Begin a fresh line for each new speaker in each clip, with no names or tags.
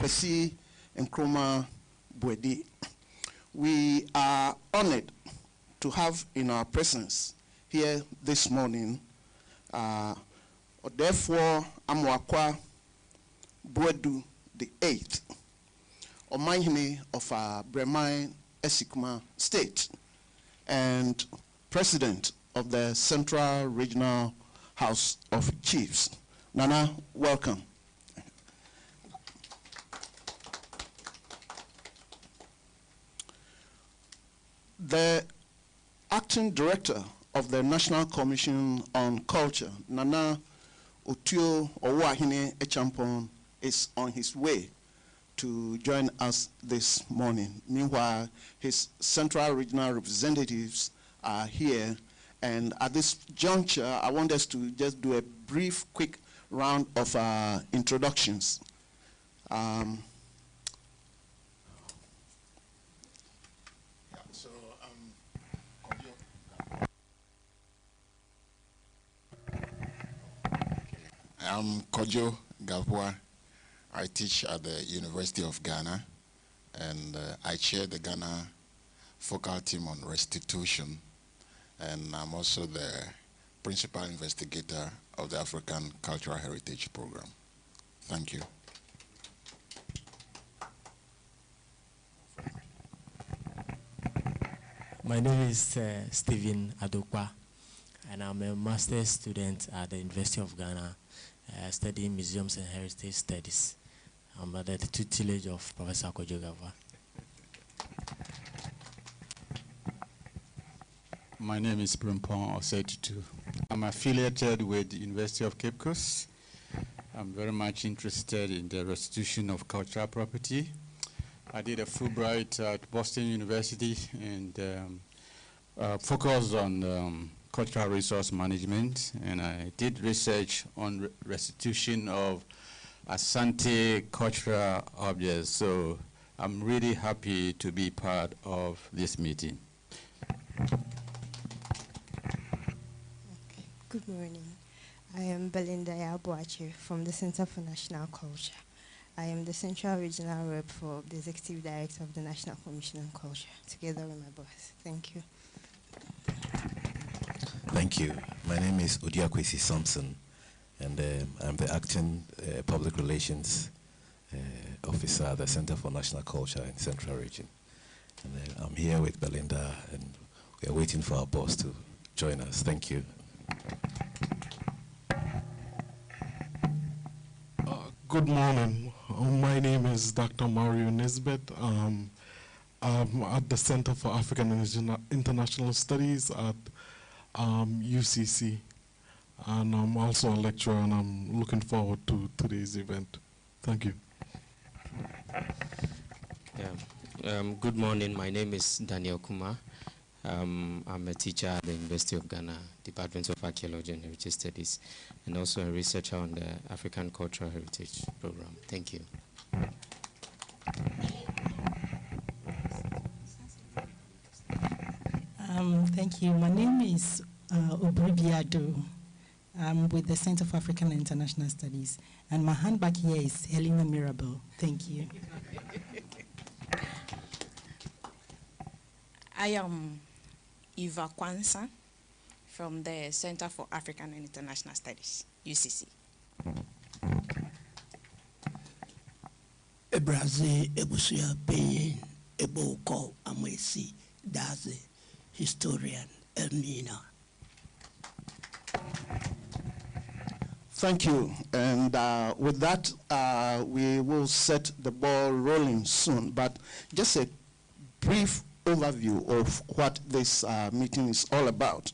Kwesi Nkrumah Bwedi. We are honored to have in our presence here this morning, therefore, Amwakwa Bwedu the 8th, Omanhene of Breman Esikuma State, and President of the Central Regional House of Chiefs. Nana, welcome. The Acting Director of the National Commission on Culture, Nana Otio Owahine Echampon, is on his way to join us this morning. Meanwhile, his Central Regional representatives are here. And at this juncture, I want us to just do a brief, quick round of introductions.
I'm Kojo Gavua. I teach at the University of Ghana, and I chair the Ghana focal team on restitution, and I'm also the principal investigator of the African Cultural Heritage Program. Thank you.
My name is Stephen Adokwa, and I'm a master's student at the University of Ghana, studying museums and heritage studies. I'm at the tutelage of Professor Kojo Gavua.
My name is Primpon Osetitu. I'm affiliated with the University of Cape Coast. I'm very much interested in the restitution of cultural property. I did a Fulbright at Boston University and focused on cultural resource management, and I did research on restitution of Asante cultural objects. So I'm really happy to be part of this meeting.
Okay. Good morning. I am Belinda Yabuache from the Center for National Culture. I am the Central Regional Rep for the Executive Director of the National Commission on Culture, together with my boss. Thank you.
Thank you. My name is Odiakwesi Sampson, and I'm the Acting Public Relations Officer at the Center for National Culture in Central Region. And I'm here with Belinda, and we are waiting for our boss to join us. Thank you.
Good morning. My name is Dr. Mario Nisbet. I'm at the Center for African and International Studies at UCC. And I'm also a lecturer, and I'm looking forward to today's event. Thank you.
Good morning. My name is Daniel Kuma. I'm a teacher at the University of Ghana, Department of Archaeology and Heritage Studies, and also a researcher on the African Cultural Heritage Program. Thank you.
Thank you. My name is Obribiado. I'm with the Center for African and International Studies, and my handbag here is Helena Mirabel. Thank you.
I am Eva Kwansa from the Center for African and International Studies, UCC.
Ebraze Ebusuya Peye Eboko Amwesi Daze, historian Elmina.
Thank you. And with that, we will set the ball rolling soon. But just a brief overview of what this meeting is all about.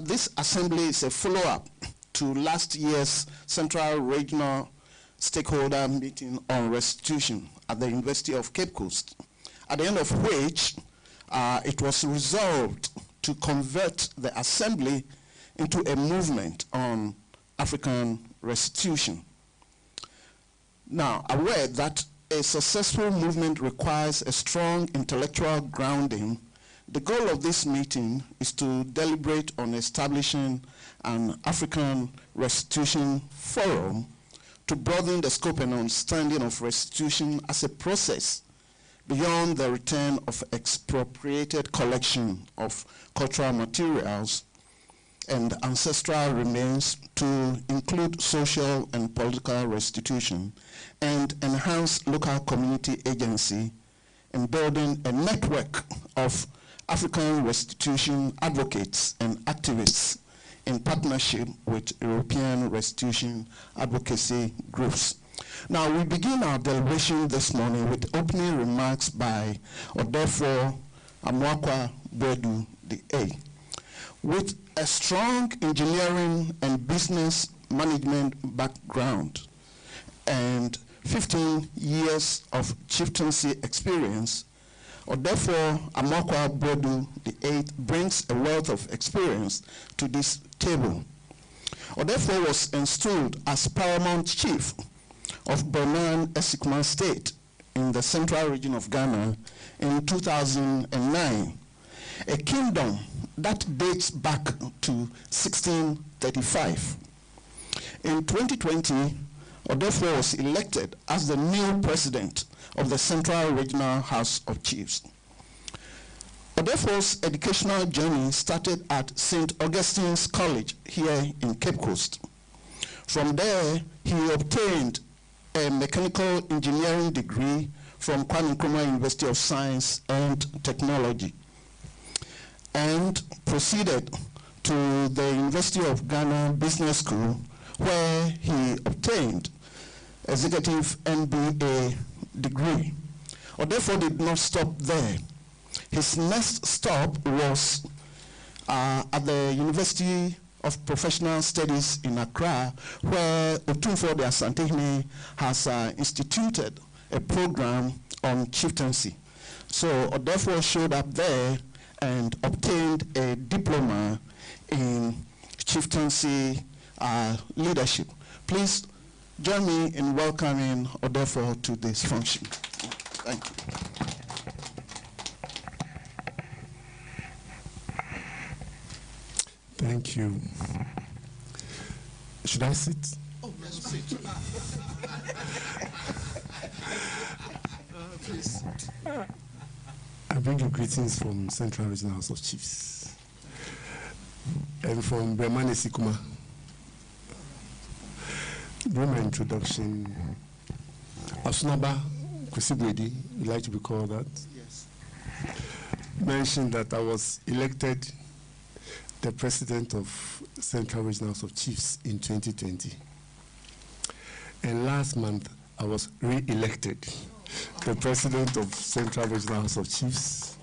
This assembly is a follow-up to last year's Central Regional Stakeholder meeting on restitution at the University of Cape Coast, at the end of which it was resolved to convert the assembly into a movement on African restitution. Now, aware that a successful movement requires a strong intellectual grounding, the goal of this meeting is to deliberate on establishing an African restitution forum to broaden the scope and understanding of restitution as a process beyond the return of expropriated collection of cultural materials and ancestral remains to include social and political restitution and enhance local community agency in building a network of African restitution advocates and activists in partnership with European restitution advocacy groups. Now, we begin our deliberation this morning with opening remarks by Odefo Amwakwa Bedu A. With a strong engineering and business management background and 15 years of chieftaincy experience, Odefo Amwakwa Bedu A brings a wealth of experience to this table. Odefo was installed as paramount chief of Bernan Esikuma State in the central region of Ghana in 2009, a kingdom that dates back to 1635. In 2020, Odefo was elected as the new president of the Central Regional House of Chiefs. Odefo's educational journey started at St. Augustine's College here in Cape Coast. From there, he obtained a mechanical engineering degree from Kwame Nkrumah University of Science and Technology, and proceeded to the University of Ghana Business School, where he obtained executive MBA degree. Odefo did not stop there. His next stop was at the University of Professional Studies in Accra, where Otumfuo de Asantehene has instituted a program on chieftaincy. So Odefo showed up there and obtained a diploma in chieftaincy leadership. Please join me in welcoming Odefo to this function. Thank you.
Thank you. Should I sit?
Oh, yes, sit. Please.
I bring you greetings from Central Regional House of Chiefs and from Bernan Esikuma. During my introduction, Asunaba Kwesibwedi, you like to be called that?
Yes.
Mentioned that I was elected the president of Central Regional House of Chiefs in 2020. And last month, I was re-elected the president of Central Regional House of Chiefs.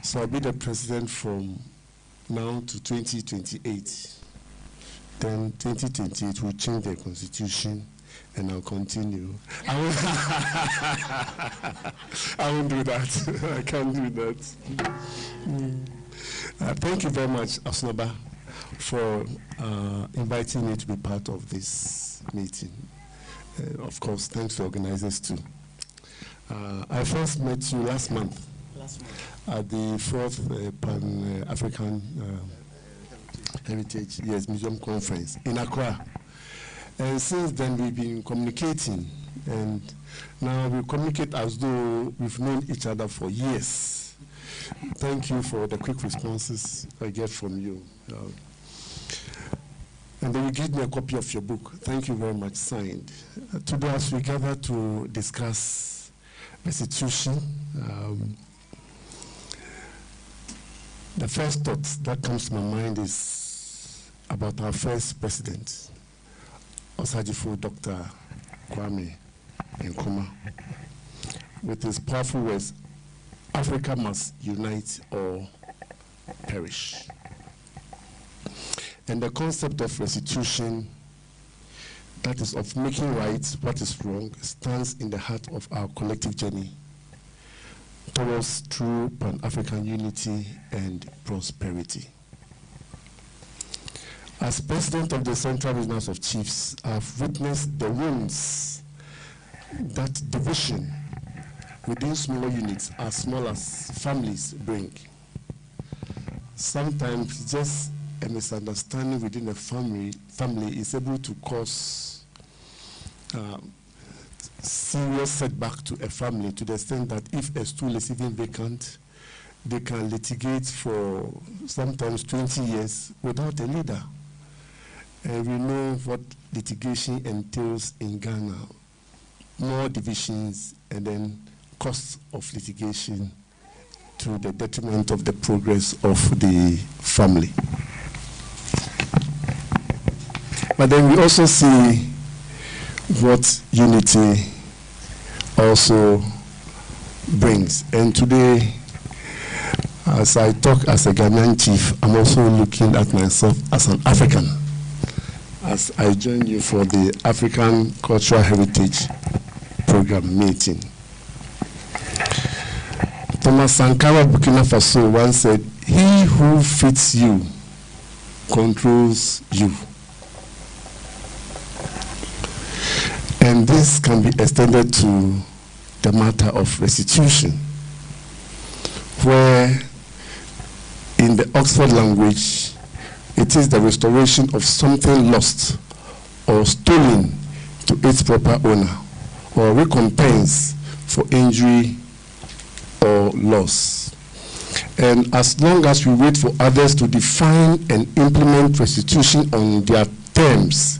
So I'll be the president from now to 2028. Then 2028 will change the constitution and I'll continue. I won't do that. I can't do that. Thank you very much, Asunaba, for inviting me to be part of this meeting. Of course, thanks to organizers too. I first met you last month at the 4th Pan-African Heritage Museum Conference in Accra. And since then, we've been communicating. And now we communicate as though we've known each other for years. Thank you for the quick responses I get from you. And then you give me a copy of your book. Thank you very much, signed. Today, as we gather to discuss restitution, the first thought that comes to my mind is about our first president, Osajifo Dr. Kwame Nkrumah, with his powerful words, Africa must unite or perish. And the concept of restitution, that is of making right what is wrong, stands in the heart of our collective journey towards true Pan-African unity and prosperity. As president of the Central Regional House of Chiefs, I've witnessed the wounds that division within smaller units, as small as families, bring. Sometimes just a misunderstanding within a family is able to cause serious setback to a family, to the extent that if a stool is even vacant, they can litigate for sometimes 20 years without a leader. And we know what litigation entails in Ghana. More divisions and then costs of litigation to the detriment of the progress of the family. But then we also see what unity also brings. And today, as I talk as a Ghanaian chief, I'm also looking at myself as an African, as I join you for the African Cultural Heritage Program meeting. Thomas Sankara Burkina Faso once said, "He who fits you controls you." And this can be extended to the matter of restitution, where in the Oxford language, it is the restoration of something lost or stolen to its proper owner, or recompense for injury or loss. And as long as we wait for others to define and implement restitution on their terms,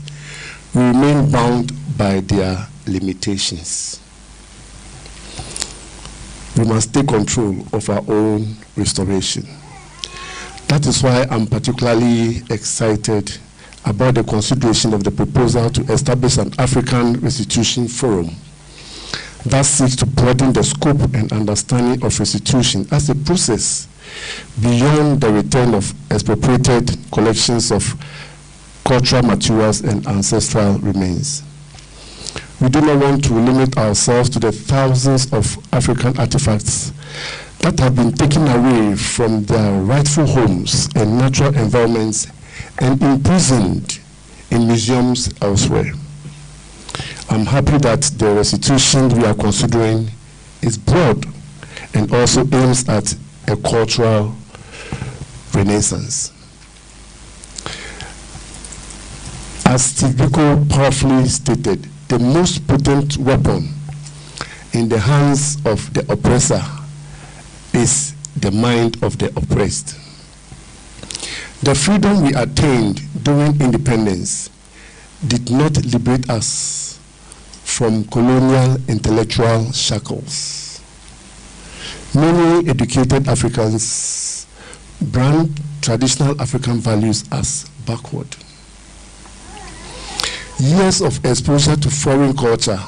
we remain bound by their limitations. We must take control of our own restoration. That is why I'm particularly excited about the consideration of the proposal to establish an African Restitution Forum that seeks to broaden the scope and understanding of restitution as a process beyond the return of expropriated collections of cultural materials and ancestral remains. We do not want to limit ourselves to the thousands of African artifacts that have been taken away from their rightful homes and natural environments and imprisoned in museums elsewhere. I'm happy that the restitution we are considering is broad and also aims at a cultural renaissance. As Tvucc powerfully stated, the most potent weapon in the hands of the oppressor is the mind of the oppressed. The freedom we attained during independence did not liberate us from colonial intellectual shackles. Many educated Africans brand traditional African values as backward. Years of exposure to foreign culture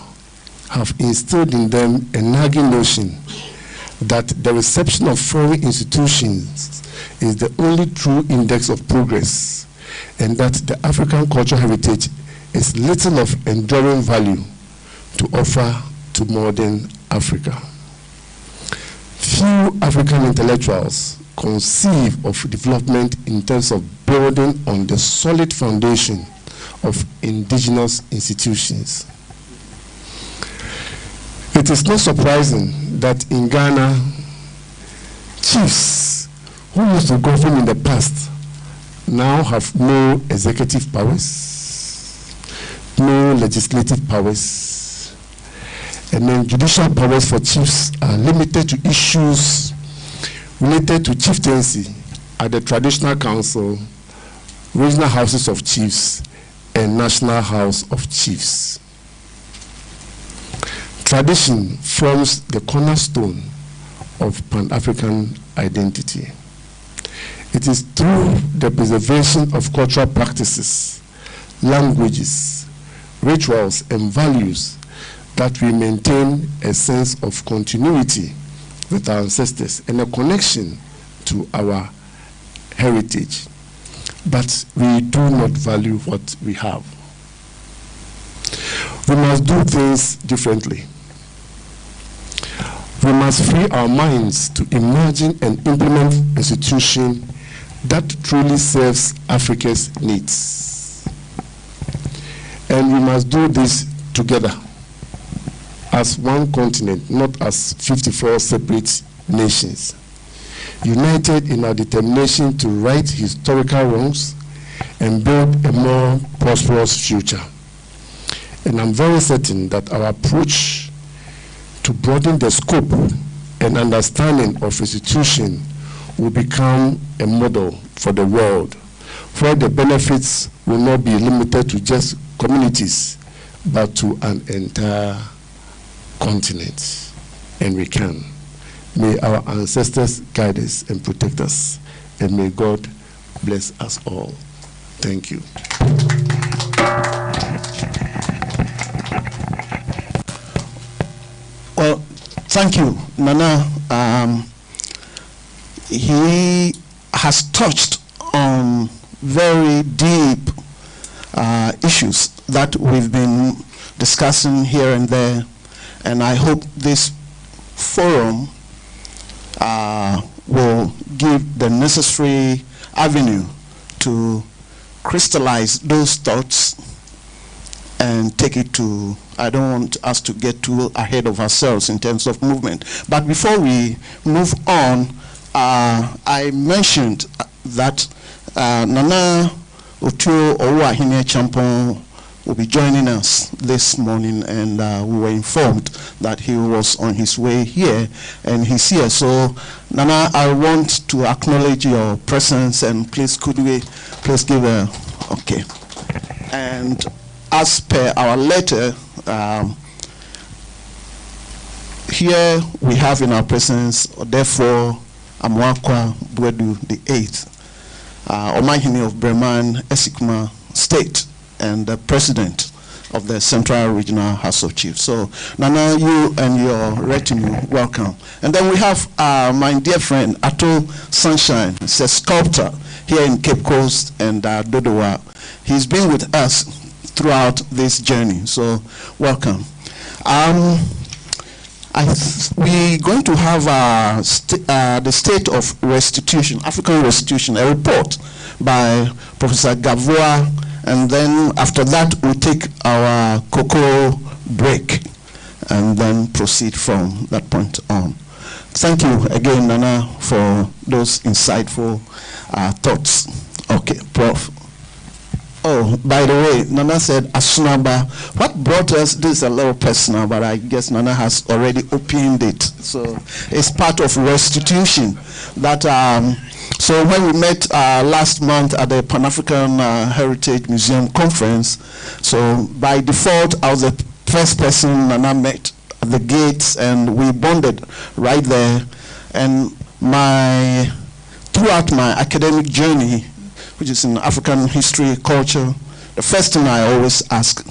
have instilled in them a nagging notion that the reception of foreign institutions is the only true index of progress, and that the African cultural heritage is little of enduring value to offer to modern Africa. Few African intellectuals conceive of development in terms of building on the solid foundation of indigenous institutions. It is not surprising that in Ghana, chiefs who used to govern in the past now have no executive powers, no legislative powers, and then judicial powers for chiefs are limited to issues related to chieftaincy at the traditional council, regional houses of chiefs, and national house of chiefs. Tradition forms the cornerstone of Pan-African identity. It is through the preservation of cultural practices, languages, rituals, and values that we maintain a sense of continuity with our ancestors and a connection to our heritage. But we do not value what we have. We must do things differently. We must free our minds to imagine and implement a institution that truly serves Africa's needs. And we must do this together as one continent, not as 54 separate nations, united in our determination to right historical wrongs and build a more prosperous future. And I'm very certain that our approach to broaden the scope and understanding of restitution will become a model for the world, where the benefits will not be limited to just communities, but to an entire continent. And we can. May our ancestors guide us and protect us, and may God bless us all. Thank you.
Well, thank you, Nana. He has touched on very deep issues that we've been discussing here and there, and I hope this forum will give the necessary avenue to crystallize those thoughts and take it to, I don't want us to get too ahead of ourselves in terms of movement. But before we move on, I mentioned that Nana Otuo Owahine Champon will be joining us this morning, and we were informed that he was on his way here, and he's here. So, Nana, I want to acknowledge your presence, and please could we please give a, okay. And as per our letter, here we have in our presence, therefore, Amwakwa Bwedu the 8th, Omahini of Breman, Esikuma State, and the president of the Central Regional House of Chiefs. So, Nana, you and your retinue, welcome. And then we have my dear friend, Ato Sunshine. He's a sculptor here in Cape Coast and Dodowa. He's been with us throughout this journey, so welcome. We're going to have the state of restitution, African restitution, a report by Professor Gavoa, and then after that we'll take our cocoa break and then proceed from that point on. Thank you again, Nana, for those insightful thoughts. Okay, Prof. Oh, by the way, Nana said Asunaba. What brought us, this is a little personal, but I guess Nana has already opened it. So it's part of restitution. That so when we met last month at the Pan-African Heritage Museum Conference, so by default, I was the first person Nana met at the gates, and we bonded right there. And throughout my academic journey, which is in African history, culture, the first thing I always ask,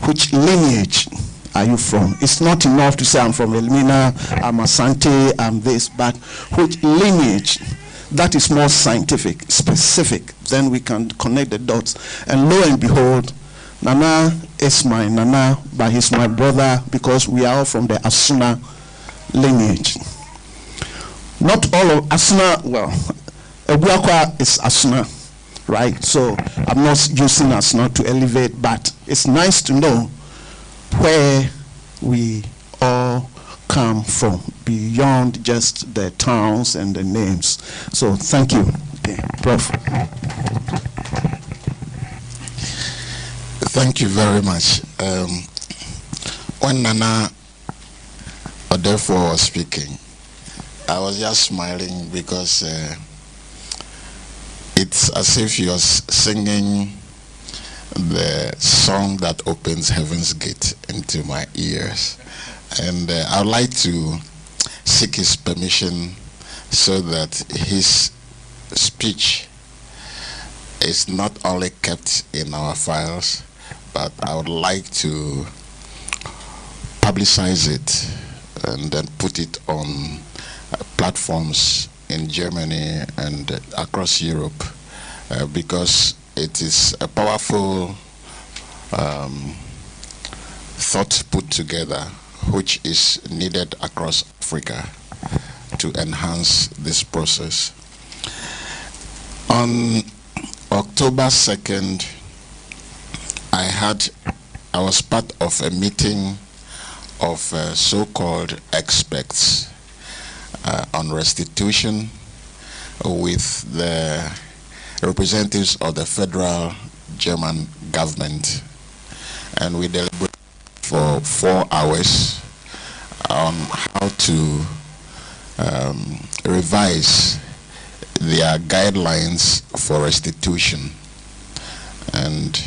which lineage are you from? It's not enough to say I'm from Elmina, I'm Asante, I'm this, but which lineage? That is more scientific, specific. Then we can connect the dots. And lo and behold, Nana is my Nana, but he's my brother because we are all from the Asuna lineage. Not all of Asuna, well, Ebuakwa is Asuna, right? So I'm not using Asuna to elevate, but it's nice to know where we all come from beyond just the towns and the names. So thank you, okay, Prof.
Thank you very much. When Nana Odefo was speaking, I was just smiling because it's as if he was singing the song that opens Heaven's Gate into my ears. And I'd like to seek his permission so that his speech is not only kept in our files, but I would like to publicize it and then put it on platforms in Germany and across Europe because it is a powerful thought put together which is needed across Africa to enhance this process. On October 2nd, I was part of a meeting of so-called experts on restitution with the representatives of the federal German government. and we deliberated for 4 hours on how to revise their guidelines for restitution. And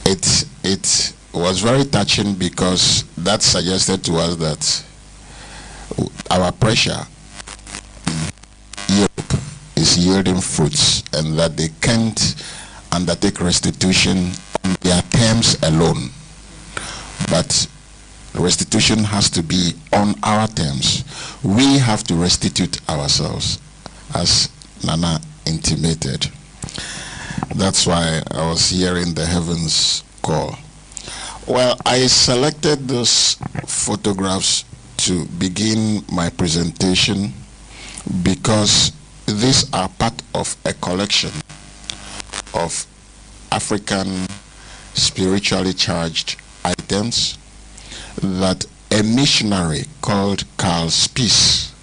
it was very touching because that suggested to us that our pressure in Europe is yielding fruits and that they can't undertake restitution on their terms alone. But restitution has to be on our terms. We have to restitute ourselves, as Nana intimated. That's why I was hearing the heavens call. Well, I selected those photographs to begin my presentation because these are part of a collection of African spiritually charged items that a missionary called Carl Spies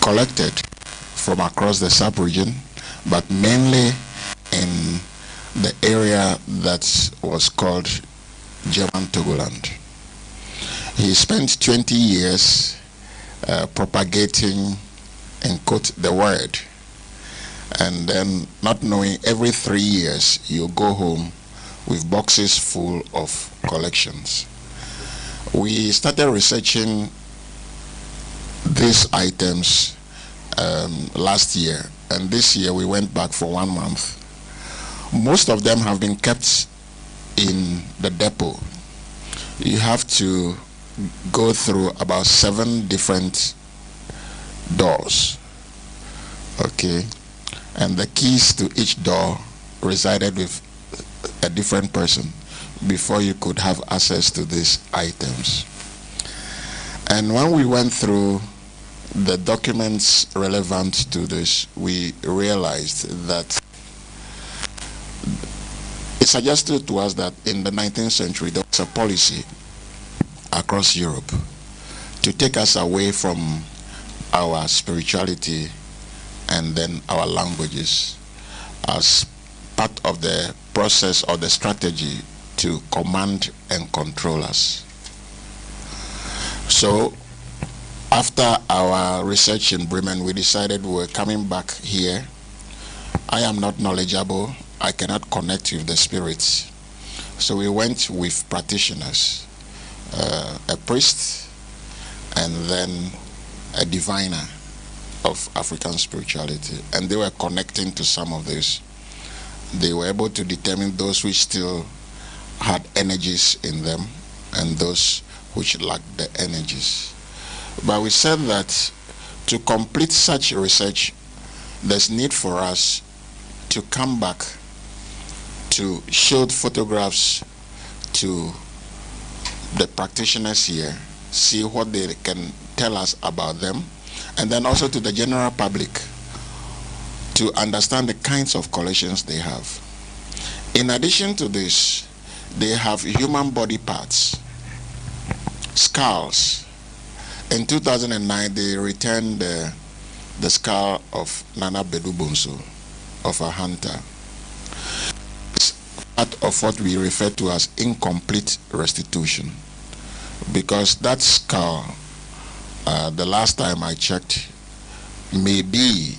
collected from across the sub-region, but mainly in the area that was called German Togoland. He spent 20 years propagating, in quote, the word, and then not knowing, every 3 years you go home with boxes full of collections. We started researching these items last year, and this year we went back for 1 month. Most of them have been kept in the depot. You have to go through about 7 different doors, okay? And the keys to each door resided with a different person before you could have access to these items. And when we went through the documents relevant to this, we realized that it suggested to us that in the 19th century there was a policy across Europe to take us away from our spirituality and then our languages as part of the process or the strategy to command and control us. So after our research in Bremen, we decided we were coming back here. I am not knowledgeable. I cannot connect with the spirits. So we went with practitioners, a priest and then a diviner of African spirituality. And they were connecting to some of this. They were able to determine those which still had energies in them and those which lacked the energies. But we said that to complete such research, there's need for us to come back to show photographs to the practitioners here, see what they can tell us about them, and then also to the general public to understand the kinds of collections they have. In addition to this, they have human body parts, skulls. In 2009, they returned the skull of Nana Bedu Bonso, of a hunter. It's part of what we refer to as incomplete restitution, because that skull, the last time I checked, may be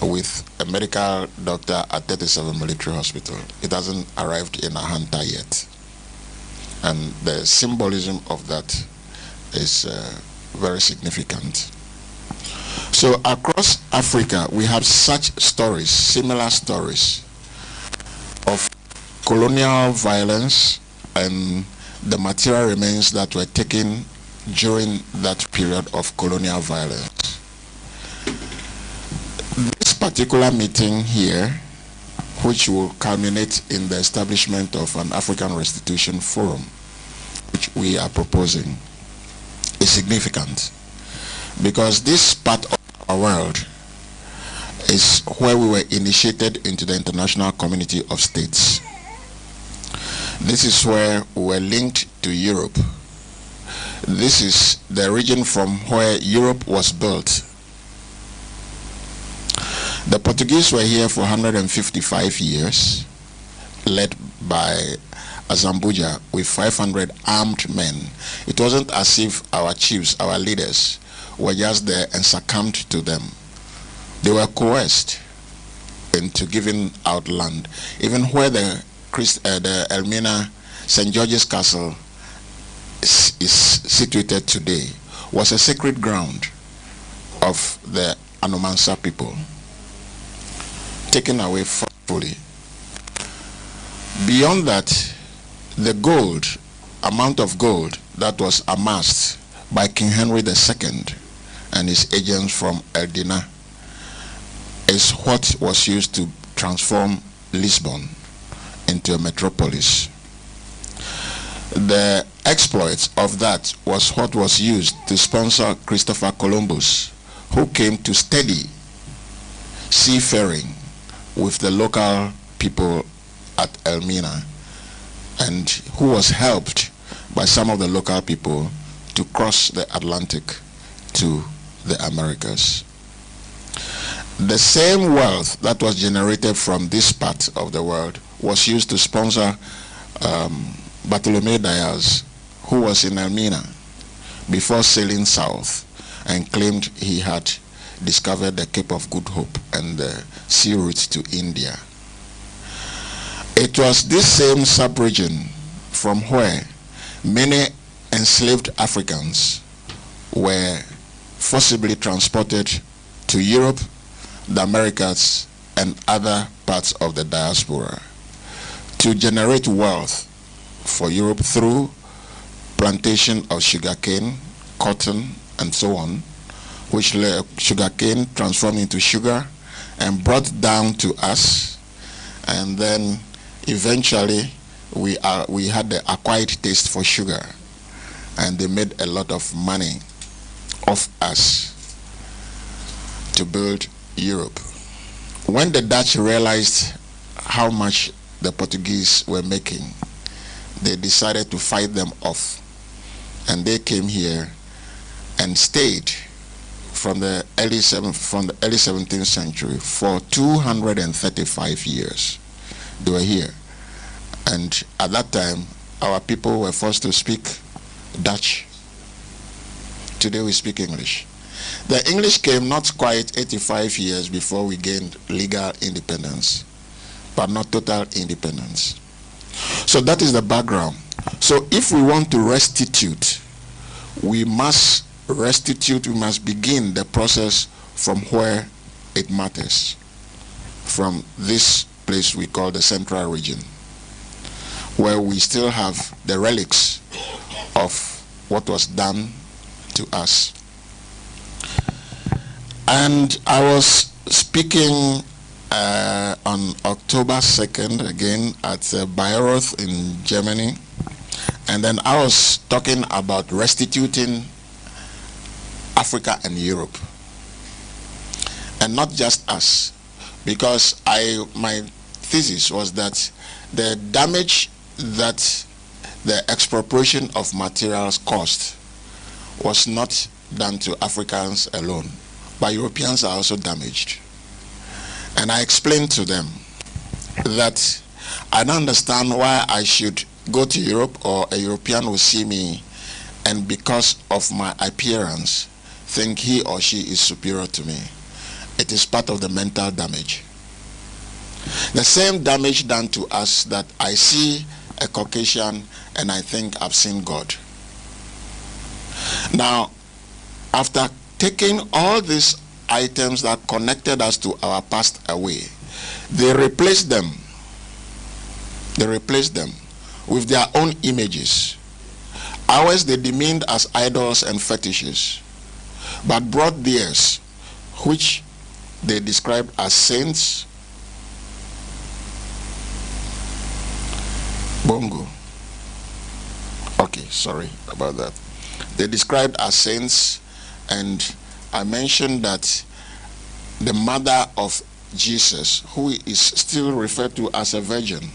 with a medical doctor at 37 Military Hospital. It hasn't arrived in a hunter yet. And the symbolism of that is very significant. So across Africa, we have such stories, similar stories of colonial violence and the material remains that were taken during that period of colonial violence. This particular meeting here, which will culminate in the establishment of an African Restitution Forum, which we are proposing, is significant because this part of our world is where we were initiated into the international community of states. This is where we were linked to Europe. This is the region from where Europe was built. The Portuguese were here for 155 years, led by Azambuja with 500 armed men. It wasn't as if our chiefs, our leaders, were just there and succumbed to them. They were coerced into giving out land. Even where the Elmina St. George's Castle is situated today was a sacred ground of the Anomansa people, taken away forcefully. Beyond that, the amount of gold that was amassed by King Henry II and his agents from Eldina is what was used to transform Lisbon into a metropolis. The exploits of that was what was used to sponsor Christopher Columbus, who came to steady seafaring with the local people at Elmina, and who was helped by some of the local people to cross the Atlantic to the Americas. The same wealth that was generated from this part of the world was used to sponsor Bartholomew Diaz, who was in Elmina before sailing south and claimed he had discovered the Cape of Good Hope and the sea route to India. It was this same sub-region from where many enslaved Africans were forcibly transported to Europe, the Americas, and other parts of the diaspora to generate wealth for Europe through plantation of sugarcane, cotton, and so on, which sugarcane transformed into sugar and brought down to us, and then eventually we had the acquired taste for sugar, and they made a lot of money off us to build Europe. When the Dutch realized how much the Portuguese were making, they decided to fight them off, and they came here and stayed from the early 17th century for 235 years. They were here, and at that time our people were forced to speak Dutch. Today we speak English. The English came not quite 85 years before we gained legal independence, but not total independence. So that is the background. So if we want to restitute, we must begin the process from where it matters, from this place we call the Central Region, where we still have the relics of what was done to us. And I was speaking on October 2nd again at Bayreuth in Germany, and then I was talking about restituting Africa and Europe, and not just us, because my thesis was that the damage that the expropriation of materials caused was not done to Africans alone, but Europeans are also damaged. And I explained to them that I don't understand why I should go to Europe, or a European will see me and because of my appearance think he or she is superior to me. It is part of the mental damage. The same damage done to us, that I see a Caucasian and I think I've seen God. Now, after taking all these items that connected us to our past away, they replaced them with their own images. Ours they demeaned as idols and fetishes, but brought theirs, which they described as saints. Bongo. Okay, sorry about that. They described as saints, and I mentioned that the mother of Jesus, who is still referred to as a virgin.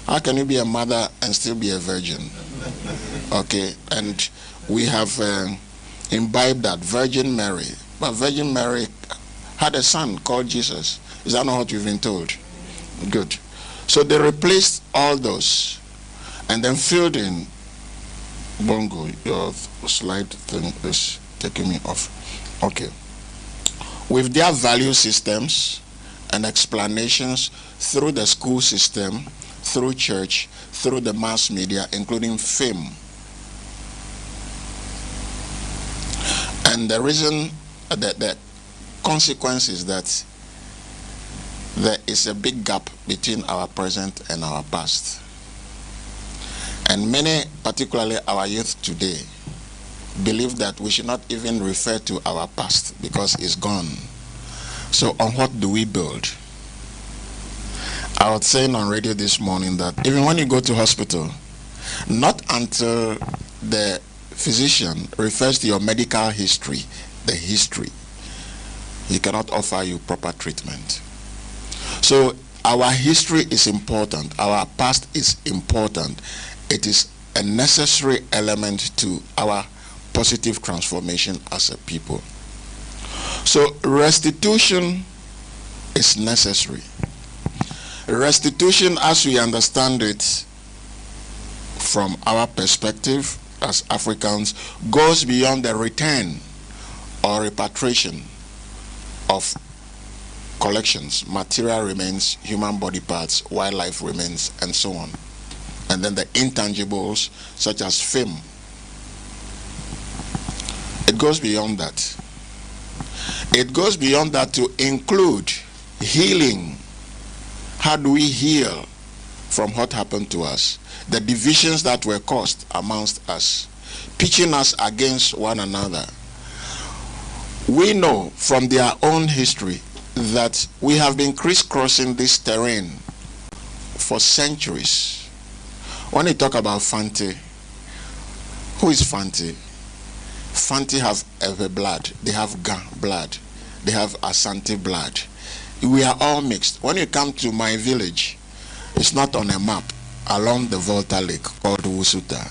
How can you be a mother and still be a virgin? Okay, and we have imbibed that Virgin Mary. But Virgin Mary had a son called Jesus. Is that not what you've been told? Good. So they replaced all those and then filled in. Bongo, your slide thing is taking me off. Okay. With their value systems and explanations through the school system, through church, through the mass media, including film. And the reason, the consequence is that there is a big gap between our present and our past. And many, particularly our youth today, believe that we should not even refer to our past because it's gone. So on what do we build? I was saying on radio this morning that even when you go to hospital, not until the physician refers to your medical history, the history, he cannot offer you proper treatment. So our history is important. Our past is important. It is a necessary element to our positive transformation as a people. So restitution is necessary. Restitution, as we understand it from our perspective as Africans, goes beyond the return or repatriation of collections, material remains, human body parts, wildlife remains, and so on. And then the intangibles, such as fame. It goes beyond that. It goes beyond that to include healing. How do we heal from what happened to us? The divisions that were caused amongst us, pitching us against one another. We know from their own history that we have been crisscrossing this terrain for centuries. When you talk about Fante, who is Fante? Fante have Ewe blood, they have Ga blood, they have Asante blood. We are all mixed. When you come to my village, it's not on a map, along the Volta Lake called Wusuta.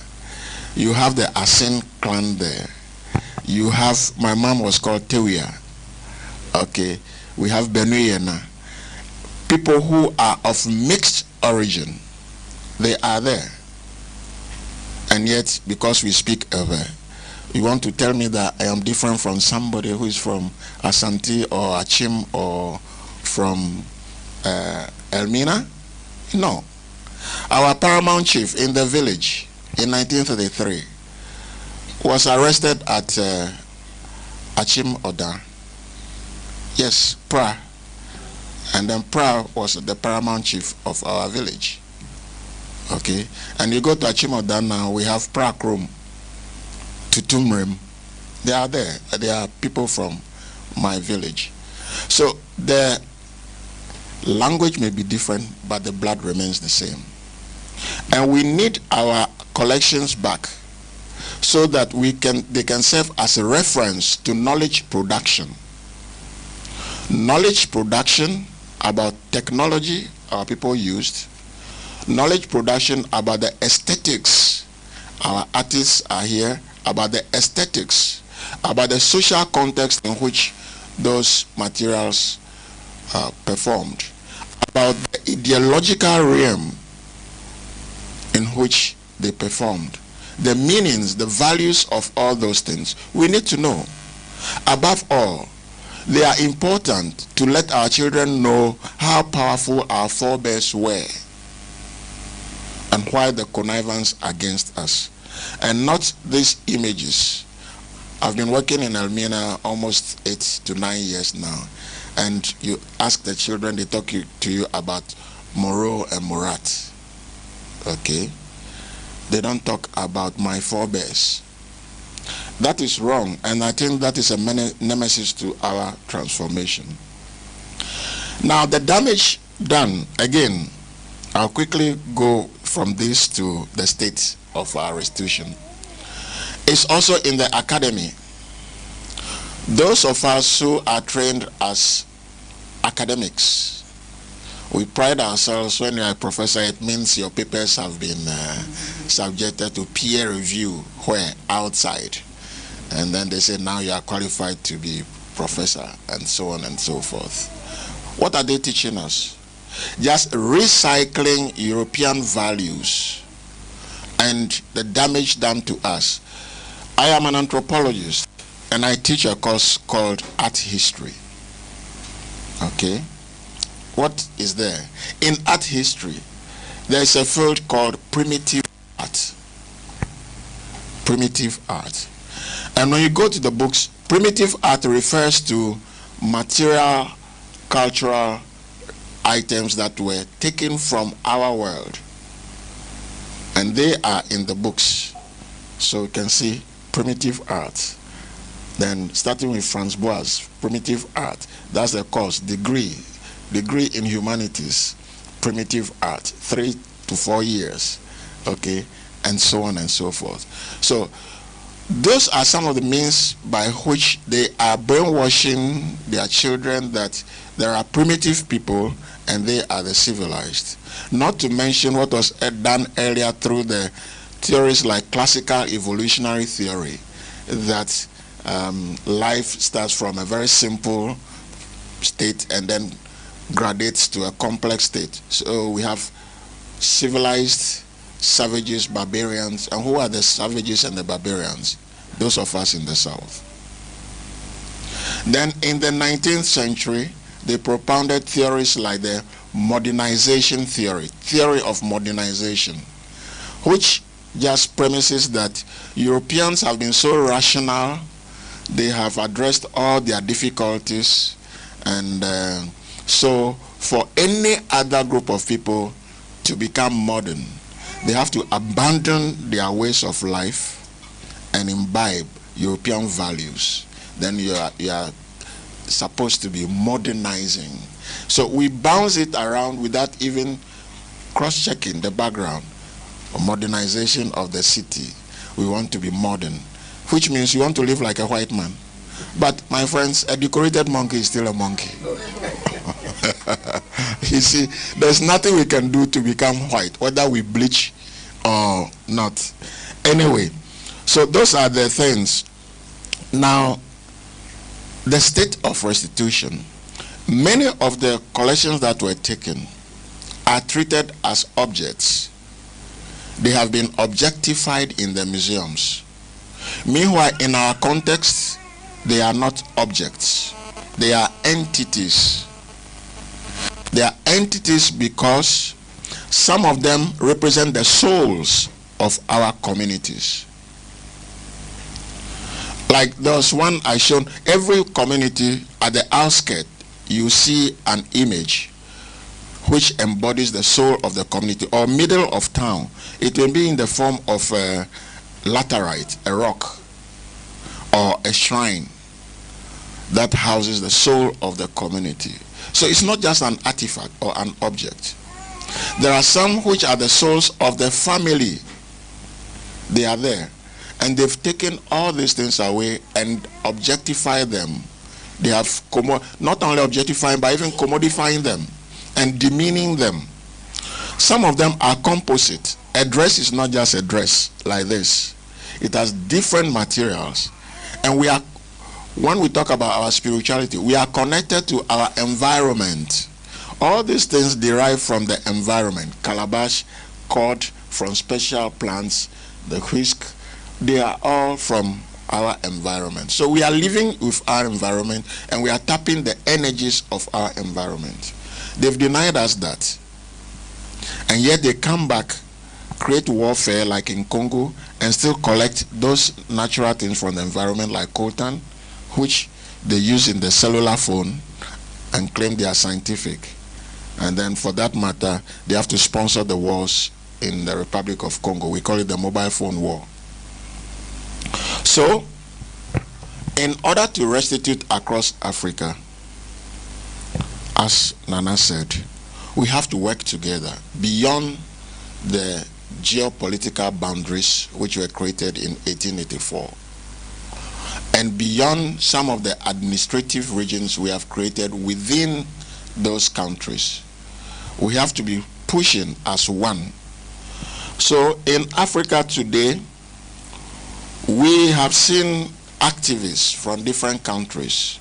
You have the Asen clan there. You have, my mom was called Tewia. Okay, we have Benuyena. People who are of mixed origin. They are there. And yet, because we speak Ewe, you want to tell me that I am different from somebody who is from Asante or Achim or from Elmina? No. Our paramount chief in the village in 1933 was arrested at Achim Oda. Yes, Pra. And then Pra was the paramount chief of our village. Okay, and you go to Achimoda now, we have Prakrum, Tutumrim. They are there. They are people from my village. So the language may be different, but the blood remains the same. And we need our collections back so that they can serve as a reference to knowledge production. Knowledge production about technology our people used, knowledge production about the aesthetics. Our artists are here, about the aesthetics, about the social context in which those materials performed, about the ideological realm in which they performed, the meanings, the values of all those things. We need to know. Above all, they are important to let our children know how powerful our forebears were and why the connivance against us, and not these images. I've been working in Elmina almost 8 to 9 years now, and you ask the children, they talk to you about Moro and Murat. Okay? They don't talk about my forebears. That is wrong, and I think that is a nemesis to our transformation. Now, the damage done, again, I'll quickly go from this to the state of our restitution. It's also in the academy. Those of us who are trained as academics, we pride ourselves when you are a professor, it means your papers have been subjected to peer review where outside. And then they say now you are qualified to be professor and so on and so forth. What are they teaching us? just recycling European values and the damage done to us. I am an anthropologist, and I teach a course called Art History. Okay? What is there? In art history, there is a field called primitive art. Primitive art. And when you go to the books, primitive art refers to material, cultural items that were taken from our world. And they are in the books. So you can see primitive art. Then starting with Franz Boas, primitive art. That's the course, degree in humanities, primitive art, 3 to 4 years, okay, and so on and so forth. So those are some of the means by which they are brainwashing their children that there are primitive people and they are the civilized. Not to mention what was done earlier through the theories like classical evolutionary theory, that life starts from a very simple state and then gradates to a complex state. So we have civilized, savages, barbarians. And who are the savages and the barbarians? Those of us in the South. Then in the 19th century, they propounded theories like the modernization theory of modernization, which just premises that Europeans have been so rational, they have addressed all their difficulties, and so for any other group of people to become modern, they have to abandon their ways of life and imbibe European values. Then you are supposed to be modernizing. So we bounce it around without even cross-checking the background. Modernization of the city. We want to be modern, which means you want to live like a white man. But my friends, a decorated monkey is still a monkey. You see, there's nothing we can do to become white, whether we bleach or not. Anyway, so those are the things. Now, the state of restitution. Many of the collections that were taken are treated as objects. They have been objectified in the museums. Meanwhile, in our context, they are not objects. They are entities. They are entities because some of them represent the souls of our communities. Like there was one I shown, every community at the outskirts, you see an image which embodies the soul of the community, or middle of town. It will be in the form of a laterite, a rock, or a shrine that houses the soul of the community. So it's not just an artifact or an object. There are some which are the souls of the family. They are there. And they've taken all these things away and objectified them. They have not only objectifying, but even commodifying them and demeaning them. Some of them are composite. A dress is not just a dress like this. It has different materials. And we are, when we talk about our spirituality, we are connected to our environment. All these things derive from the environment. Calabash, cord from special plants, the whisk, they are all from our environment. So we are living with our environment and we are tapping the energies of our environment. They've denied us that. And yet they come back, create warfare like in Congo, and still collect those natural things from the environment like coltan, which they use in the cellular phone and claim they are scientific. And then for that matter, they have to sponsor the wars in the Republic of Congo. We call it the mobile phone war. So, in order to restitute across Africa, as Nana said, we have to work together beyond the geopolitical boundaries which were created in 1884 and beyond some of the administrative regions we have created within those countries. We have to be pushing as one. So in Africa today, we have seen activists from different countries.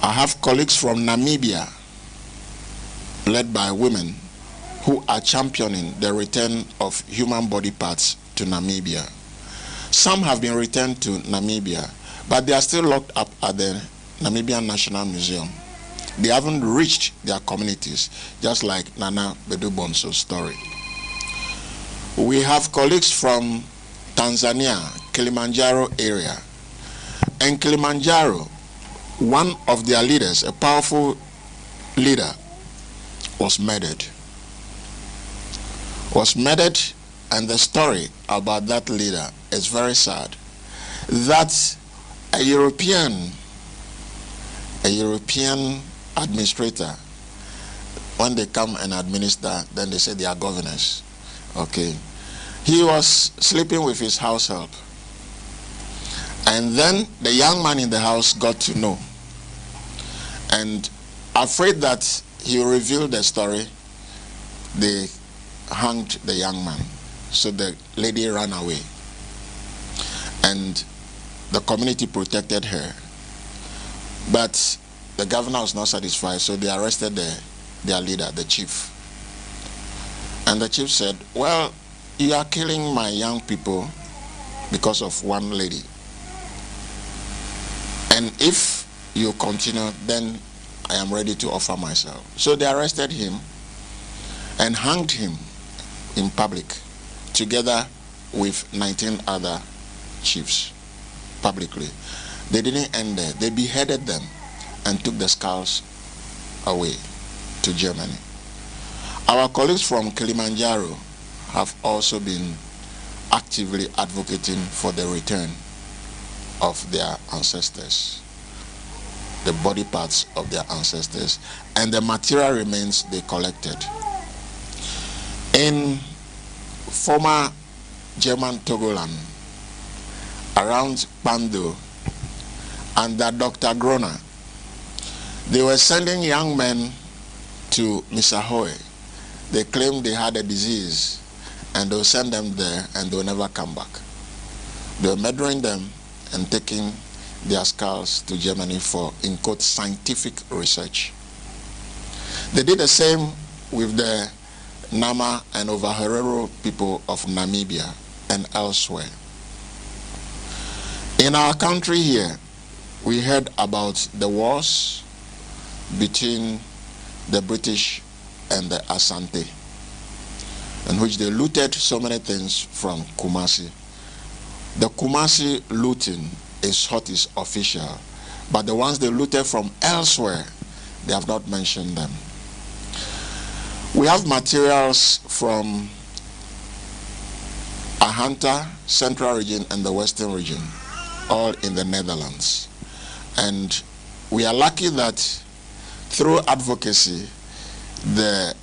I have colleagues from Namibia, led by women who are championing the return of human body parts to Namibia. Some have been returned to Namibia, but they are still locked up at the Namibian National Museum. They haven't reached their communities, just like Nana Bedu Bonso's story. We have colleagues from Tanzania, Kilimanjaro area. In Kilimanjaro, one of their leaders, a powerful leader, was murdered. And the story about that leader is very sad. That a European administrator, when they come and administer, then they say they are governors. Okay. He was sleeping with his house help. And then the young man in the house got to know. And afraid that he will reveal the story, they hanged the young man. So the lady ran away. And the community protected her. But the governor was not satisfied, so they arrested their leader, the chief. And the chief said, well, you are killing my young people because of one lady. And if you continue, then I am ready to offer myself. So they arrested him and hanged him in public, together with 19 other chiefs, publicly. They didn't end there. They beheaded them and took the skulls away to Germany. Our colleagues from Kilimanjaro have also been actively advocating for the return of their ancestors, the body parts of their ancestors, and the material remains they collected. In former German Togoland, around Pando, under Dr. Groner, they were sending young men to Misahoe. They claimed they had a disease, and they'll send them there, and they'll never come back. They were murdering them and taking their skulls to Germany for, in quote, scientific research. They did the same with the Nama and Ovaherero people of Namibia and elsewhere. In our country here, we heard about the wars between the British and the Asante, in which they looted so many things from Kumasi. The Kumasi looting is what is official, but the ones they looted from elsewhere, they have not mentioned them. We have materials from Ahanta, Central Region, and the Western Region, all in the Netherlands. And we are lucky that through advocacy, the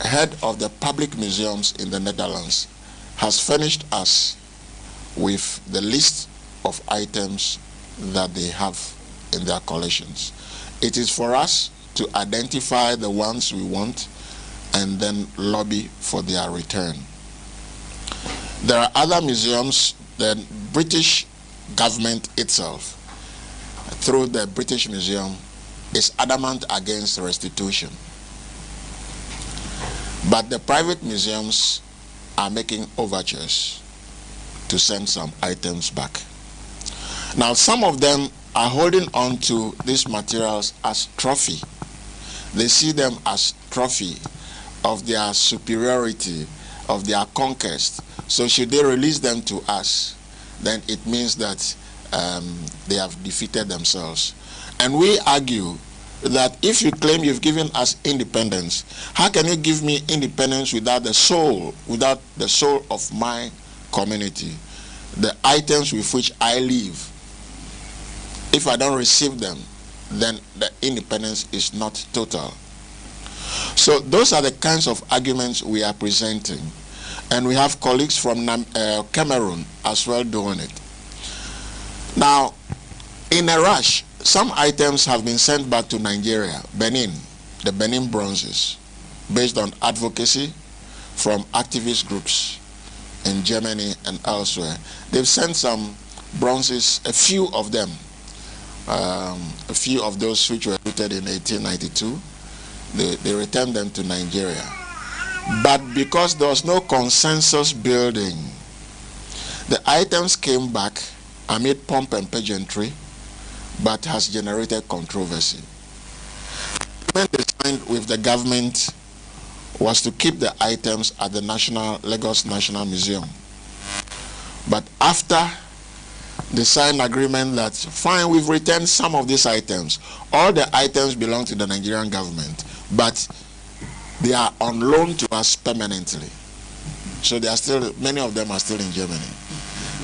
head of the public museums in the Netherlands has furnished us with the list of items that they have in their collections. It is for us to identify the ones we want and then lobby for their return. There are other museums. The British government itself, through the British Museum, is adamant against restitution. But the private museums are making overtures to send some items back. Now, some of them are holding on to these materials as trophy. They see them as trophy of their superiority, of their conquest. So should they release them to us, then it means that they have defeated themselves. And we argue that if you claim you've given us independence, how can you give me independence without the soul of my community, the items with which I live? If I don't receive them, then the independence is not total. So those are the kinds of arguments we are presenting. And we have colleagues from Cameroon as well doing it. Now, in a rush, some items have been sent back to Nigeria, Benin, the Benin bronzes, based on advocacy from activist groups in Germany and elsewhere. They've sent some bronzes, a few of them, a few of those which were looted in 1892, they returned them to Nigeria. But because there was no consensus building, the items came back amid pomp and pageantry, but has generated controversy. The agreement they signed with the government was to keep the items at the Lagos National Museum. But after they signed agreement that, fine, we've returned some of these items. All the items belong to the Nigerian government, but they are on loan to us permanently. So they are still, many of them are still in Germany.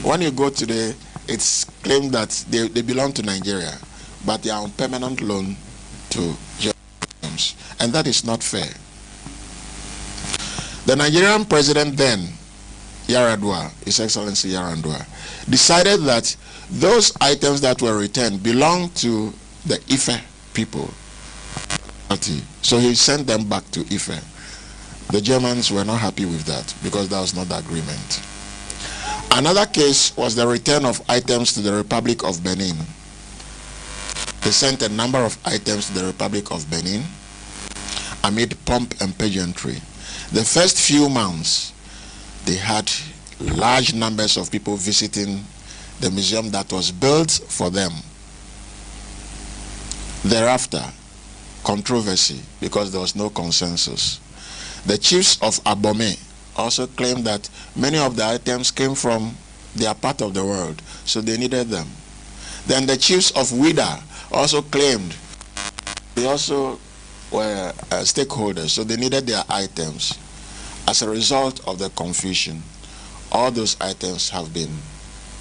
When you go today, it's claimed that they belong to Nigeria, but they are on permanent loan to Germany. And that is not fair. The Nigerian president then, Yar'Adua, His Excellency Yar'Adua, decided that those items that were returned belong to the Ife people. So he sent them back to Ife. The Germans were not happy with that because that was not the agreement. Another case was the return of items to the Republic of Benin. They sent a number of items to the Republic of Benin amid pomp and pageantry. The first few months, they had large numbers of people visiting the museum that was built for them. Thereafter, controversy because there was no consensus. The chiefs of Abome also claimed that many of the items came from their part of the world, so they needed them. Then the chiefs of Ouidah also claimed they also were stakeholders, so they needed their items. As a result of the confusion, all those items have been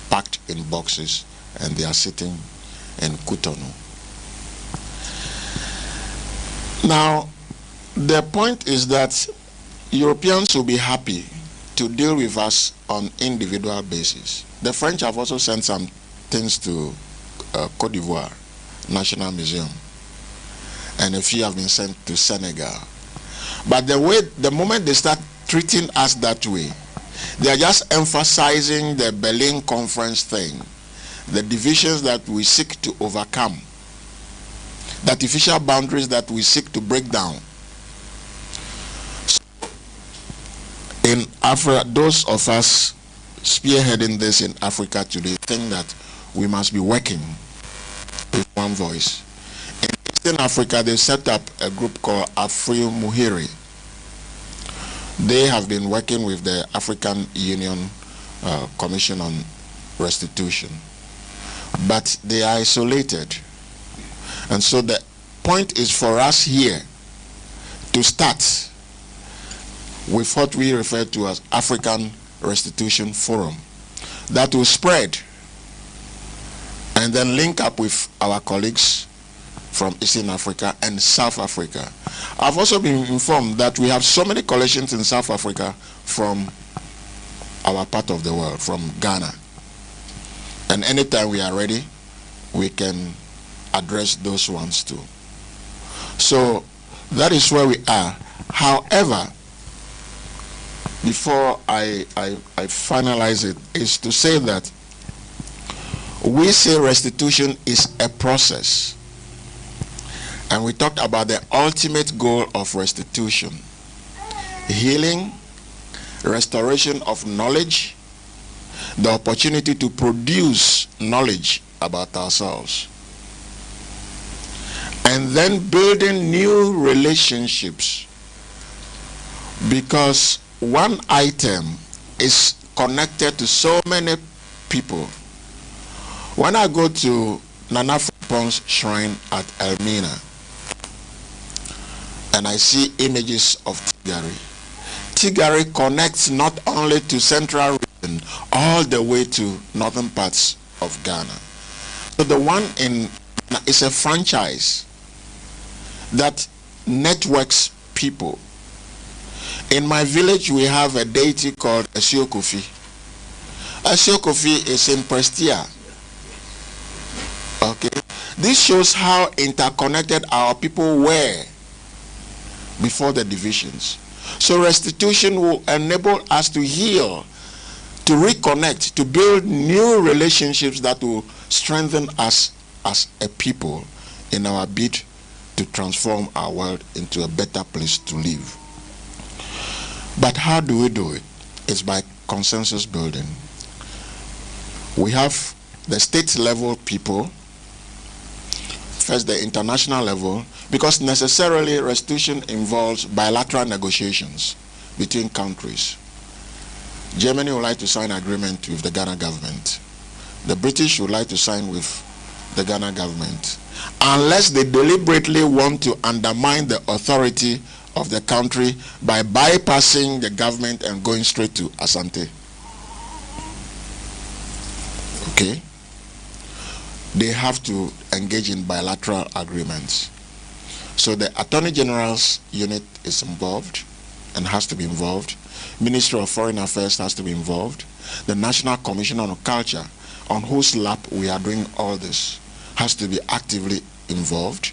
packed in boxes and they are sitting in Cotonou. Now, the point is that Europeans will be happy to deal with us on individual basis. The French have also sent some things to Côte d'Ivoire National Museum, and a few have been sent to Senegal. But the moment they start treating us that way, they are just emphasizing the Berlin Conference thing, the divisions that we seek to overcome, the artificial boundaries that we seek to break down. In Africa, those of us spearheading this in Africa today think that we must be working with one voice. In Eastern Africa, they set up a group called Afri Muhiri. They have been working with the African Union Commission on Restitution, but they are isolated. And so the point is for us here to start with what we refer to as African Restitution Forum that will spread and then link up with our colleagues from Eastern Africa and South Africa. I've also been informed that we have so many collections in South Africa from our part of the world, from Ghana. And anytime we are ready, we can address those ones too. So that is where we are. However, before I finalize it, is to say that we say restitution is a process. And we talked about the ultimate goal of restitution: healing, restoration of knowledge, the opportunity to produce knowledge about ourselves, and then building new relationships, because one item is connected to so many people. When I go to Nana Frimpong's shrine at Elmina and I see images of Tigari, Tigari connects not only to Central Region, all the way to northern parts of Ghana. So the one in is a franchise that networks people. In my village, we have a deity called Asiokofi. Asiokofi is in Prestia. Okay, this shows how interconnected our people were before the divisions. So restitution will enable us to heal, to reconnect, to build new relationships that will strengthen us as a people in our bid to transform our world into a better place to live. But how do we do it? It's by consensus building. We have the state level people, first the international level, because necessarily restitution involves bilateral negotiations between countries. Germany would like to sign an agreement with the Ghana government. The British would like to sign with the Ghana government, unless they deliberately want to undermine the authority of the country by bypassing the government and going straight to Asante. Okay? They have to engage in bilateral agreements. So the Attorney General's unit is involved and has to be involved. Ministry of Foreign Affairs has to be involved. The National Commission on Culture, on whose lap we are doing all this, has to be actively involved.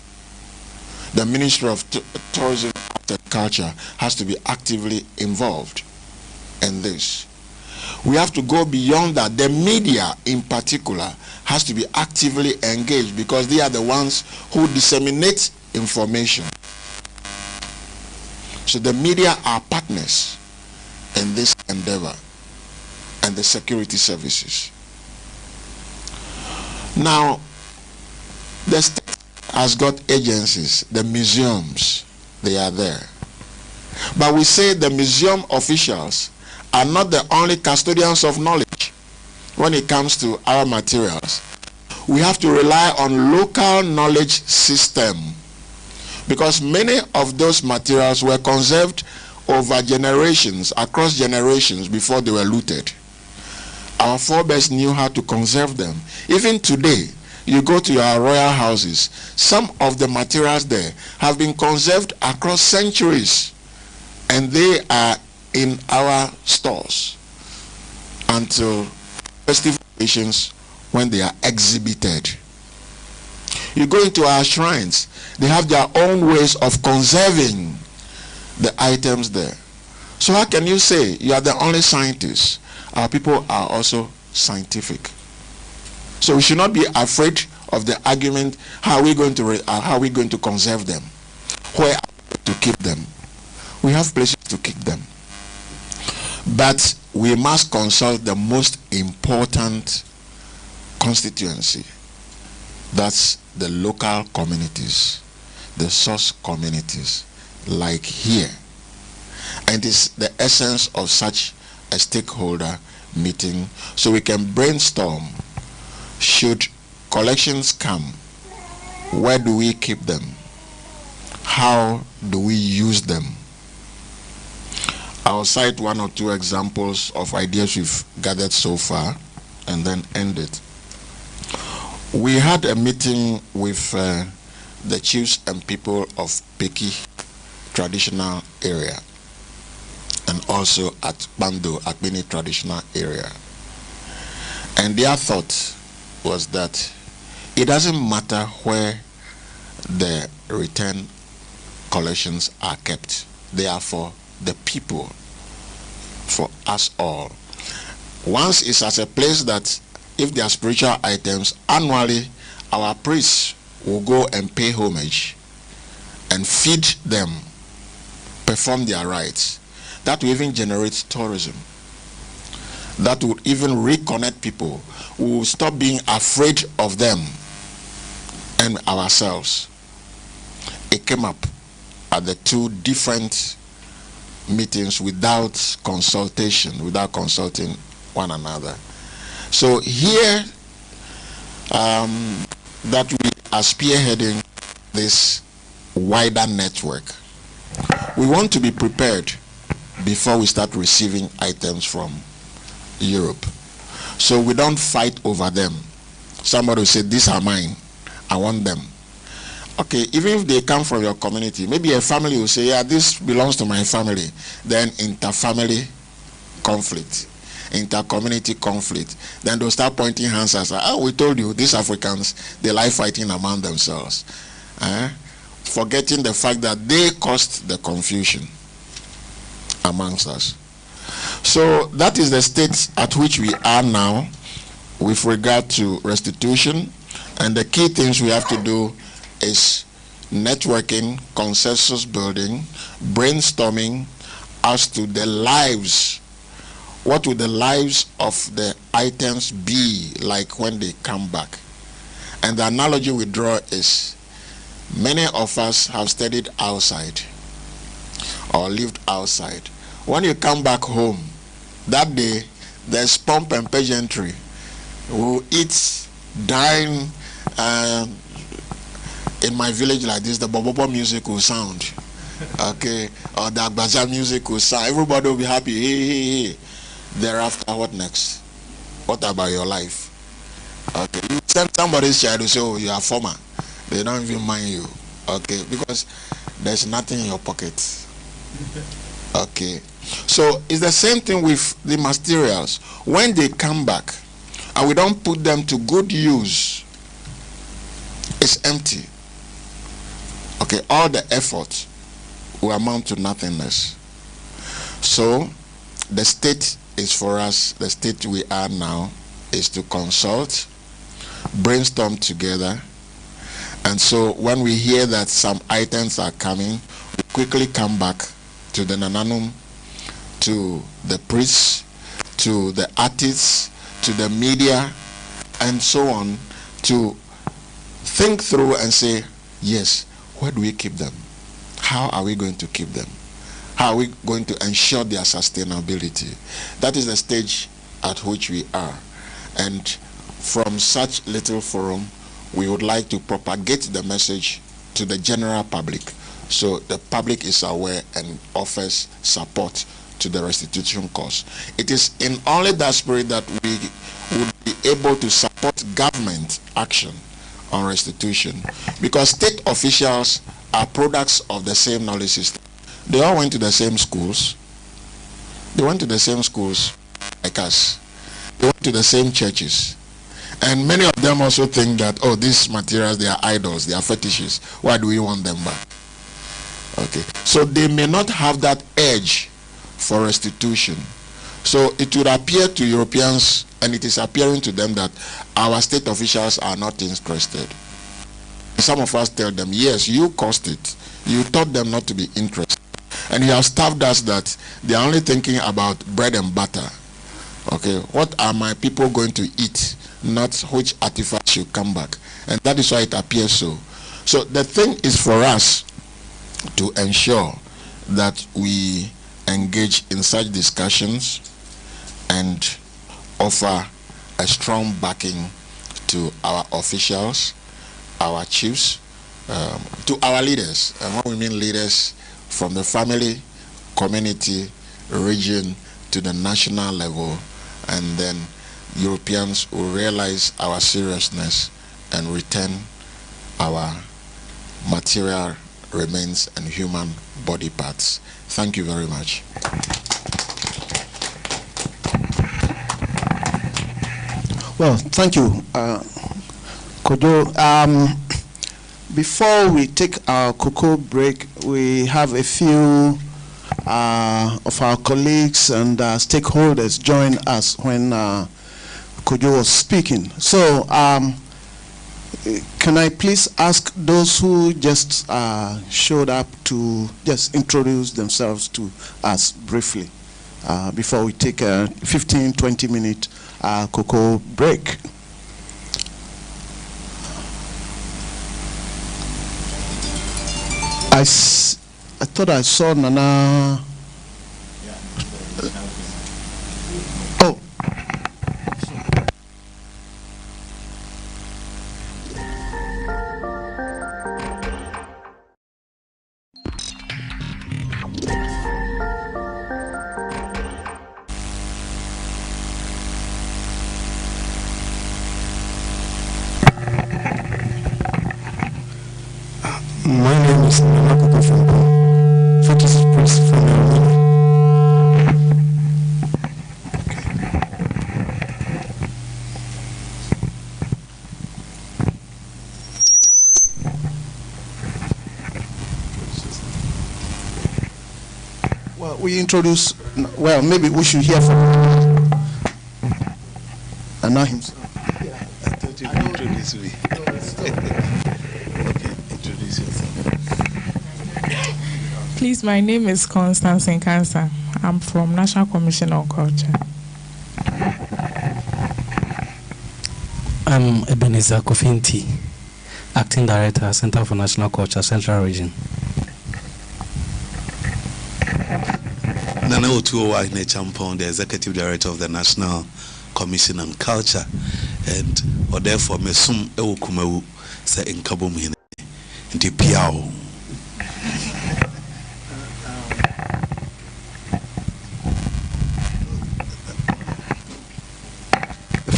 The Ministry of Tourism and Culture has to be actively involved in this. We have to go beyond that. The media in particular has to be actively engaged, because they are the ones who disseminate information. So the media are partners in this endeavor, and the security services. Now, the state has got agencies, the museums, they are there. But we say the museum officials are not the only custodians of knowledge when it comes to our materials. We have to rely on local knowledge system, because many of those materials were conserved over generations, across generations, before they were looted. Our forebears knew how to conserve them. Even today, you go to your royal houses, some of the materials there have been conserved across centuries, and they are in our stores until festival occasions when they are exhibited. You go into our shrines, they have their own ways of conserving the items there. So how can you say you are the only scientists? Our people are also scientific. So we should not be afraid of the argument, how are we going to conserve them? Where are we to keep them? We have places to keep them. But we must consult the most important constituency. That's the local communities, the source communities, like here. And it's the essence of such a stakeholder meeting, so we can brainstorm. Should collections come, where do we keep them? How do we use them? I'll cite one or two examples of ideas we've gathered so far and then end it. We had a meeting with the chiefs and people of Peki traditional area, and also at Bando, Akbini traditional area. And their thought was that it doesn't matter where the return collections are kept. They are for the people, for us all. Once it's as a place that if they are spiritual items, annually our priests will go and pay homage and feed them, perform their rites. That will even generate tourism. That would even reconnect people. We will stop being afraid of them and ourselves. It came up at the two different meetings without consultation, without consulting one another. So here, that we are spearheading this wider network. We want to be prepared before we start receiving items from Europe, so we don't fight over them. Somebody will say, these are mine, I want them. Okay, even if they come from your community, maybe a family will say, yeah, this belongs to my family. Then inter-family conflict, inter-community conflict. Then they'll start pointing hands and say, oh, we told you, these Africans, they like fighting among themselves. Forgetting the fact that they caused the confusion amongst us. So that is the state at which we are now with regard to restitution. And the key things we have to do is networking, consensus building, brainstorming as to the lives. What would the lives of the items be like when they come back? And the analogy we draw is, many of us have studied outside or lived outside. When you come back home, that day, there's pomp and pageantry. We'll eat, dine. In my village like this, the Bobobo music will sound. Okay, or the Agbaja music will sound. Everybody will be happy. Hey, hey, hey. Thereafter, what next? What about your life? Okay, you send somebody's child to say, oh, you are former. They don't even mind you. Okay, because there's nothing in your pocket. Okay, so it's the same thing with the materials. When they come back and we don't put them to good use, it's empty. Okay, all the effort will amount to nothingness. So the state is for us, the state we are now is to consult, brainstorm together. And so when we hear that some items are coming, we quickly come back to the Nananum, to the priests, to the artists, to the media, and so on, to think through and say, yes, where do we keep them? How are we going to keep them? How are we going to ensure their sustainability? That is the stage at which we are. And from such little forum, we would like to propagate the message to the general public, so the public is aware and offers support to the restitution cause. It is in only that spirit that we would be able to support government action on restitution, because state officials are products of the same knowledge system. They all went to the same schools. They went to the same schools like us. They went to the same churches. And many of them also think that, oh, these materials, they are idols, they are fetishes. Why do we want them back? Okay. So they may not have that edge for restitution. So it would appear to Europeans, and it is appearing to them, that our state officials are not interested. Some of us tell them, yes, you caused it. You taught them not to be interested. And you have staffed us that they are only thinking about bread and butter. Okay, what are my people going to eat? Not which artifacts should come back. And that is why it appears so. So the thing is for us to ensure that we engage in such discussions and offer a strong backing to our officials, our chiefs, to our leaders. And when we mean leaders, from the family, community, region to the national level, and then Europeans will realize our seriousness and return our material remains and human body parts. Thank you very much.
Well, thank you, Kojo. Before we take our cocoa break, we have a few of our colleagues and stakeholders join us when Kojo was speaking. So can I please ask those who just showed up to just introduce themselves to us briefly before we take a 15-20 minute cocoa break. I thought I saw Nana. Oh.
My name is Nana Koko from Focus Priest from Elmina.
Well, we introduce, well, maybe we should hear from Anna himself.
Yeah, I thought you would introduce me. Okay, introduce yourself. Please, my name is Constance Nkansa. I'm from National Commission on Culture.
I'm Ebenezer Kofinti, Acting Director, Center for National Culture, Central Region.
Nana Otuowa Champon, the Executive Director of the National Commission on Culture, and or therefore Mesum Ewukumewu se Nkabomine Nti Piao.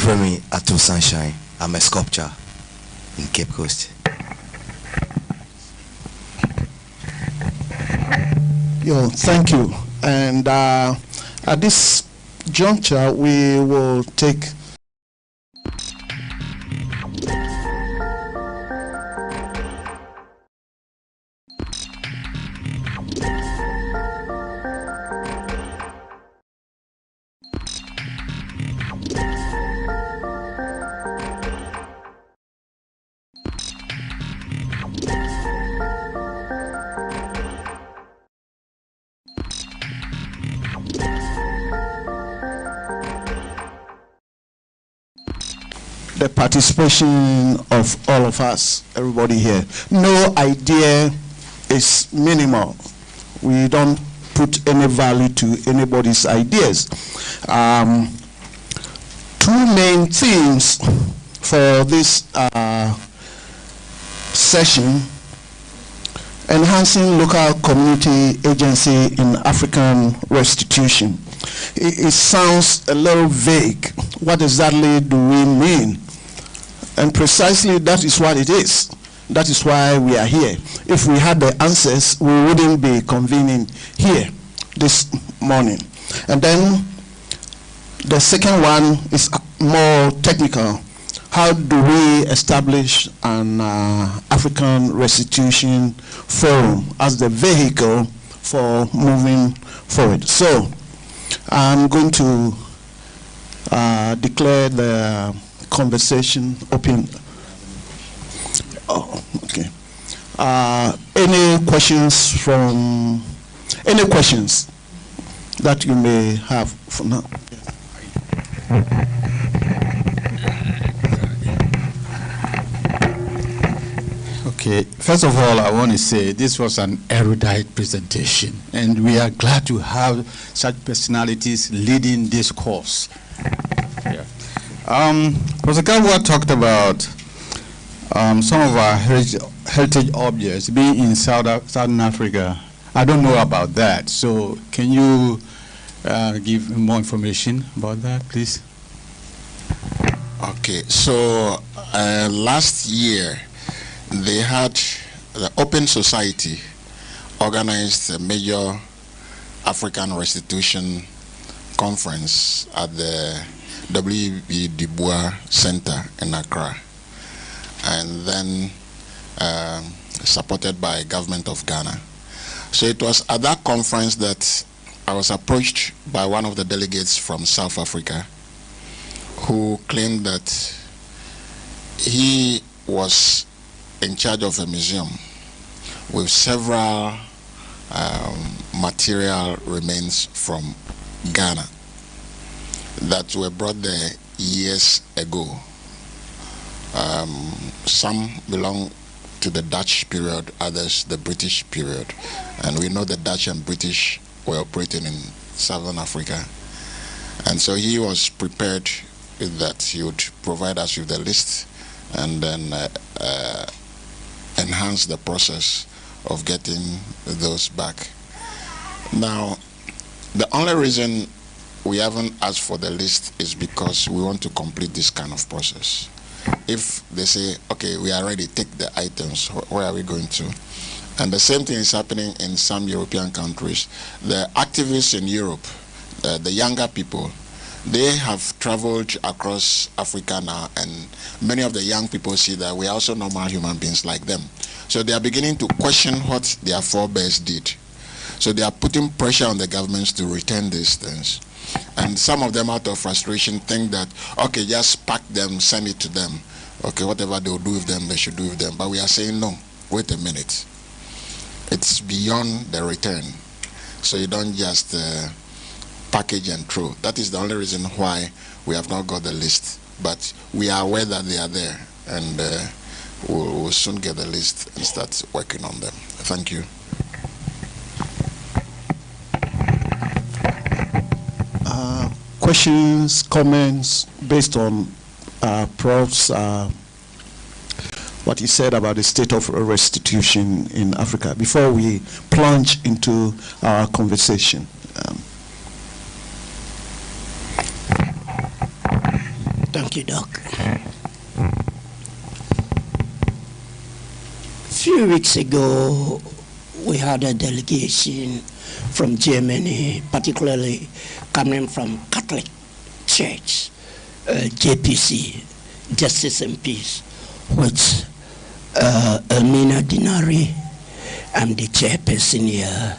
For me, Ato Sunshine, I'm a sculptor in Cape Coast.
Yo, thank you. And at this juncture, we will take the participation of all of us, everybody here. No idea is minimal. We don't put any value to anybody's ideas. Two main themes for this session: enhancing local community agency in African restitution. It sounds a little vague. What exactly do we mean? And precisely that is what it is. That is why we are here. If we had the answers, we wouldn't be convening here this morning. And then the second one is more technical. How do we establish an African restitution forum as the vehicle for moving forward? So I'm going to declare the conversation open. Oh, okay. Any questions that you may have for now?
Okay, first of all, I want to say this was an erudite presentation, and we are glad to have such personalities leading this course. Yeah. Professor Kabua talked about some of our heritage objects being in Southern Africa. I don't know about that, so can you give more information about that, please?
Okay, so last year, they had the Open Society organized a major African restitution conference at the W.B. Du Bois Center in Accra, and then supported by government of Ghana. So it was at that conference that I was approached by one of the delegates from South Africa who claimed that he was in charge of a museum with several material remains from Ghana that were brought there years ago. Some belong to the Dutch period, others the British period. And we know the Dutch and British were operating in Southern Africa. And so he was prepared that he would provide us with the list and then enhance the process of getting those back. Now, the only reason we haven't asked for the list is because we want to complete this kind of process. If they say, okay, we are ready, take the items, where are we going to? And the same thing is happening in some European countries. The activists in Europe, the younger people, they have traveled across Africa now, and many of the young people see that we are also normal human beings like them. So they are beginning to question what their forebears did. So they are putting pressure on the governments to return these things. And some of them, out of frustration, think that, okay, just pack them, send it to them. Okay, whatever they'll do with them, they should do with them. But we are saying, no, wait a minute. it's beyond the return. So you don't just package and throw. That is the only reason why we have not got the list. But we are aware that they are there, and we'll soon get the list and start working on them. Thank you.
Questions, comments based on Prof's what he said about the state of restitution in Africa before we plunge into our conversation.
Thank you, Doc. A few weeks ago, we had a delegation from Germany, particularly coming from Catholic Church, JPC, Justice and Peace, which Elmina Dinari, I'm the chairperson here.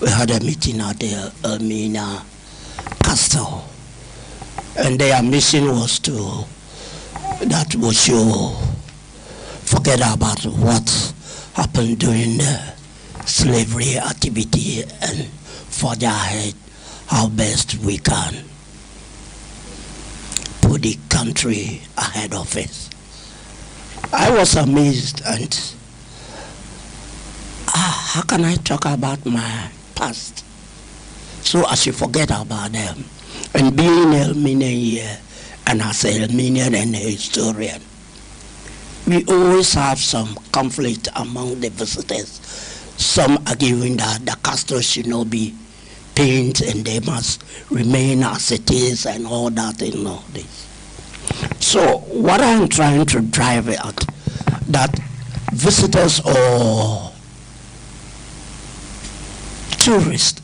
We had a meeting at the Elmina Castle, and their mission was that we should forget about what happened during the slavery activity and forge ahead how best we can put the country ahead of it. I was amazed, and how can I talk about my past so as you forget about them? And being Elminian here, and as an Elminian and a historian, we always have some conflict among the visitors. Some arguing that the castle should not be painted and they must remain as it is and all that and all this. So what I'm trying to drive at, that visitors or tourists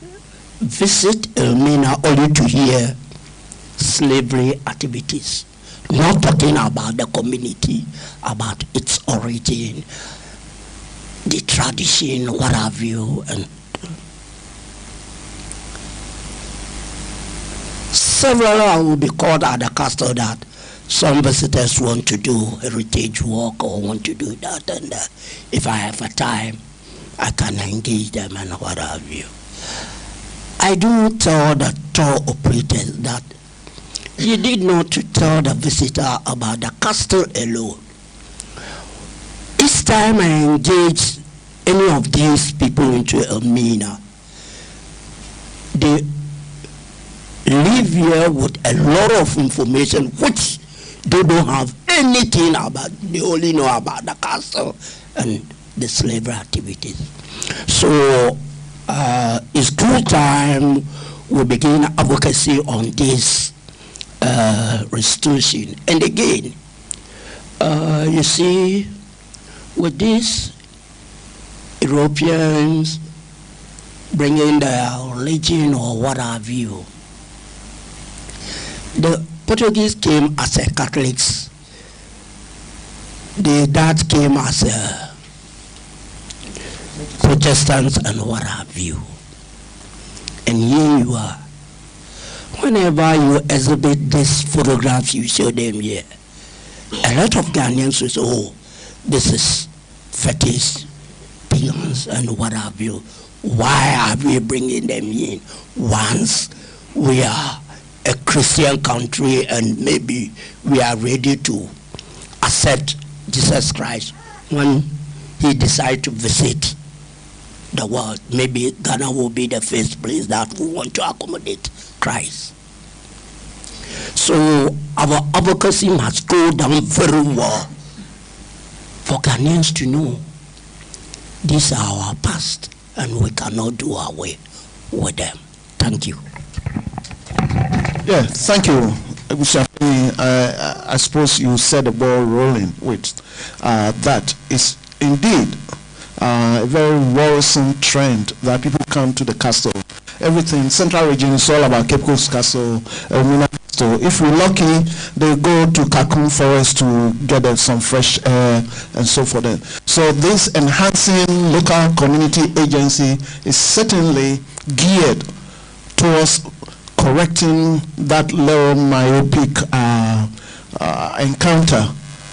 visit Elmina only to hear slavery activities, not talking about the community, about its origin, the tradition, what have you, and several will be called at the castle that some visitors want to do heritage walk or want to do that, and if I have a time, I can engage them and what have you. I do tell the tour operators that you need not to tell the visitor about the castle alone. Each time I engage any of these people into Elmina, they live here with a lot of information which they don't have anything about. They only know about the castle and the slavery activities. So it's good time we begin advocacy on this restitution. And again, you see, with this, Europeans bringing their religion or what have you, the Portuguese came as a Catholics, the Dutch came as a Protestants and what have you. And here you are. Whenever you exhibit these photographs, you show them here. A lot of Ghanaians will say, oh, this is fetish, pagans, and what have you. Why are we bringing them in? Once we are a Christian country and maybe we are ready to accept Jesus Christ when he decides to visit the world. Maybe Ghana will be the first place that we want to accommodate Christ. So our advocacy must go down very well for Ghanaians to know these are our past and we cannot do away with them. Thank you.
Yeah, thank you. I suppose you set the ball rolling with that is indeed a very worrisome trend that people come to the castle. Everything, Central Region is all about Cape Coast Castle, Elmina Castle. If we're lucky, they go to Kakun Forest to get some fresh air and so forth. So this enhancing local community agency is certainly geared towards correcting that little myopic encounter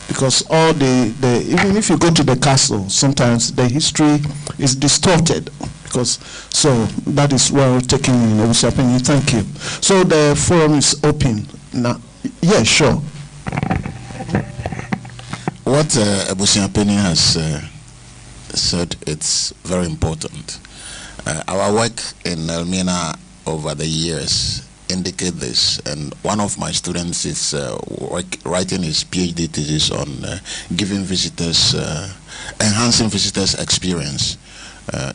because all even if you go to the castle, sometimes the history is distorted. Because so that is well taken in Obusiapeni. Thank you. So the forum is open now. Yeah, sure.
What Obusiapeni has said, it's very important. Our work in Elmina over the years indicate this, and one of my students is writing his PhD thesis on giving visitors, enhancing visitors' experience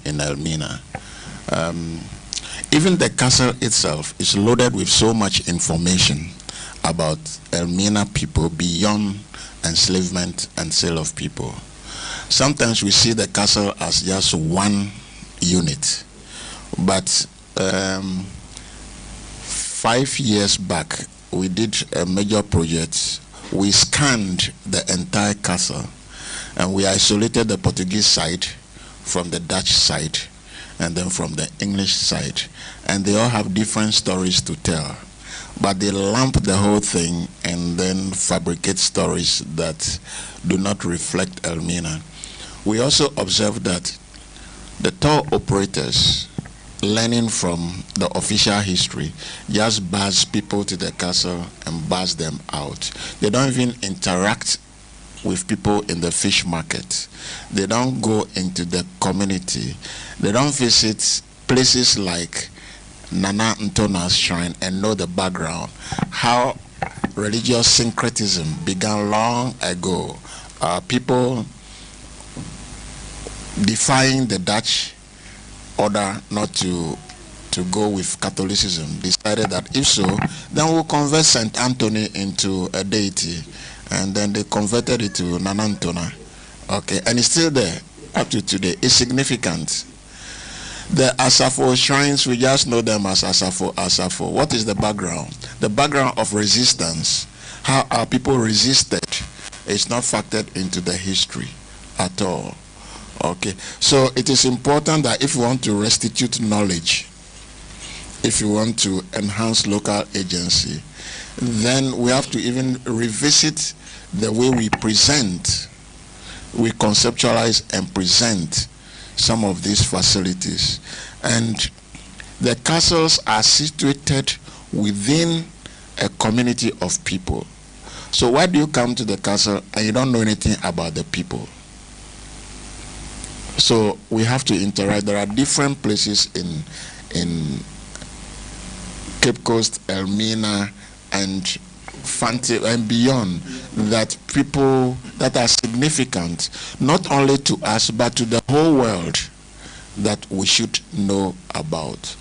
in Elmina. Even the castle itself is loaded with so much information about Elmina people beyond enslavement and sale of people. Sometimes we see the castle as just one unit, but 5 years back we did a major project. We scanned the entire castle and we isolated the Portuguese side from the Dutch side and then from the English side, and they all have different stories to tell, but they lump the whole thing and then fabricate stories that do not reflect Elmina. We also observed that the tour operators, learning from the official history, just buzz people to the castle and buzz them out. They don't even interact with people in the fish market. They don't go into the community. They don't visit places like Nana Ntona's shrine and know the background, how religious syncretism began long ago. People defying the Dutch order not to go with Catholicism decided that if so, then we'll convert St. Anthony into a deity, and then they converted it to Nana Ntona. Okay, and it's still there up to today. It's significant. The Asafo shrines, we just know them as Asafo, Asafo. What is the background? The background of resistance, how our people resisted, is not factored into the history at all. Okay, so it is important that if you want to restitute knowledge, if you want to enhance local agency, then we have to even revisit the way we present, we conceptualize and present some of these facilities. And the castles are situated within a community of people. So why do you come to the castle and you don't know anything about the people? So we have to interact. There are different places in Cape Coast, Elmina, and Fante and beyond that people that are significant, not only to us but to the whole world, that we should know about.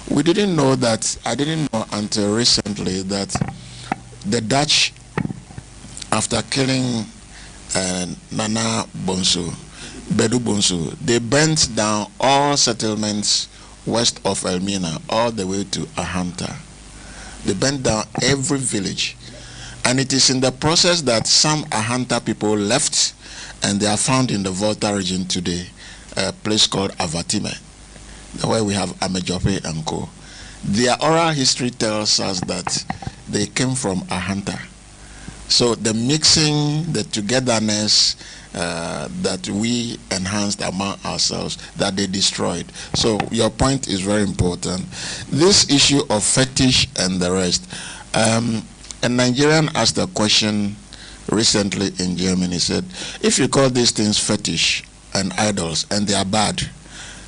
We didn't know that, I didn't know until recently, that the Dutch, after killing Nana Bonsu, Bedu Bonsu, they burnt down all settlements west of Elmina all the way to Ahanta. They burnt down every village. And it is in the process that some Ahanta people left, and they are found in the Volta region today, a place called Avatime, where we have Amejope and Co. Their oral history tells us that they came from Ahanta. So the mixing, the togetherness that we enhanced among ourselves, that they destroyed. So your point is very important. This issue of fetish and the rest, a Nigerian asked a question recently in Germany, said, if you call these things fetish and idols and they are bad,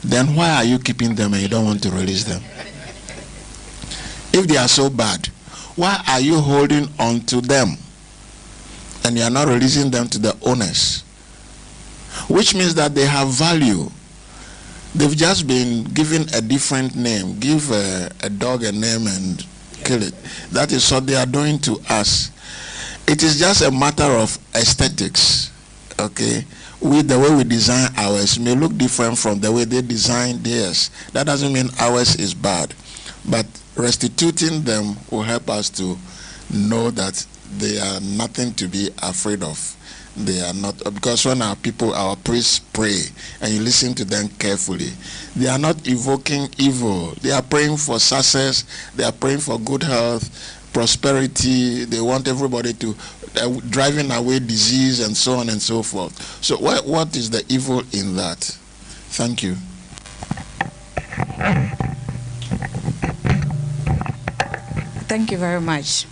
then why are you keeping them and you don't want to release them? If they are so bad, why are you holding on to them and you are not releasing them to the owners? Which means that they have value. They've just been given a different name. Give a dog a name and kill it. That is what they are doing to us. It is just a matter of aesthetics, okay? The way we design ours may look different from the way they design theirs. That doesn't mean ours is bad. But restituting them will help us to know that they are nothing to be afraid of. They are not, because when our people, our priests pray, and you listen to them carefully, they are not evoking evil. They are praying for success. They are praying for good health, prosperity. They want everybody to driving away disease and so on and so forth. So what is the evil in that? Thank you.
Thank you very much.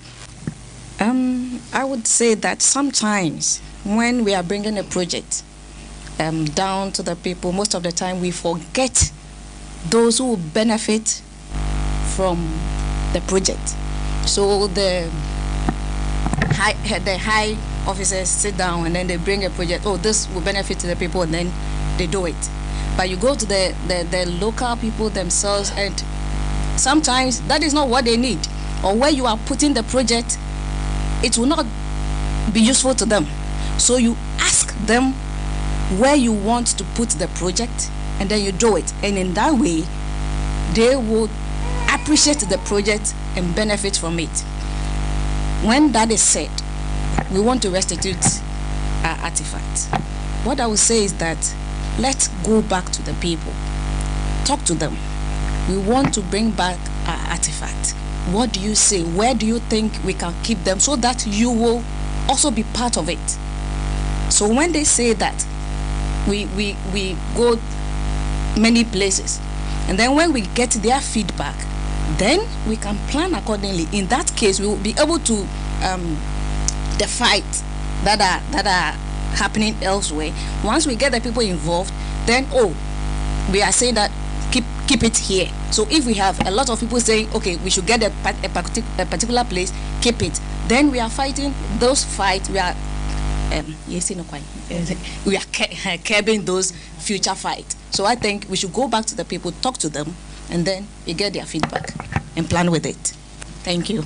I would say that sometimes when we are bringing a project down to the people, most of the time we forget those who benefit from the project. So the high officers sit down and then they bring a project. Oh, this will benefit the people, and then they do it. But you go to the local people themselves, and sometimes that is not what they need, or where you are putting the project, it will not be useful to them. So you ask them where you want to put the project, and then you do it. And in that way, they will appreciate the project and benefit from it. When that is said, we want to restitute our artifacts. What I would say is that let's go back to the people, talk to them. We want to bring back our artifacts. What do you say? Where do you think we can keep them so that you will also be part of it? So when they say that, we go many places, and then when we get their feedback, then we can plan accordingly. In that case, we will be able to the fights that are happening elsewhere. Once we get the people involved, then we are saying that keep it here. So if we have a lot of people saying, okay, we should get a particular place, keep it, then we are fighting those fights. We are we are curbing those future fights. So I think we should go back to the people, talk to them, and then we get their feedback and plan with it. Thank you.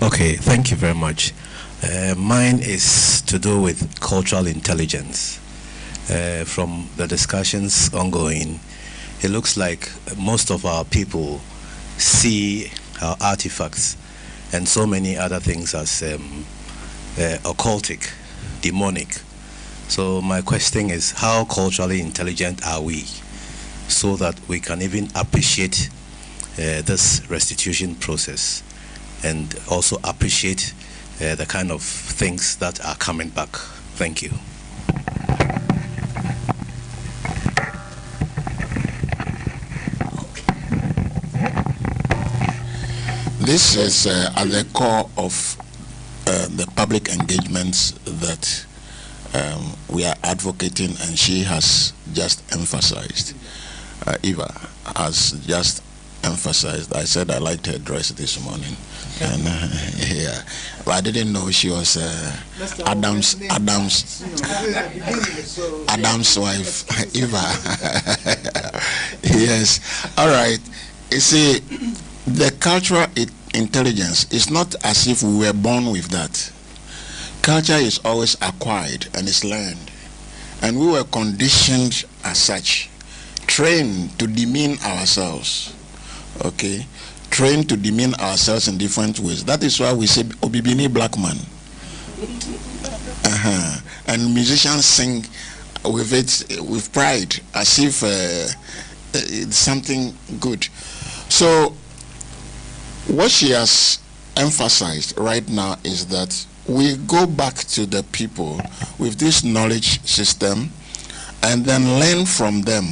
Okay, thank you very much. Mine is to do with cultural intelligence. From the discussions ongoing, it looks like most of our people see our artifacts and so many other things as occultic, demonic. So my question is, how culturally intelligent are we so that we can even appreciate this restitution process and also appreciate the kind of things that are coming back? Thank you.
This is at the core of the public engagements that we are advocating, and she has just emphasized. Eva has just emphasized. I said I liked her dress this morning, and yeah, but I didn't know she was Adam's wife, Eva. Yes. All right. You see, the cultural intelligence is not as if we were born with that. Culture is always acquired and is learned, and we were conditioned as such, trained to demean ourselves. Okay, trained to demean ourselves in different ways. That is why we say Obibini black man. And musicians sing with it with pride, as if it's something good. So what she has emphasized right now is that we go back to the people with this knowledge system and then learn from them.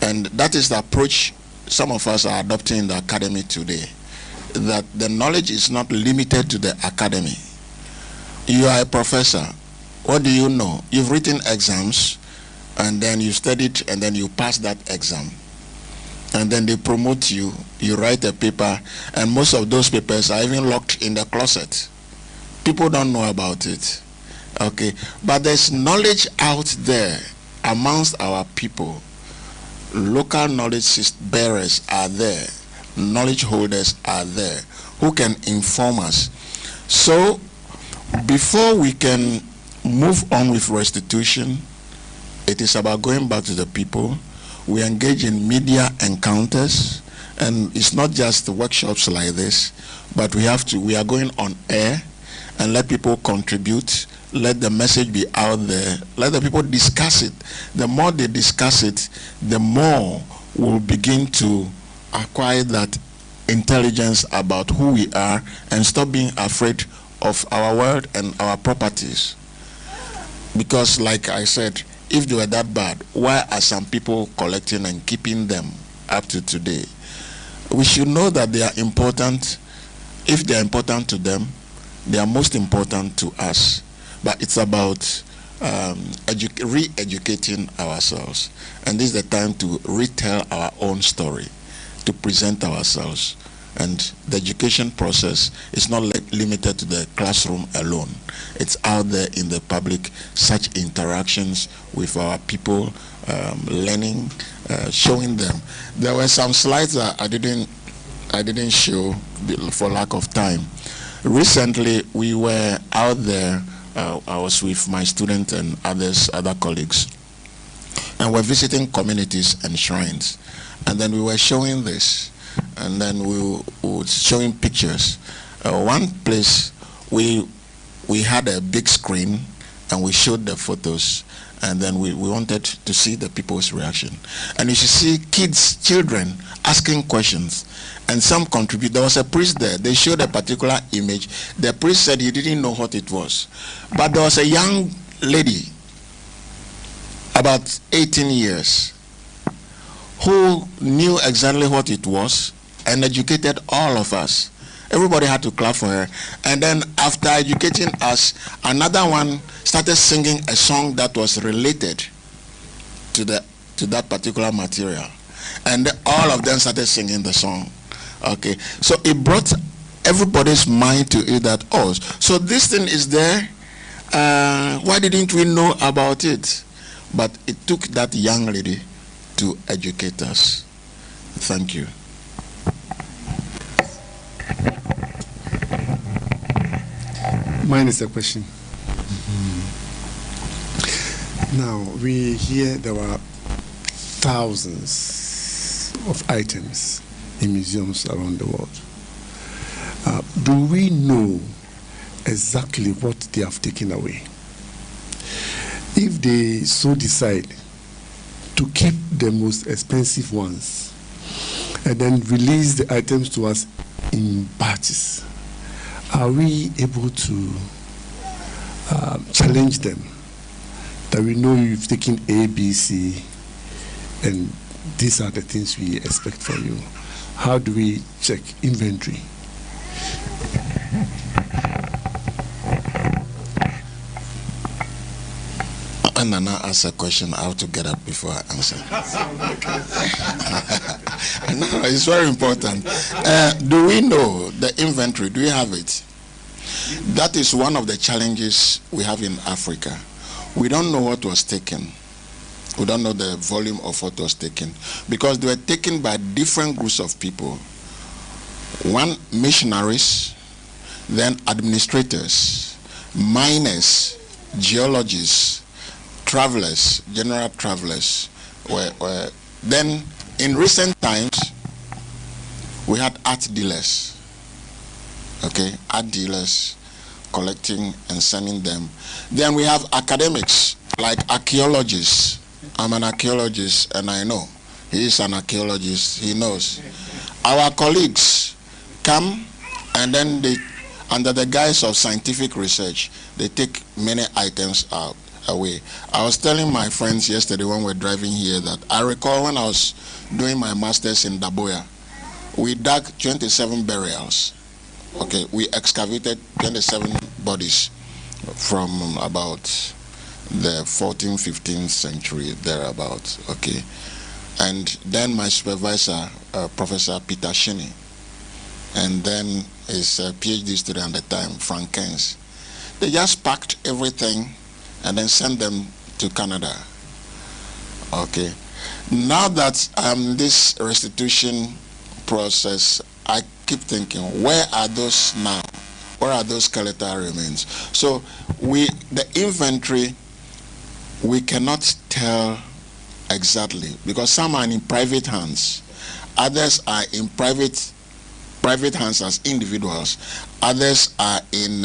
And that is the approach some of us are adopting in the academy today, that the knowledge is not limited to the academy. You are a professor. What do you know? You've written exams, and then you studied, and then you pass that exam. And then they promote you, you write a paper, and most of those papers are even locked in the closet. People don't know about it. Okay, but there's knowledge out there amongst our people. Local knowledge bearers are there, knowledge holders are there who can inform us. So before we can move on with restitution, it is about going back to the people. We engage in media encounters, and it's not just workshops like this, but we are going on air and let people contribute, let the message be out there, let the people discuss it. The more they discuss it, the more we'll begin to acquire that intelligence about who we are and stop being afraid of our world and our properties. Because like I said, if they were that bad, why are some people collecting and keeping them up to today? We should know that they are important. If they are important to them, they are most important to us. But it's about re-educating ourselves. And this is the time to retell our own story, to present ourselves. And the education process is not limited to the classroom alone. It's out there in the public, such interactions with our people, learning, showing them. There were some slides that I didn't show for lack of time. Recently, we were out there. I was with my students and other colleagues, and we're visiting communities and shrines. And then we were showing this, and then we were showing pictures. One place, we had a big screen, and we showed the photos, and then we wanted to see the people's reaction. And you should see children asking questions, and some contribute. There was a priest there. They showed a particular image. The priest said he didn't know what it was. But there was a young lady, about 18 years, who knew exactly what it was and educated all of us. Everybody had to clap for her. And then after educating us, another one started singing a song that was related to that particular material. And all of them started singing the song. Okay, so it brought everybody's mind to it that, oh, so this thing is there. Why didn't we know about it? But it took that young lady to educate us. Thank you.
Mine is a question. Now, we hear there are thousands of items in museums around the world. Do we know exactly what they have taken away? If they so decide to keep the most expensive ones and then release the items to us in batches, are we able to challenge them that we know you've taken A, B, C, and these are the things we expect from you? How do we check inventory?
And Nana asked a question, I have to get up before I answer. No, it's very important. Do we know the inventory? Do we have it? That is one of the challenges we have in Africa. We don't know what was taken. We don't know the volume of what was taken, because they were taken by different groups of people. One, missionaries, then administrators, miners, geologists, travelers, general travelers. Then in recent times, we had art dealers. Okay, art dealers collecting and sending them. Then we have academics, like archaeologists. I'm an archaeologist, and I know. He is an archaeologist, he knows. Our colleagues come, and then they, under the guise of scientific research, they take many items away. I was telling my friends yesterday when we were driving here that I recall when I was doing my master's in Daboya, we dug 27 burials. Okay, we excavated 27 bodies from about the 14th, 15th century, thereabouts, okay? And then my supervisor, Professor Peter Shinney, and then his PhD student at the time, Frank Keynes, they just packed everything and then sent them to Canada, okay? Now that this restitution process, I keep thinking, where are those now? Where are those skeletal remains? So the inventory, we cannot tell exactly, because some are in private hands, others are in private hands as individuals, others are in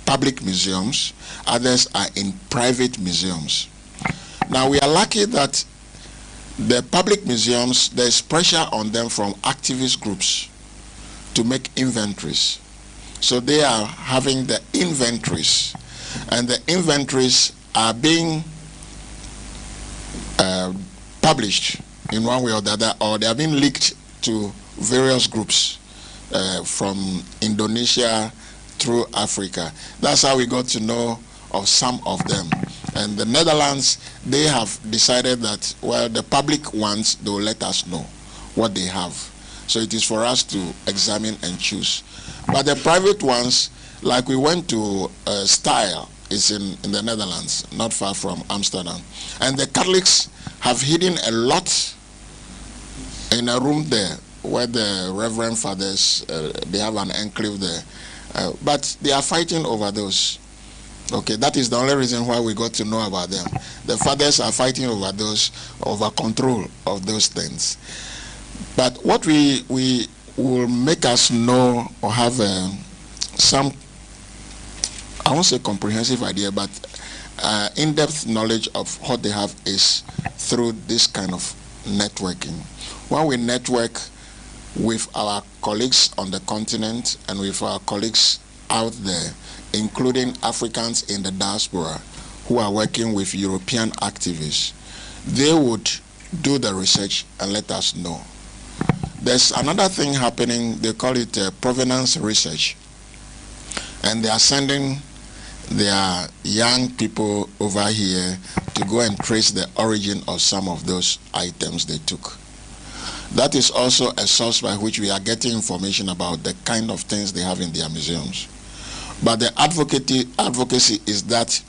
public museums, others are in private museums. Now we are lucky that the public museums, there's pressure on them from activist groups to make inventories. So they are having the inventories, and the inventories are being published in one way or the other, or they are being leaked to various groups from Indonesia through Africa. That's how we got to know of some of them. And the Netherlands, they have decided that, well, the public ones, they will let us know what they have. So it is for us to examine and choose. But the private ones, like we went to Style, is in the Netherlands, not far from Amsterdam. And the Catholics have hidden a lot in a room there where the Reverend Fathers, they have an enclave there. But they are fighting over those. Okay, that is the only reason why we got to know about them. The fathers are fighting over those, over control of those things. But what we will make us know or have some, I won't say comprehensive idea, but in-depth knowledge of what they have is through this kind of networking. When we network with our colleagues on the continent and with our colleagues out there, including Africans in the diaspora who are working with European activists, they would do the research and let us know. There's another thing happening, they call it provenance research. And they are sending their young people over here to go and trace the origin of some of those items they took. That is also a source by which we are getting information about the kind of things they have in their museums. But the advocacy is that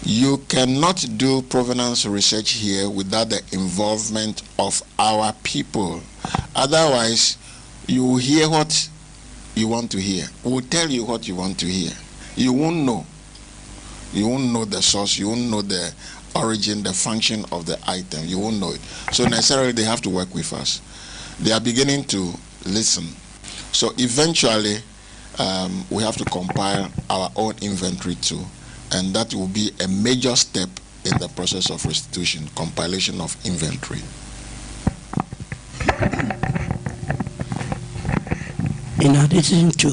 you cannot do provenance research here without the involvement of our people. Otherwise, you will hear what you want to hear. We'll tell you what you want to hear. You won't know. You won't know the source. You won't know the origin, the function of the item. You won't know it. So necessarily they have to work with us. They are beginning to listen. So eventually we have to compile our own inventory too, and that will be a major step in the process of restitution, compilation of inventory.
In addition to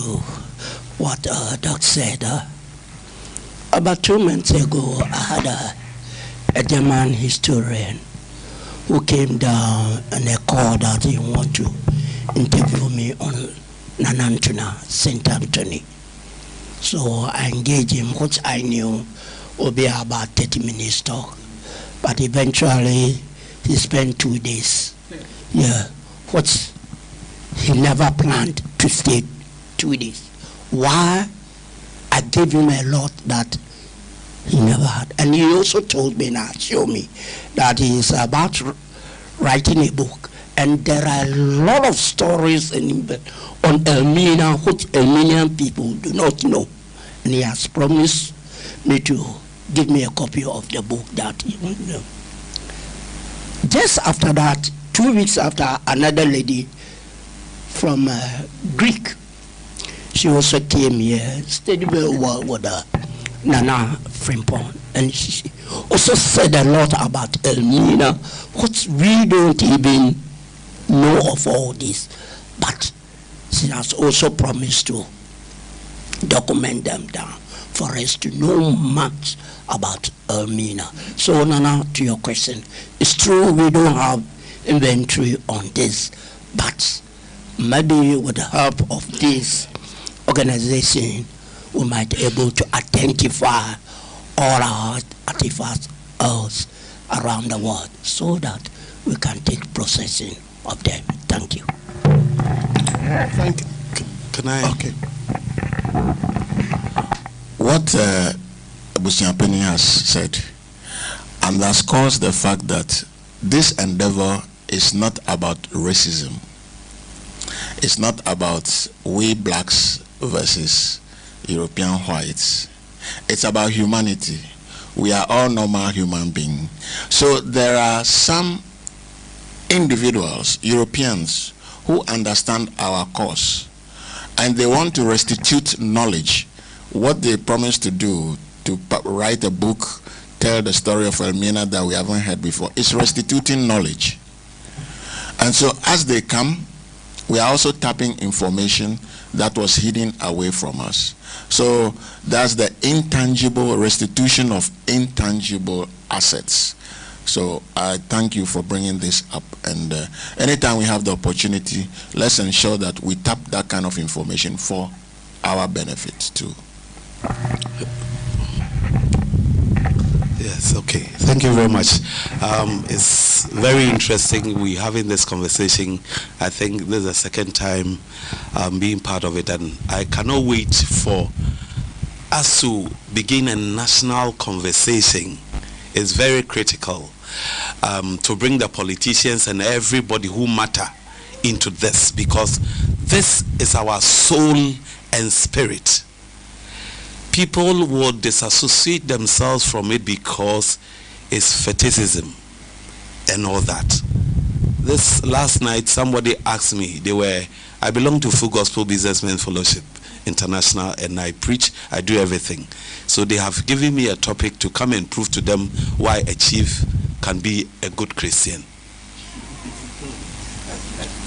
what Doc said, about 2 months ago, I had a German historian who came down and he called that he wanted to interview me on Nanantuna, St. Anthony. So I engaged him, which I knew would be about 30 minutes talk. But eventually, he spent 2 days. Yeah, which he never planned to stay 2 days. Why? I gave him a lot that he never had. And he also told me now, show me, that he is about writing a book. And there are a lot of stories on Elmina which Elminian people do not know. And he has promised me to give me a copy of the book that he won't know. Just after that, 2 weeks after, another lady from Greek, she also came here, studied very well with Nana Frimpong, and she also said a lot about Elmina, which we don't even know of all this, but she has also promised to document them down for us to know much about Elmina. So Nana, to your question, it's true we don't have inventory on this, but maybe with the help of this organization, we might be able to identify all our artifacts around the world so that we can take processing of them. Thank you.
Thank you.
Can I?
Okay.
What Busiampeni has said underscores the fact that this endeavor is not about racism. It's not about we blacks versus European whites. It's about humanity. We are all normal human beings. So there are some individuals, Europeans, who understand our cause, and they want to restitute knowledge. What they promised to do, to write a book, tell the story of Elmina that we haven't heard before. It's restituting knowledge. And so as they come, we are also tapping information that was hidden away from us. So that's the intangible restitution of intangible assets. So I thank you for bringing this up. And anytime we have the opportunity, let's ensure that we tap that kind of information for our benefit too.
Yes, okay. Thank you very much. It's very interesting we're having this conversation. I think this is the second time being part of it, and I cannot wait for us to begin a national conversation. It's very critical to bring the politicians and everybody who matter into this, because this is our soul and spirit. People would disassociate themselves from it because it's fetishism and all that. This last night, somebody asked me, I belong to Full Gospel Businessmen Fellowship International, and I preach, I do everything. So they have given me a topic to come and prove to them why a chief can be a good Christian.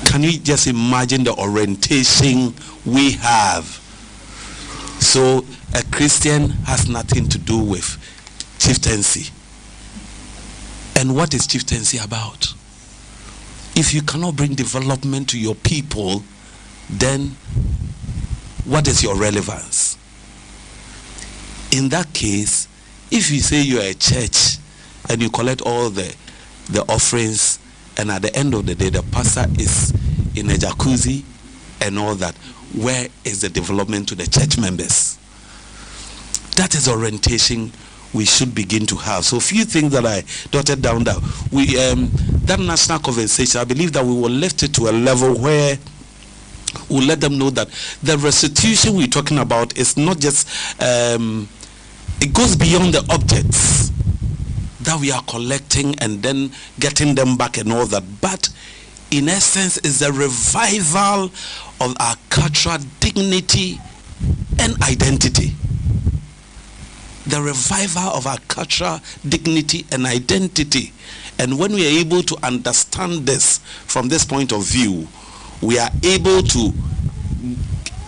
Can you just imagine the orientation we have? So a Christian has nothing to do with chieftaincy. And what is chieftaincy about? If you cannot bring development to your people, then what is your relevance? In that case, if you say you are a church and you collect all the offerings, and at the end of the day the pastor is in a jacuzzi and all that, where is the development to the church members? That is orientation we should begin to have. So a few things that I dotted down that that national conversation, I believe that we will lift it to a level where we'll let them know that the restitution we're talking about is not just it goes beyond the objects that we are collecting and then getting them back and all that, but in essence is the revival of our cultural dignity and identity. The revival of our cultural dignity and identity. And when we are able to understand this from this point of view, we are able to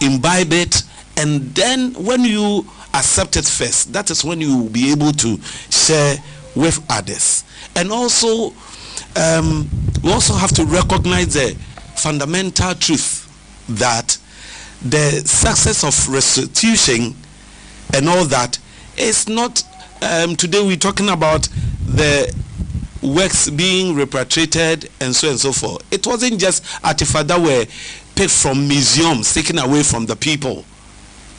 imbibe it, and then when you accept it first, that is when you will be able to share with others. And also we also have to recognize the fundamental truth that the success of restitution and all that is not today we're talking about the works being repatriated and so forth. It wasn't just artifacts that were picked from museums, taken away from the people.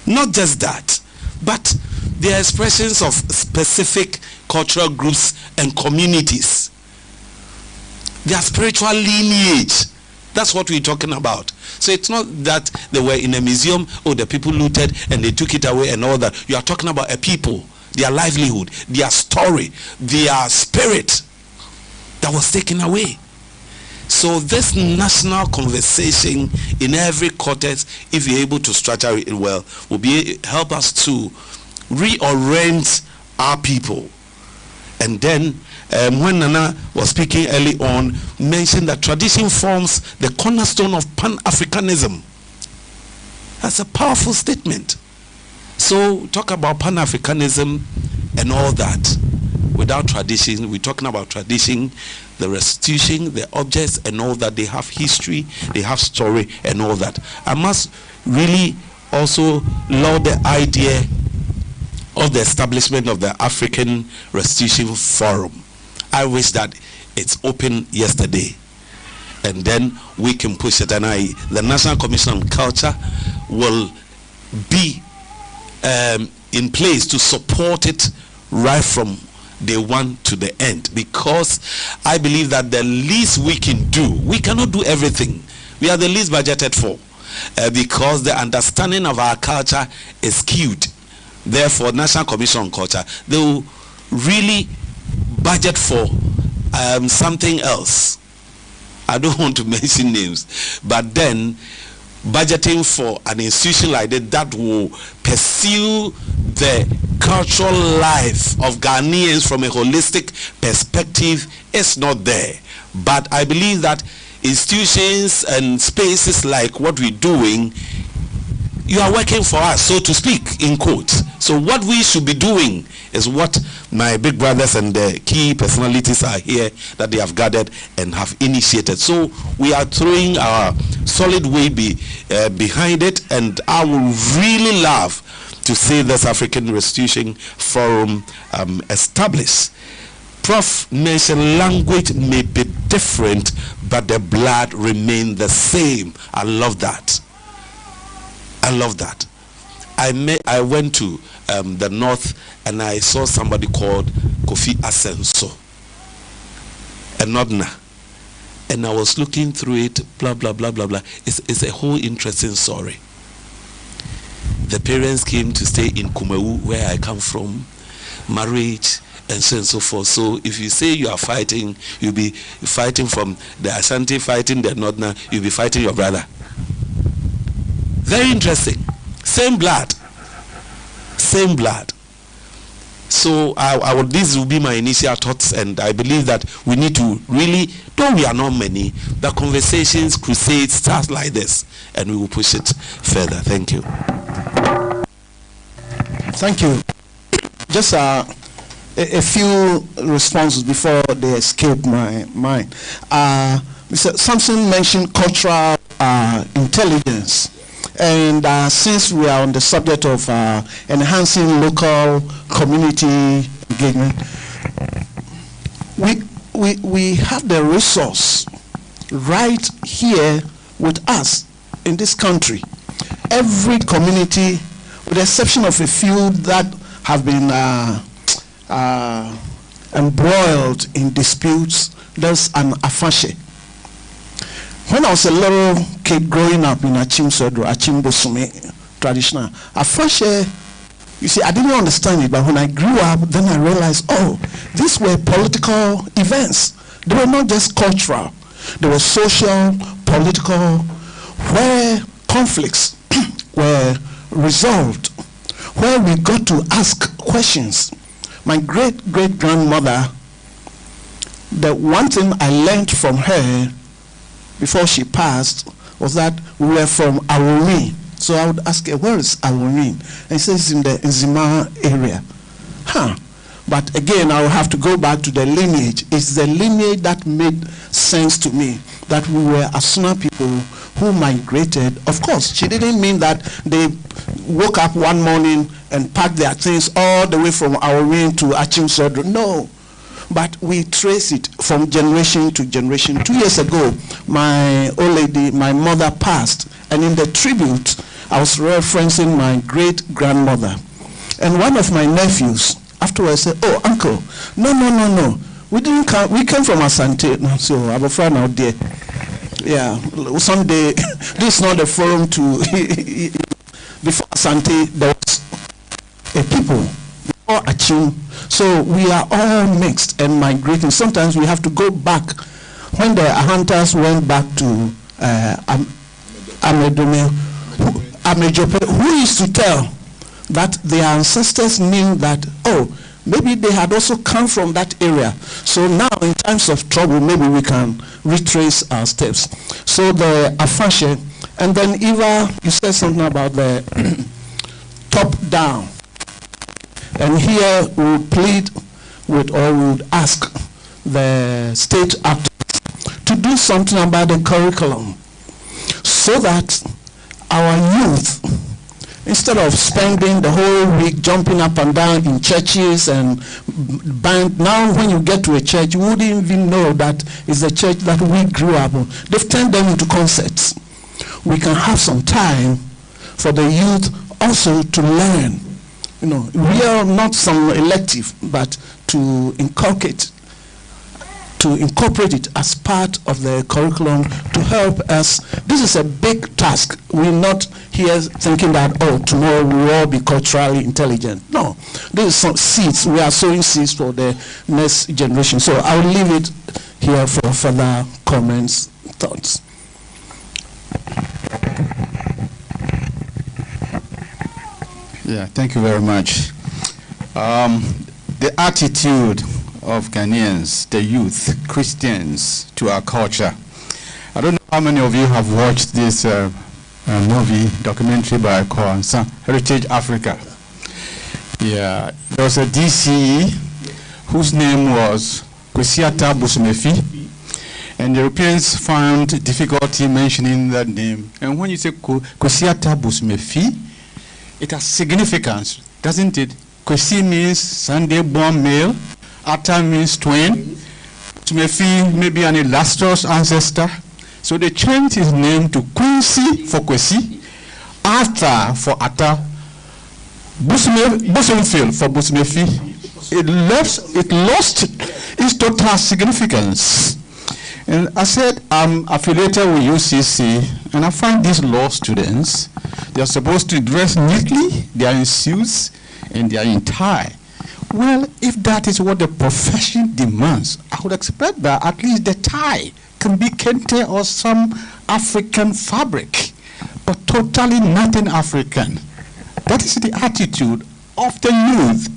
Not just that, but they are expressions of specific cultural groups and communities. Their spiritual lineage. That's what we're talking about. So it's not that they were in a museum, or the people looted and they took it away and all that. You are talking about a people, their livelihood, their story, their spirit that was taken away. So this national conversation in every context, if you're able to structure it well, will help us to reorient our people. And then when Nana was speaking early on, mentioned that tradition forms the cornerstone of Pan-Africanism. That's a powerful statement. So talk about Pan-Africanism and all that. Without tradition, we're talking about tradition, the restitution, the objects and all that. They have history, they have story and all that. I must really also laud the idea of the establishment of the African Restitution Forum. I wish that it's open yesterday, and then we can push it. And the National Commission on Culture will be in place to support it right from day one to the end, because I believe that the least we can do, we cannot do everything. We are the least budgeted for, because the understanding of our culture is skewed. Therefore, National Commission on Culture, they will really budget for something else. I don't want to mention names, but then budgeting for an institution like that will pursue the cultural life of Ghanaians from a holistic perspective is not there. But I believe that institutions and spaces like what we're doing, you are working for us, so to speak, in quotes. So what we should be doing is what my big brothers and the key personalities are here that they have gathered and have initiated. So we are throwing our solid weight behind it, and I would really love to see this African Restitution Forum established. Prof mentioned language may be different, but the blood remains the same. I love that. I love that. I went to the north and I saw somebody called Kofi Asenso, a Nodna, and I was looking through it, blah blah blah blah blah. It's a whole interesting story. The parents came to stay in Kumawu, where I come from, marriage and so forth. So if you say you are fighting, you'll be fighting from the Ashanti, fighting the Nodna, you'll be fighting your brother. Very interesting. Same blood. Same blood. So these will be my initial thoughts, and I believe that we need to really, though we are not many, the conversations, crusades start like this, and we will push it further. Thank you.
Thank you. Just a few responses before they escape my mind. Mr. Sampson mentioned cultural intelligence. And since we are on the subject of enhancing local community engagement, we have the resource right here with us in this country. Every community, with the exception of a few that have been embroiled in disputes, there's an Afashe. When I was a little kid growing up in Achim Bosome traditional, Afashe, you see, I didn't understand it, but when I grew up, then I realized, oh, these were political events. They were not just cultural. They were social, political, where conflicts were resolved, where we got to ask questions. My great-great-grandmother, the one thing I learned from her before she passed was that we were from Aworin. So I would ask her, where is Aworin? And she says, in the Nzima area. But again, I will have to go back to the lineage. It's the lineage that made sense to me, that we were Asuna people who migrated. Of course, she didn't mean that they woke up one morning and packed their things all the way from Aworin to Achim Sodro. No. But we trace it from generation to generation. 2 years ago, my old lady, my mother, passed. And in the tribute, I was referencing my great-grandmother. And one of my nephews afterwards said, oh, uncle, no. We didn't come, we came from Asante. So I'm a friend out there. Yeah, someday, this is not the forum to, before Asante, there was a people, before Achim. So we are all mixed and migrating. Sometimes we have to go back. When the hunters went back to Amejope, who used to tell that their ancestors knew that, oh, maybe they had also come from that area. So now in times of trouble, maybe we can retrace our steps. So the Afashe, and then Eva, you said something about the top down. And here we would plead with, or we would ask the state actors to do something about the curriculum so that our youth, instead of spending the whole week jumping up and down in churches and band, now when you get to a church, you wouldn't even know that it's a church that we grew up on. They've turned them into concerts. We can have some time for the youth also to learn. You know, we are not some elective, but to inculcate, to incorporate it as part of the curriculum to help us. This is a big task. We're not here thinking that, oh, tomorrow we will all be culturally intelligent. No, this is some seeds. We are sowing seeds for the next generation. So I will leave it here for further comments, thoughts.
Yeah, thank you very much. The attitude of Ghanaians, the youth, Christians, to our culture. I don't know how many of you have watched this movie, documentary by Heritage Africa. Yeah, there was a DCE whose name was Kwesiata Busumefi, and the Europeans found difficulty mentioning that name. And when you say Kwesiata Busumefi, it has significance, doesn't it? Kwesi means Sunday-born male, Ata means twin, Busumefi may be an illustrious ancestor. So they changed his name to Quincy for Kwesi, Ata for Ata, Busumfil for Busumefi. It lost its total significance. And I said, I'm affiliated with UCC, and I find these law students, they are supposed to dress neatly, they are in suits, and they are in tie. Well, if that is what the profession demands, I would expect that at least the tie can be kente or some African fabric, but totally nothing African. That is the attitude of the youth.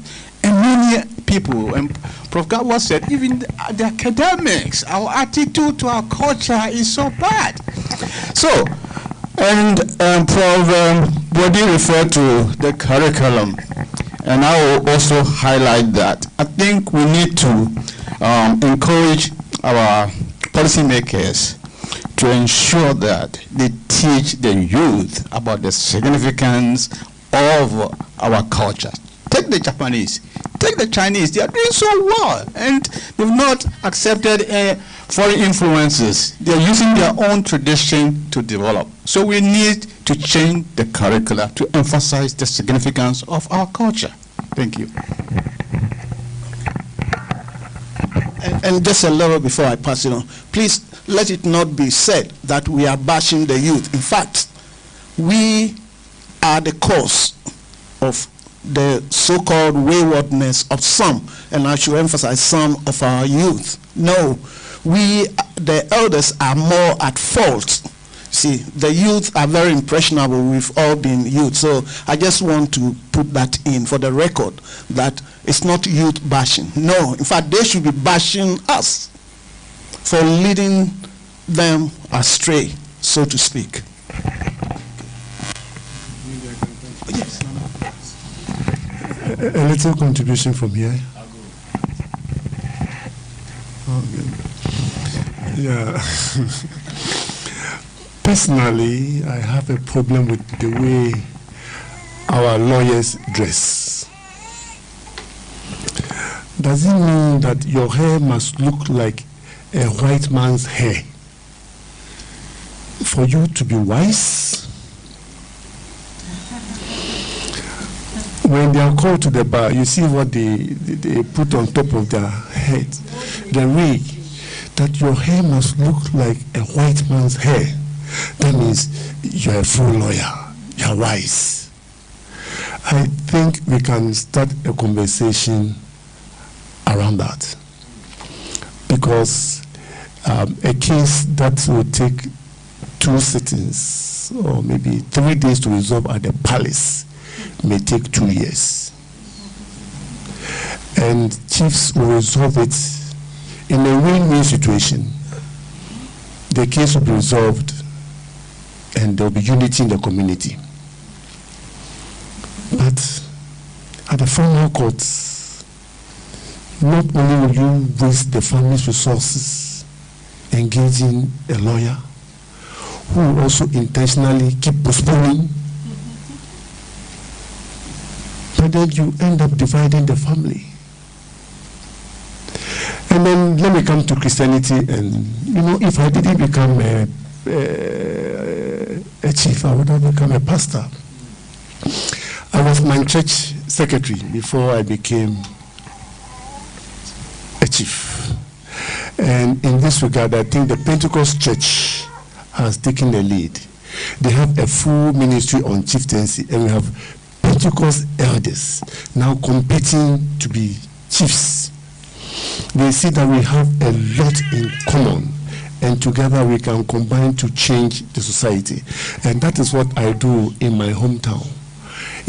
And many people, and Prof. Gabwa said, even the academics, our attitude to our culture is so bad. So, and Prof. Bodi referred to the curriculum, and I will also highlight that. I think we need to encourage our policymakers to ensure that they teach the youth about the significance of our culture. Take the Japanese, take the Chinese, they are doing so well, and they've not accepted foreign influences. They are using their own tradition to develop. So we need to change the curricula to emphasize the significance of our culture. Thank you.
And just a little before I pass it on, please let it not be said that we are bashing the youth. In fact, we are the cause of the so-called waywardness of some, and I should emphasize some of our youth. No, we, the elders, are more at fault. See, the youth are very impressionable. We've all been youth. So I just want to put that in for the record, that it's not youth bashing. No, in fact, they should be bashing us for leading them astray, so to speak. Yes.
A little contribution from here. Okay. Yeah. Personally, I have a problem with the way our lawyers dress. Does it mean that your hair must look like a white man's hair for you to be wise? When they are called to the bar, you see what they put on top of their head. The wig, that your hair must look like a white man's hair. That means you're a full lawyer, you're wise. I think we can start a conversation around that. Because a case that will take 2 sittings or maybe 3 days to resolve at the palace may take 2 years. And chiefs will resolve it in a win-win situation. The case will be resolved and there will be unity in the community. But at the final courts, not only will you waste the family's resources engaging a lawyer who will also intentionally keep postponing, but then you end up dividing the family. And then let me come to Christianity, and you know, if I didn't become a chief, I would have become a pastor. I was my church secretary before I became a chief. And in this regard, I think the Pentecost Church has taken the lead. They have a full ministry on chieftaincy, and we have Pentecost elders now competing to be chiefs. They see that we have a lot in common, and together we can combine to change the society. And that is what I do in my hometown.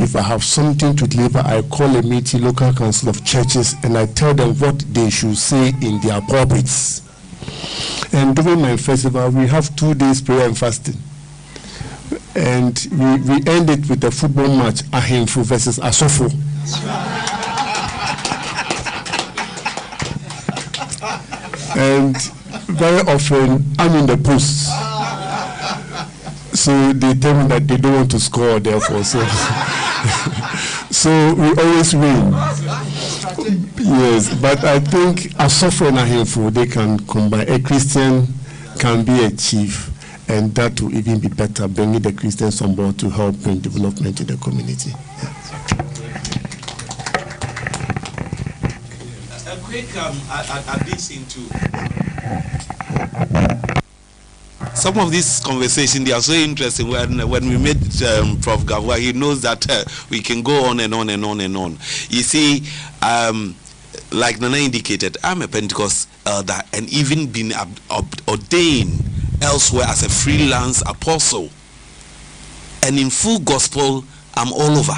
if I have something to deliver, I call a meeting, local council of churches, and I tell them what they should say in their pulpits. And during my festival, we have 2 days prayer and fasting. And we end it with a football match, Ahimfu versus Asofo. And very often, I'm in the post. So they tell me that they don't want to score, therefore. So we always win. Yes, but I think Asofo and Ahimfu, they can combine. A Christian can be a chief, and that will even be better, bringing the Christians on board to help bring development in the community. Yeah.
A quick addition to some of these conversations. They are so interesting. When we met Prof. Gavwa, he knows that we can go on and on and on and on. You see, like Nana indicated, I'm a Pentecost elder and even been ordained elsewhere as a freelance apostle. And in full gospel, I'm all over.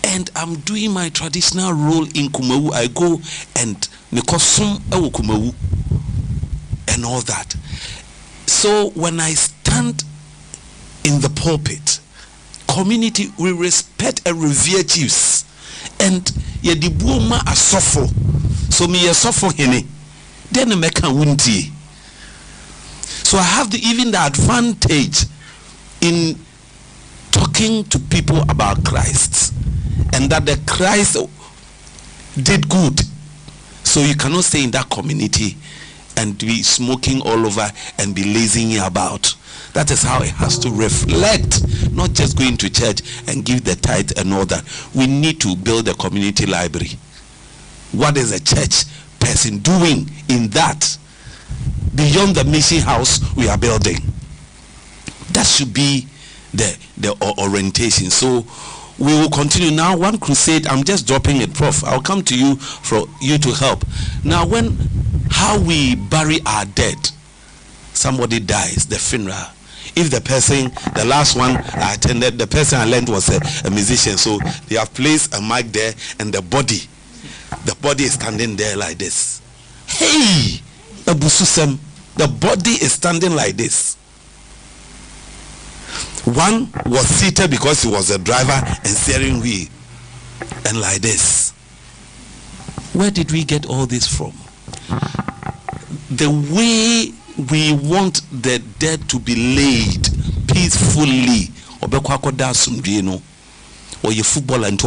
And I'm doing my traditional role in Kumawu. I go and Nikosum Ewu Kumawu and all that. So when I stand in the pulpit, community, we respect and revere chiefs. And yedibuoma asofo. So me asofo hene. Then meka wunti. So I have even the advantage in talking to people about Christ, and that the Christ did good. So you cannot stay in that community and be smoking all over and be lazing about. That is how it has to reflect, not just going to church and give the tithe and all that. We need to build a community library. What is a church person doing in that? Beyond the mission house we are building. That should be the orientation. So we will continue. Now, one crusade, I'm just dropping it, Prof. I'll come to you for you to help. Now, how we bury our dead, somebody dies, the funeral. If the person, the last one I attended, the person I learned was a musician, so they have placed a mic there, and the body is standing there like this. Hey, Abususem, the body is standing like this. One was seated because he was a driver and steering wheel, and like this. Where did we get all this from? The way we want the dead to be laid peacefully, or your football and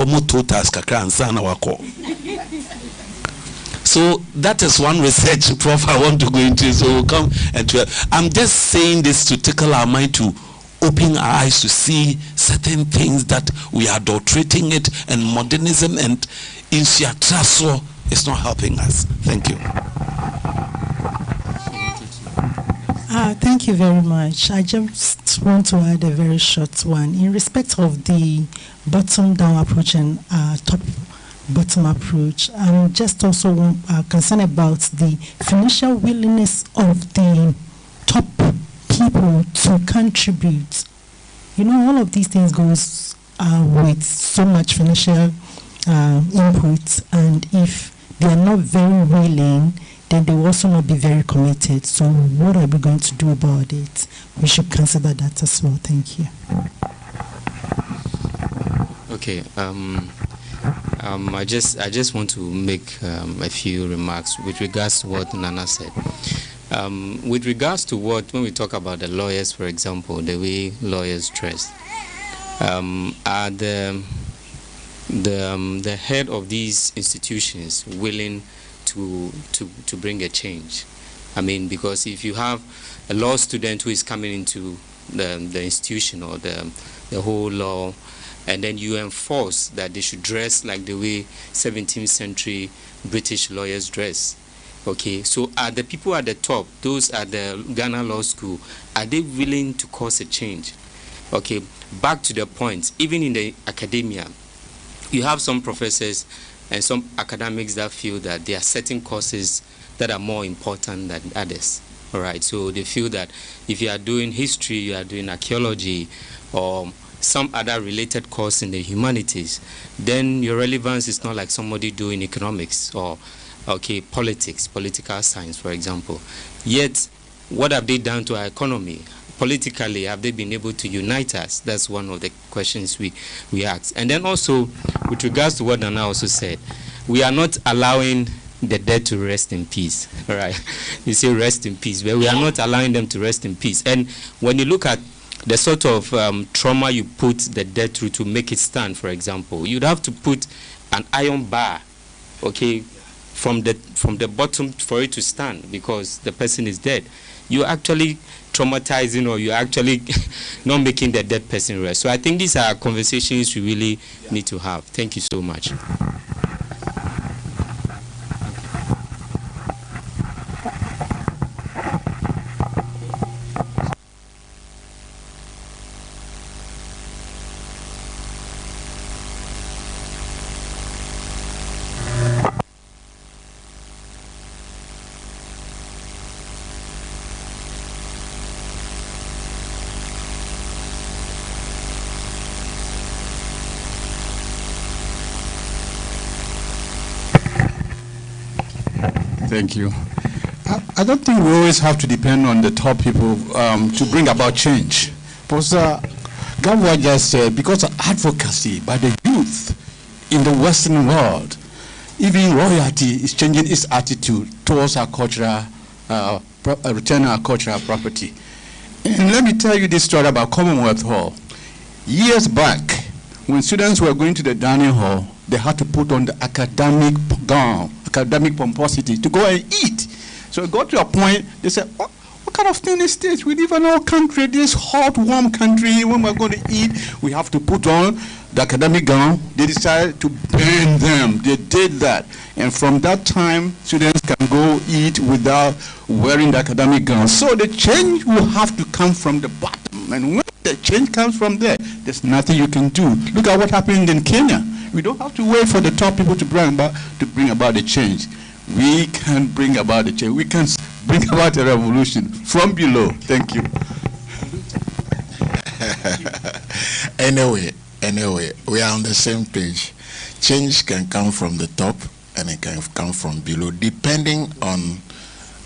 so that is one research, Prof, I want to go into. So we'll come and I'm just saying this to tickle our mind, to open our eyes to see certain things that we are adulterating it, and modernism and insiatraso is not helping us. Thank you.
Thank you very much. I just want to add a very short one. In respect of the bottom-down approach and top-bottom approach, I'm just also concerned about the financial willingness of the top people to contribute. You know, all of these things goes with so much financial input, and if they are not very willing, then they will also not be very committed. So what are we going to do about it? We should consider that as well. Thank you.
Okay. I just want to make a few remarks with regards to what Nana said. With regards to when we talk about the lawyers, for example, the way lawyers dress, are the head of these institutions willing to bring a change? I mean, because if you have a law student who is coming into the institution or the whole law, and then you enforce that they should dress like the way 17th century British lawyers dress, okay, so are the people at the top, those at the Ghana Law School, are they willing to cause a change? Okay, back to the point, even in the academia, you have some professors and some academics that feel that there are certain courses that are more important than others. All right, so they feel that if you are doing history, you are doing archaeology, or some other related course in the humanities, then your relevance is not like somebody doing economics or, okay, politics, political science, for example. Yet, what have they done to our economy? Politically, have they been able to unite us? That's one of the questions we ask. And then also, with regards to what Nana also said, we are not allowing the dead to rest in peace, right? You say rest in peace, but we are not allowing them to rest in peace. And when you look at the sort of trauma you put the dead through to make it stand, for example, you'd have to put an iron bar, okay, from the bottom for it to stand because the person is dead. You're actually traumatizing, or you're actually not making the dead person rest. So I think these are conversations we really need to have. Thank you so much.
Thank you. I don't think we always have to depend on the top people to bring about change. Professor Gabwa just said, because of advocacy by the youth in the Western world, even royalty is changing its attitude towards our cultural, returning our cultural property. And let me tell you this story about Commonwealth Hall. Years back, when students were going to the dining hall, they had to put on the academic gown, academic pomposity to go and eat. So it got to a point, they said, what kind of thing is this? We live in our country, this hot, warm country. When we're going to eat, we have to put on the academic gown. They decided to ban them. They did that. And from that time, students can go eat without wearing the academic gown. So the change will have to come from the bottom. And when the change comes from there, there's nothing you can do. Look at what happened in Kenya. We don't have to wait for the top people to bring about the change. We can bring about the change. We can bring about a revolution from below. Thank you.
Anyway, we are on the same page. Change can come from the top and it can come from below, depending on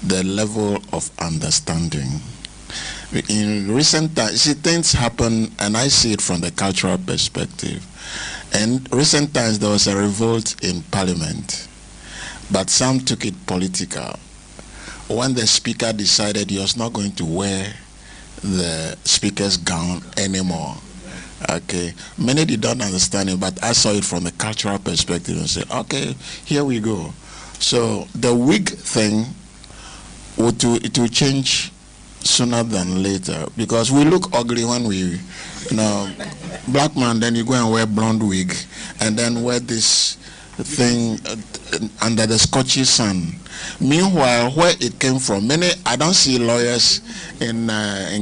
the level of understanding. In recent times, see, things happen, and I see it from the cultural perspective. In recent times, there was a revolt in Parliament, but some took it political. When the speaker decided he was not going to wear the speaker's gown anymore, okay, many did not understand it, but I saw it from the cultural perspective and said, okay, here we go. So the wig thing, it will change sooner than later, because we look ugly when we, black man, then you go and wear blonde wig, and then wear this thing under the scorching sun. Meanwhile, where it came from, I don't see lawyers in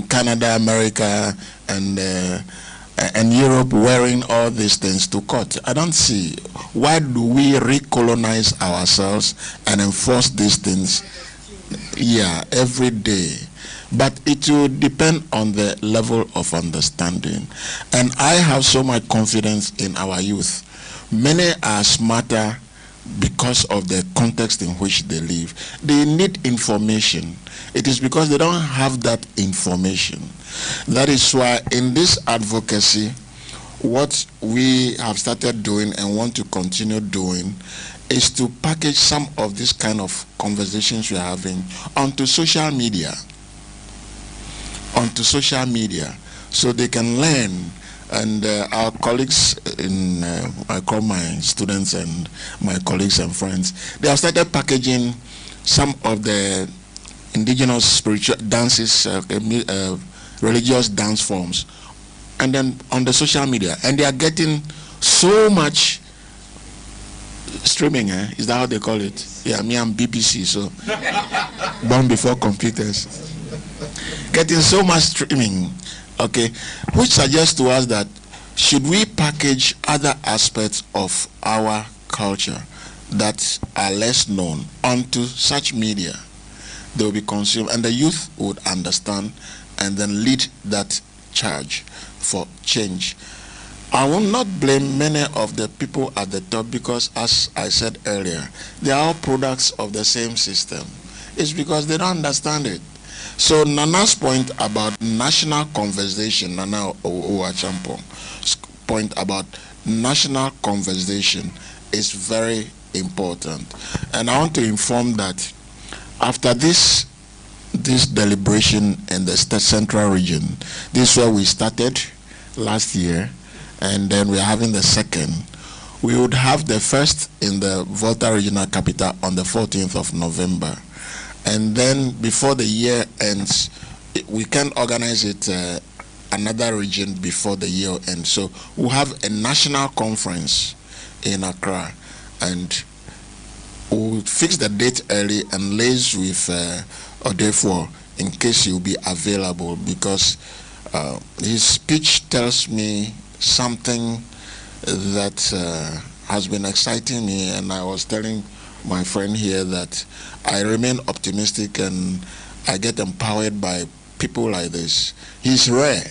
Canada, America, and Europe wearing all these things to court. I don't see. Why do we recolonize ourselves and enforce these things? Yeah, every day. But it will depend on the level of understanding. And I have so much confidence in our youth. Many are smarter because of the context in which they live. They need information. It is because they don't have that information. That is why in this advocacy, what we have started doing and want to continue doing is to package some of this kind of conversations we're having onto social media. So they can learn. And our colleagues, I call my students and my colleagues and friends, they have started packaging some of the indigenous spiritual dances, religious dance forms, and then on the social media. And they are getting so much streaming, is that how they call it? Yeah, me, I'm BBC, so born before computers. Getting so much streaming, okay, which suggests to us that should we package other aspects of our culture that are less known onto such media, they will be consumed, and the youth would understand and then lead that charge for change. I will not blame many of the people at the top because, as I said earlier, they are all products of the same system. It's because they don't understand it. So Nana's point about national conversation, Nana Ouachampo's point about national conversation is very important. And I want to inform that after this deliberation in the central region, this is where we started last year, and then we're having the second. We would have the first in the Volta Regional Capital on the 14th of November. And then before the year ends, we can organize it another region before the year ends. So we'll have a national conference in Accra, and we'll fix the date early and liaise with Odefo in case he'll be available, because his speech tells me something that has been exciting me, and I was telling my friend here that I remain optimistic and I get empowered by people like this. He's rare,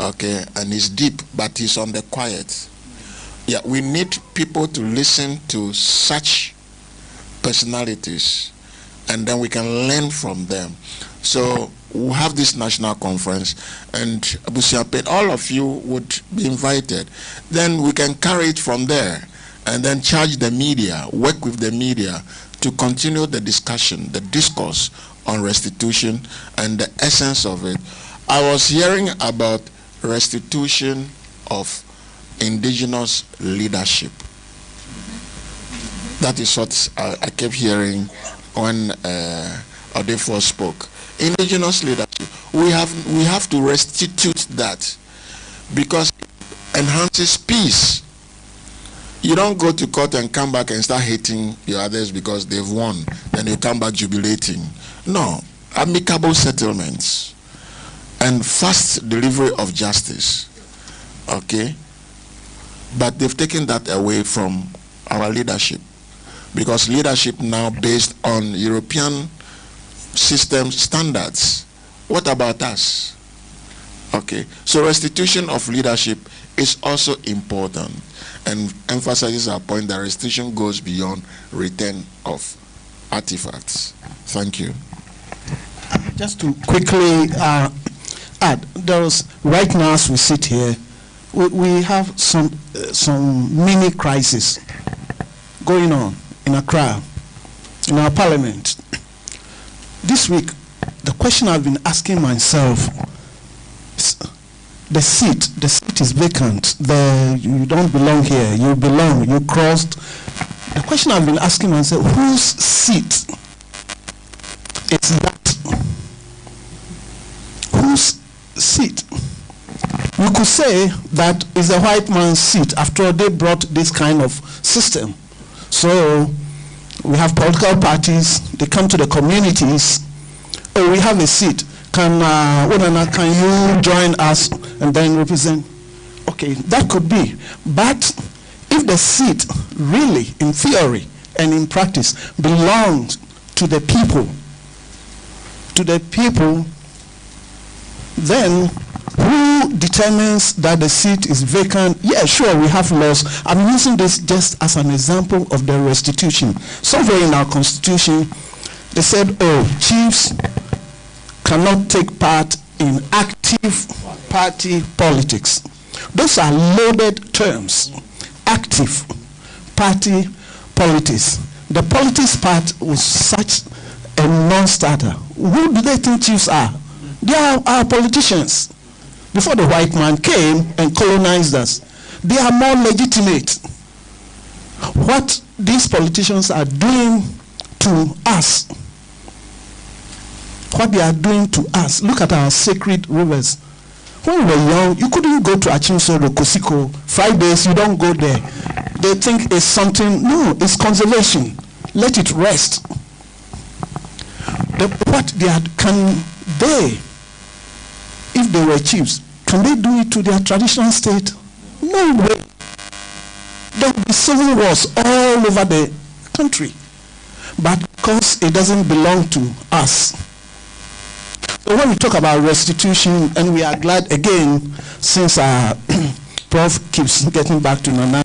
okay, and he's deep, but he's on the quiet. Yeah, we need people to listen to such personalities, and then we can learn from them. So we'll have this national conference, and Abusiapen, all of you would be invited. Then we can carry it from there, and then charge the media, work with the media to continue the discussion, the discourse on restitution and the essence of it. I was hearing about restitution of indigenous leadership. That is what I kept hearing when Odefo spoke. Indigenous leadership. We have to restitute that, because it enhances peace. You don't go to court and come back and start hating your others because they've won, then you come back jubilating. No, amicable settlements and fast delivery of justice, okay? But they've taken that away from our leadership, because leadership now based on European system standards. What about us? Okay, so restitution of leadership is also important, and emphasizes our point that restitution goes beyond return of artifacts. Thank you.
Just to quickly add, right now as we sit here, we have some mini crisis going on in Accra, in our parliament. This week, the question I've been asking myself is, the seat is vacant. You don't belong here. You belong. You crossed. The question I've been asking myself, whose seat is that? Whose seat? We could say that is a white man's seat. After all, they brought this kind of system. So we have political parties. They come to the communities. Oh, we have a seat. Can you join us and then represent? Okay, that could be. But if the seat really, in theory and in practice, belongs to the people, then who determines that the seat is vacant? Yeah, sure, we have laws. I'm using this just as an example of the restitution. Somewhere in our constitution, they said, oh, chiefs cannot take part in active party politics. Those are loaded terms. Active party politics. The politics part was such a non-starter. Who do they think chiefs are? They are our politicians. Before the white man came and colonized us, they are more legitimate. What these politicians are doing to us, what they are doing to us. Look at our sacred rivers. When we were young, you couldn't go to Achimso or Kosiko. Fridays, you don't go there. They think it's something. No, it's conservation. Let it rest. Can they, if they were chiefs, can they do it to their traditional state? No way. There will be civil wars all over the country. But because it doesn't belong to us, So when we talk about restitution, and we are glad again, since Prof keeps getting back to Nana,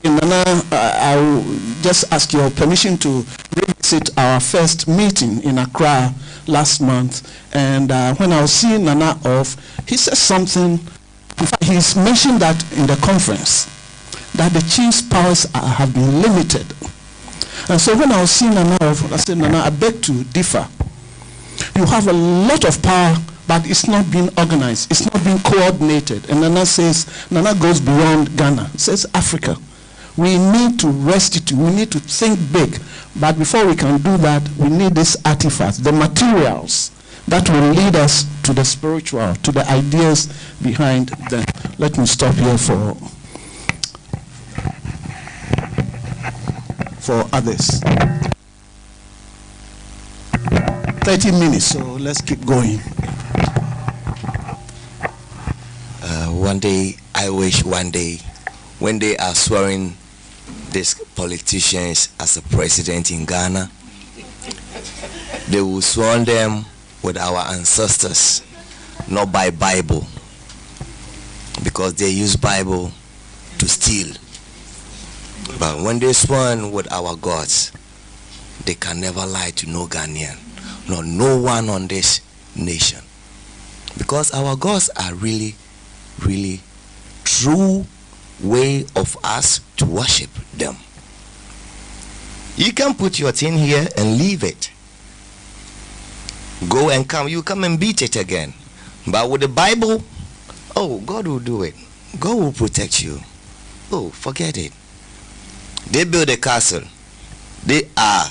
Nana, I will just ask your permission to revisit our first meeting in Accra last month. And when I was seeing Nana off, he said something. In fact, he's mentioned that in the conference, that the chief's powers have been limited. And so when I was seeing Nana off, I said, Nana, I beg to differ. You have a lot of power, but it's not being organized. It's not being coordinated. And Nana says, Nana goes beyond Ghana. It says Africa. We need to restitute. We need to think big. But before we can do that, we need these artifacts, the materials that will lead us to the spiritual, to the ideas behind them. Let me stop here for others. 30 minutes, so let's keep going.
One day, I wish one day, when they are swearing these politicians as a president in Ghana, they will swear them with our ancestors, not by Bible, because they use Bible to steal. But when they swear with our gods, they can never lie to no Ghanaian, no one on this nation, because our gods are really, really true way of us to worship them. You can put your thing here and leave it. Go and come, you come and beat it again. But with the Bible, oh, God will do it. God will protect you. Oh, forget it. They build a castle. They are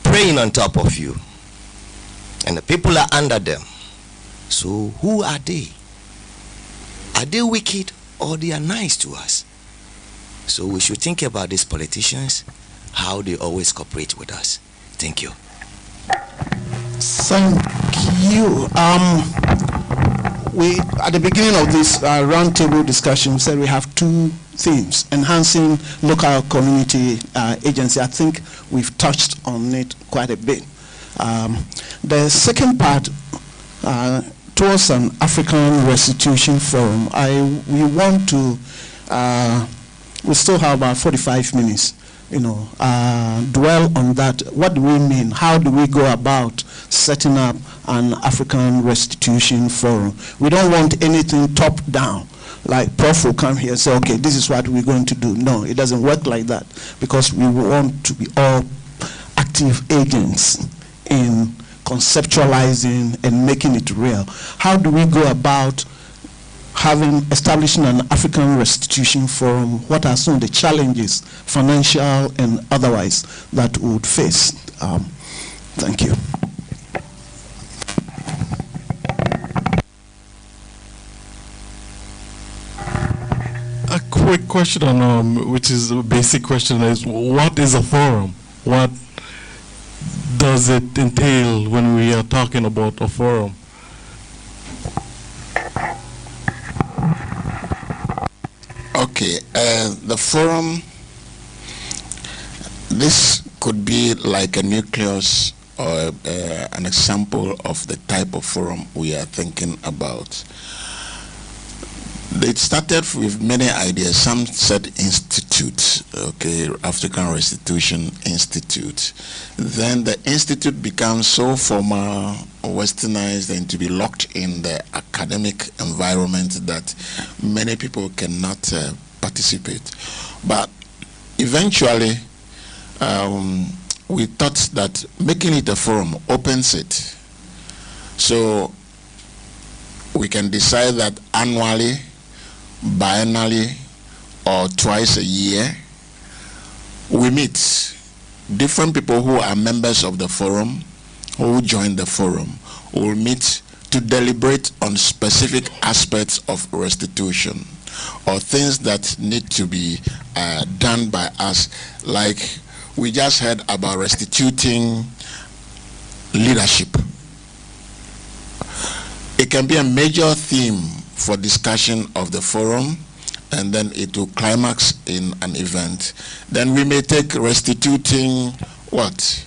praying on top of you. And the people are under them. So who are they? Are they wicked or they are nice to us? So we should think about these politicians, how they always cooperate with us. Thank you.
Thank you. We, at the beginning of this roundtable discussion, we said we have two themes: enhancing local community agency. I think we've touched on it quite a bit. The second part, towards an African restitution forum, we want to, we still have about 45 minutes, dwell on that. What do we mean? How do we go about setting up an African restitution forum? We don't want anything top down, like Prof will come here and say, okay, this is what we're going to do. No, it doesn't work like that, because we want to be all active agents in conceptualizing and making it real. How do we go about establishing an African restitution forum? What are some of the challenges, financial and otherwise, that we would face? Thank you.
A quick question on, which is a basic question, is what is a forum? What does it entail when we are talking about a forum?
Okay, the forum, this could be like a nucleus or an example of the type of forum we are thinking about. It started with many ideas. Some said institute, okay, African Restitution Institute. Then the institute becomes so formal, westernized, and to be locked in the academic environment that many people cannot participate. But eventually, we thought that making it a forum opens it. So we can decide that annually, biannually, or twice a year, we meet. Different people who are members of the forum, who join the forum, will meet to deliberate on specific aspects of restitution or things that need to be done by us. Like we just heard about restituting leadership. It can be a major theme for discussion of the forum, and then it will climax in an event. Then we may take restituting what?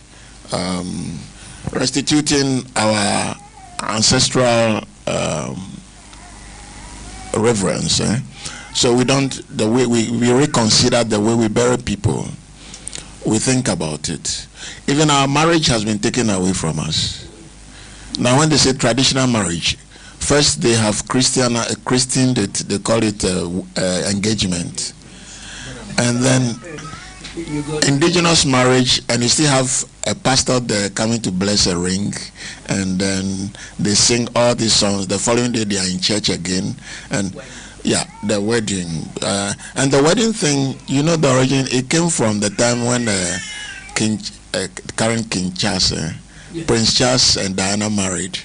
Restituting our ancestral reverence. So we don't, the way we reconsider the way we bury people. We think about it. Even our marriage has been taken away from us. Now when they say traditional marriage, first they have Christian, they call it engagement. And then indigenous marriage, and you still have a pastor there coming to bless a ring, and then they sing all these songs. The following day they are in church again, and yeah, the wedding. And the wedding thing, you know, the origin, it came from the time when current King Charles, Prince Charles and Diana married,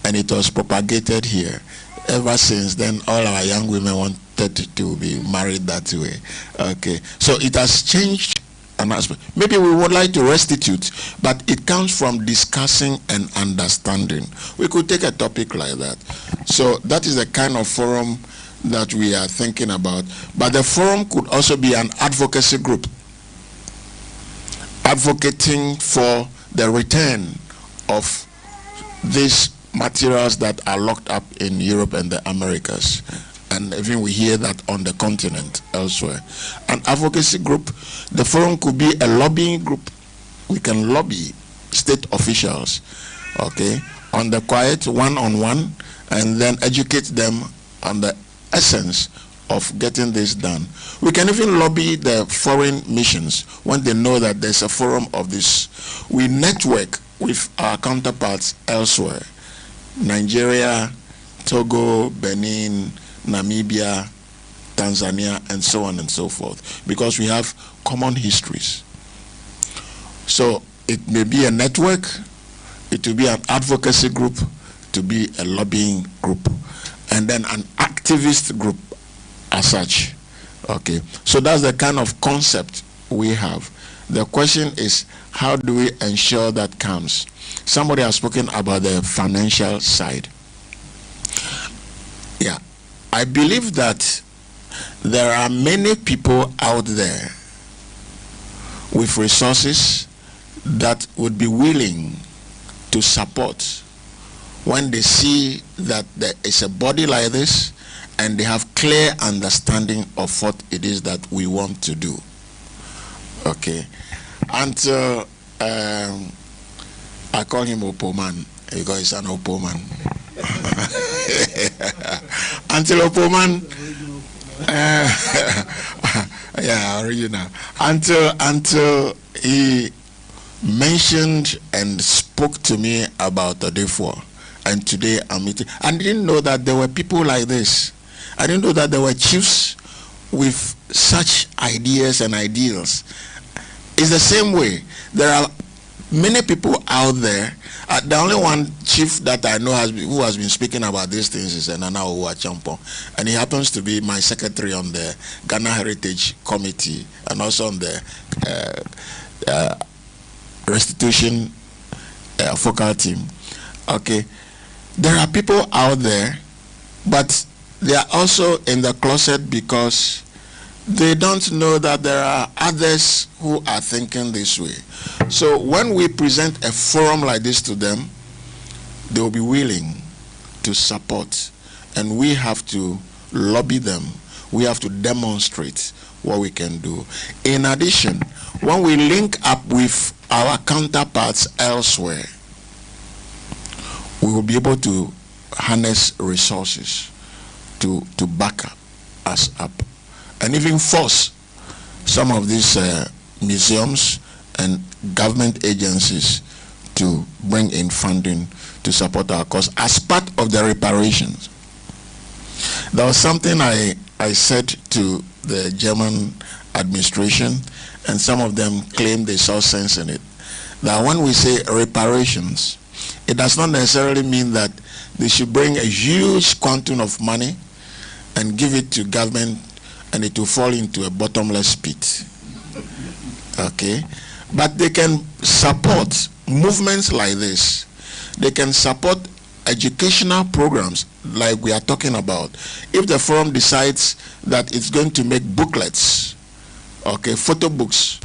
and it was propagated here. Ever since then, all our young women wanted to be married that way. Okay, so it has changed an aspect. Maybe we would like to restitute, but it comes from discussing and understanding. We could take a topic like that. So that is the kind of forum that we are thinking about. But the forum could also be an advocacy group, advocating for the return of these materials that are locked up in Europe and the Americas. And even we hear that on the continent elsewhere. An advocacy group, the forum could be a lobbying group. We can lobby state officials, okay, on the quiet, one-on-one, and then educate them on the essence of getting this done. We can even lobby the foreign missions when they know that there's a forum of this. We network with our counterparts elsewhere. Nigeria, Togo, Benin, Namibia, Tanzania, and so on and so forth, because we have common histories. So it may be a network, it will be an advocacy group, to be a lobbying group, and then an activist group as such. Okay, so that's the kind of concept we have. The question is, how do we ensure that comes? Somebody has spoken about the financial side. Yeah, I believe that there are many people out there with resources that would be willing to support when they see that there is a body like this and they have clear understanding of what it is that we want to do. Okay, until I call him Opoman because he's an Opoman. Until Opoman, yeah, original. Until he mentioned and spoke to me about the Tvucc, and today I'm meeting. I didn't know that there were people like this. I didn't know that there were chiefs with such ideas and ideals. It's the same way. There are many people out there. The only one chief that I know who has been speaking about these things is Nana Owuachampong, and he happens to be my secretary on the Ghana Heritage Committee and also on the restitution focal team. Okay, there are people out there, but they are also in the closet because they don't know that there are others who are thinking this way. So when we present a forum like this to them, they will be willing to support, and we have to lobby them. We have to demonstrate what we can do. In addition, when we link up with our counterparts elsewhere, we will be able to harness resources to back us up, and even force some of these museums and government agencies to bring in funding to support our cause as part of the reparations. There was something I said to the German administration, and some of them claimed they saw sense in it, that when we say reparations, it does not necessarily mean that they should bring a huge quantum of money and give it to government and it will fall into a bottomless pit. Okay? But they can support movements like this. They can support educational programs like we are talking about. If the forum decides that it's going to make booklets, okay, photo books,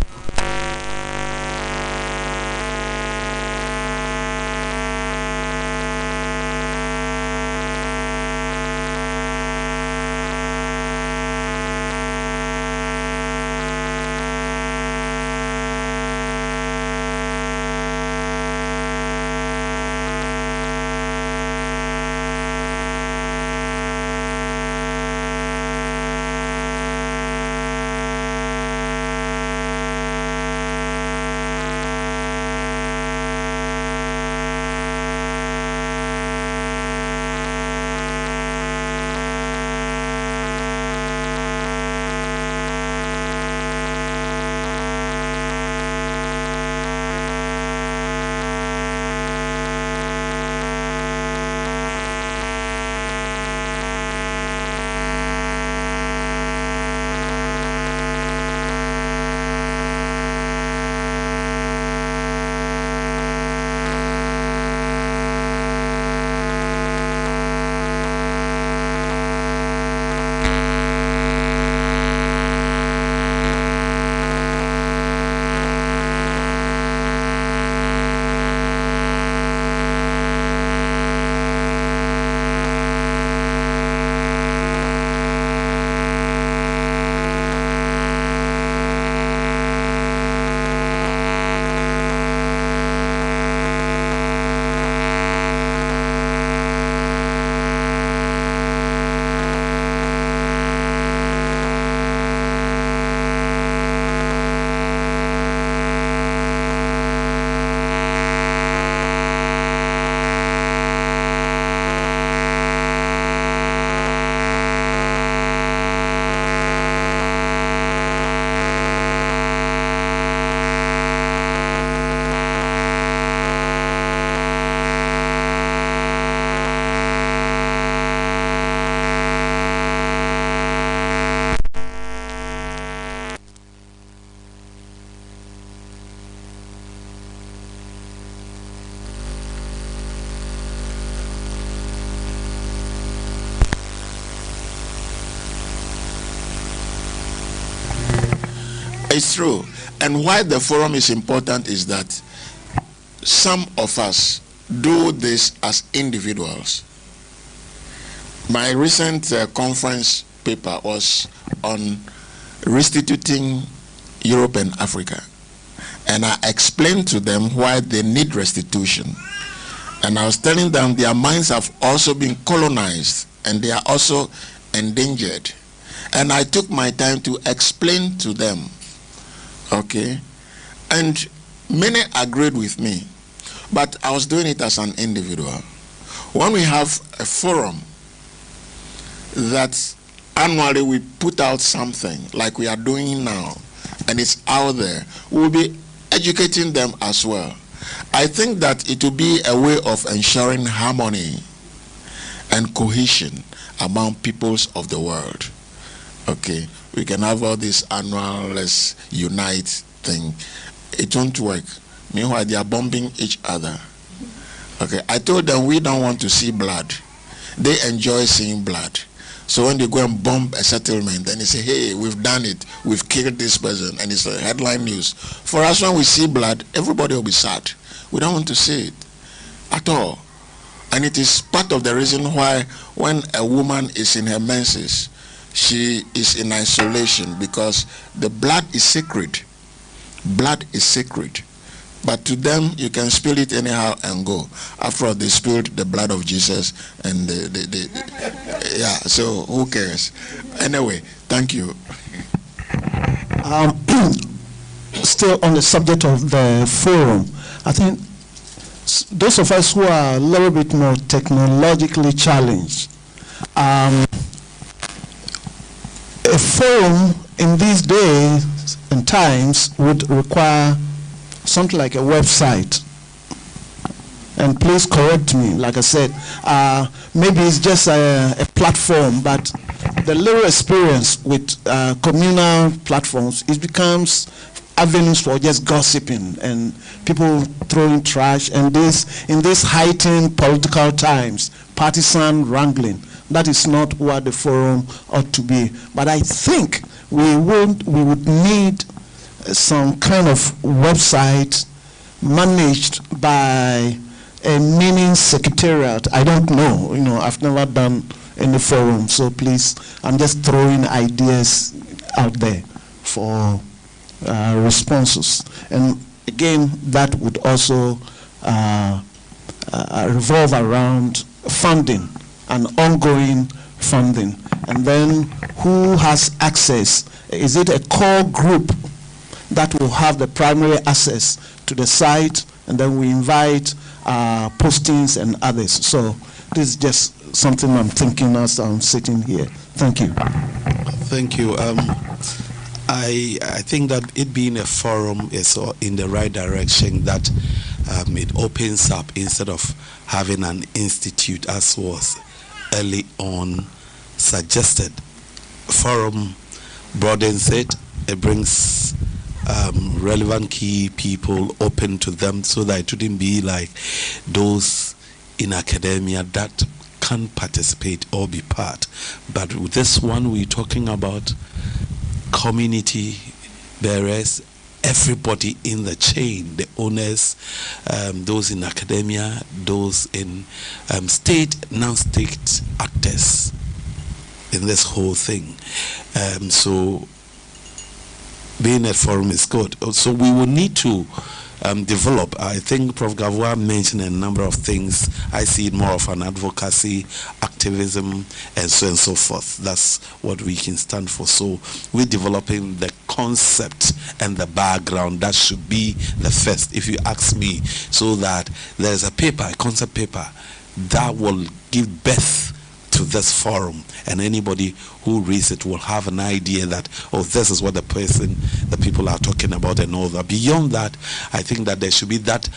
it's true. And why the forum is important is that some of us do this as individuals. My recent conference paper was on restituting Europe and Africa. And I explained to them why they need restitution. And I was telling them their minds have also been colonized and they are also endangered. And I took my time to explain to them, okay? And many agreed with me, but I was doing it as an individual. When we have a forum that annually we put out something like we are doing now, and it's out there, we'll be educating them as well. I think that it will be a way of ensuring harmony and cohesion among peoples of the world. Okay, we can have all this annual let's unite thing. It won't work. Meanwhile, they are bombing each other. Okay, I told them we don't want to see blood. They enjoy seeing blood. So when they go and bomb a settlement, then they say, hey, we've done it. We've killed this person. And it's a headline news. For us, when we see blood, everybody will be sad. We don't want to see it at all. And it is part of the reason why when a woman is in her menses, she is in isolation, because the blood is sacred. Blood is sacred. But to them, you can spill it anyhow and go. After all, they spilled the blood of Jesus, and yeah, so who cares? Anyway, thank you.
Still on the subject of the forum, I think those of us who are a little bit more technologically challenged, a forum in these days and times would require something like a website. And please correct me, like I said, maybe it's just a platform, but the little experience with communal platforms, it becomes avenues for just gossiping and people throwing trash, and this in these heightened political times, partisan wrangling. That is not what the forum ought to be. But I think we would need some kind of website managed by a mini secretariat. I don't know, I've never done any forum, so please, I'm just throwing ideas out there for responses. And again, that would also revolve around funding and ongoing funding. And then who has access? Is it a core group that will have the primary access to the site, and then we invite postings and others? So this is just something I'm thinking as I'm sitting here. Thank you.
Thank you. I think that it being a forum is in the right direction, that it opens up instead of having an institute, as was early on suggested. Forum broadens it, it brings relevant key people open to them, so that it wouldn't be like those in academia that can participate or be part. But with this one, we're talking about community bearers, everybody in the chain, the owners, those in academia, those in state, non-state actors in this whole thing. So being a forum is good. So we will need to develop. I think Prof. Gavois mentioned a number of things. I see it more of an advocacy, activism, and so forth. That's what we can stand for. So we're developing the concept and the background. That should be the first, if you ask me, so that there's a paper, a concept paper, that will give birth to this forum, and anybody who reads it will have an idea that, oh, this is what the people are talking about and all that. Beyond that, I think that there should be that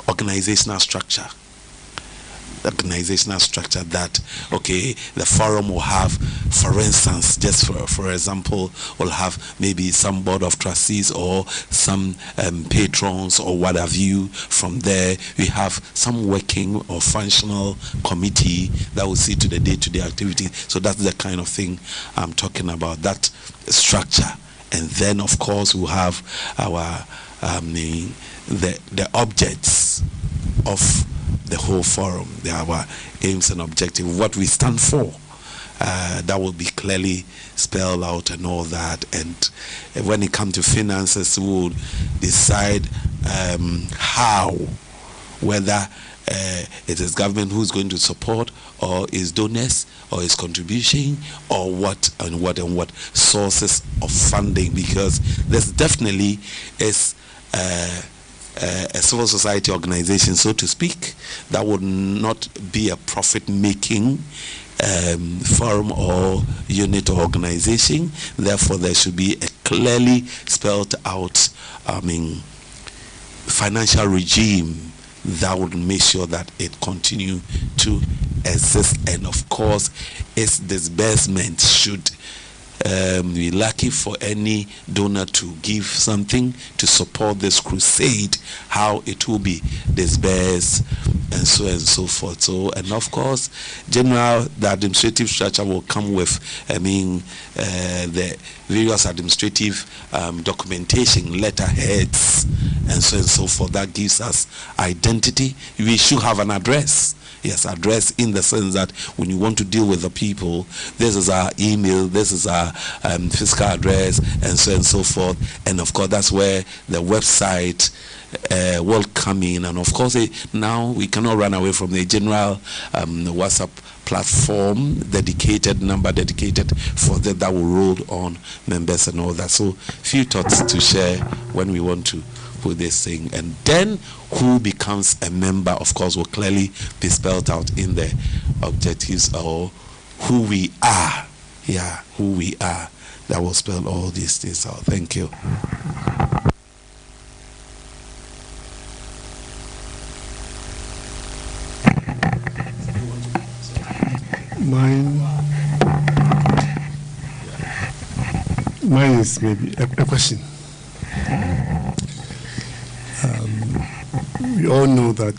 organizational structure that, okay, the forum will have, for instance, just for example, will have maybe some board of trustees or some patrons or what have you. From there, we have some working or functional committee that will see to the day-to-day activity. So that's the kind of thing I'm talking about, that structure. And then, of course, we'll have our the objects of the whole forum, our aims and objectives, what we stand for. That will be clearly spelled out and all that. And when it comes to finances, we will decide how, whether it is government who's going to support, or is donors, or is contribution, or what sources of funding, because there's definitely is a civil society organization, so to speak, that would not be a profit-making forum or unit or organization. Therefore, there should be a clearly spelled out, financial regime that would make sure that it continue to exist. And of course, its disbursement should be lucky for any donor to give something to support this crusade, how it will be disbursed, and so forth. So, and of course, the administrative structure will come with, the various administrative documentation, letterheads, and so forth. That gives us identity. We should have an address. Yes, address in the sense that when you want to deal with the people, this is our email, this is our physical address, and so forth. And of course, that's where the website will come in. And of course, now we cannot run away from the general WhatsApp platform, number dedicated for that will roll on members and all that. So, few thoughts to share when we want to put this thing. And then who becomes a member, of course, will clearly be spelled out in the objectives, or who we are. Yeah, who we are. That will spell all these things out. Thank you.
Mine is maybe a question. We all know that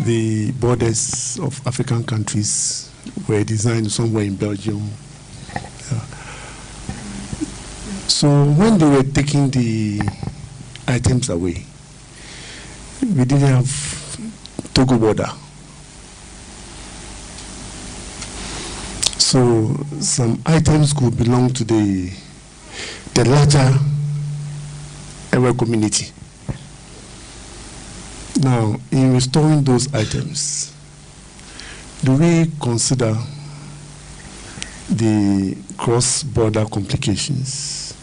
the borders of African countries were designed somewhere in Belgium. So when they were taking the items away, we didn't have Togo border. So some items could belong to the larger Ewe community. Now, in restoring those items, do we consider the cross-border complications,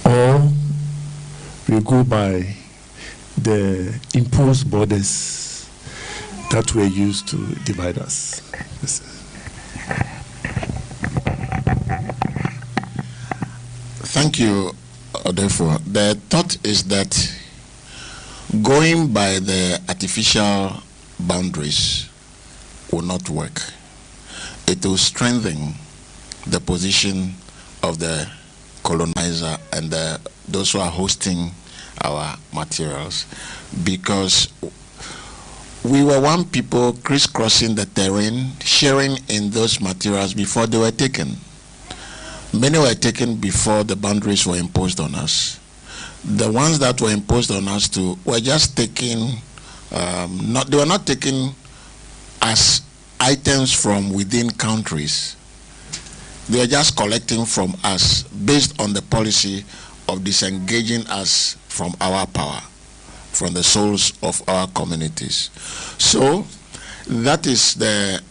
or we go by the imposed borders that were used to divide us? Yes.
Thank you, Odefo. The thought is that going by the artificial boundaries will not work. It will strengthen the position of the colonizer and those who are hosting our materials, because we were one people crisscrossing the terrain, sharing in those materials before they were taken. Many were taken before the boundaries were imposed on us. The ones that were imposed on us too were just taken, they were not taken as items from within countries. They are just collecting from us based on the policy of disengaging us from our power, from the souls of our communities. So that is the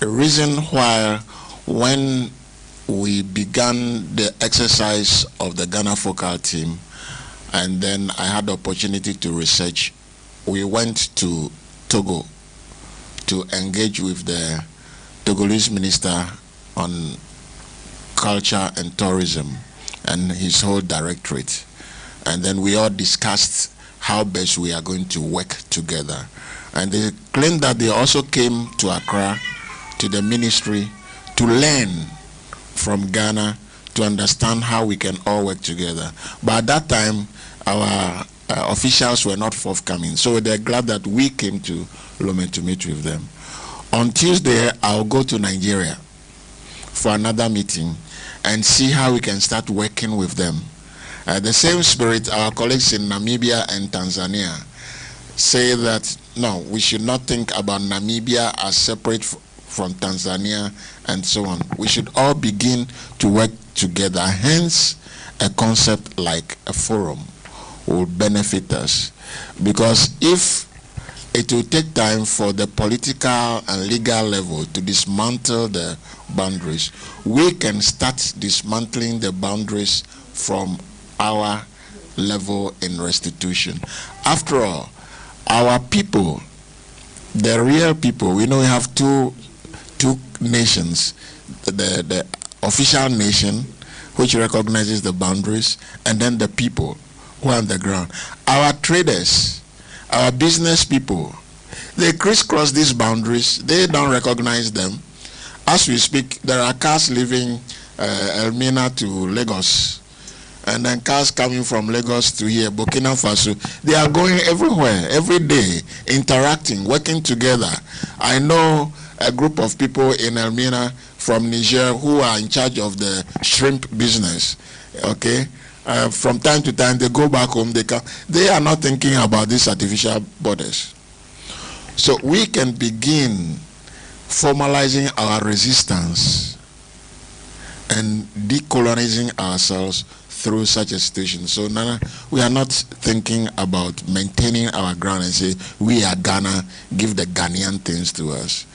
reason why when we began the exercise of the Ghana Focal Team, and then I had the opportunity to research, we went to Togo to engage with the Togolese Minister on Culture and Tourism and his whole directorate. And then we all discussed how best we are going to work together. And they claimed that they also came to Accra, to the ministry, to learn from Ghana, to understand how we can all work together. But at that time, our officials were not forthcoming. So they're glad that we came to Lome to meet with them. On Tuesday, I'll go to Nigeria for another meeting. and see how we can start working with them. The same spirit, our colleagues in Namibia and Tanzania say that, no, we should not think about Namibia as separate from Tanzania and so on. We should all begin to work together. Hence, a concept like a forum will benefit us. Because if it will take time for the political and legal level to dismantle the boundaries, we can start dismantling the boundaries from our level in restitution. After all, our people, the real people, we know we have two nations, the official nation, which recognizes the boundaries, and then the people who are on the ground. Our traders, our business people, they crisscross these boundaries. They don't recognize them. As we speak, there are cars leaving Elmina to Lagos, and then cars coming from Lagos to here, Burkina Faso. They are going everywhere, every day, interacting, working together. I know a group of people in Elmina from Niger who are in charge of the shrimp business, okay? From time to time, they go back home, they are not thinking about these artificial borders. So we can begin formalizing our resistance and decolonizing ourselves through such a situation. So Nana, we are not thinking about maintaining our ground and say, we are Ghana, give the Ghanaian things to us.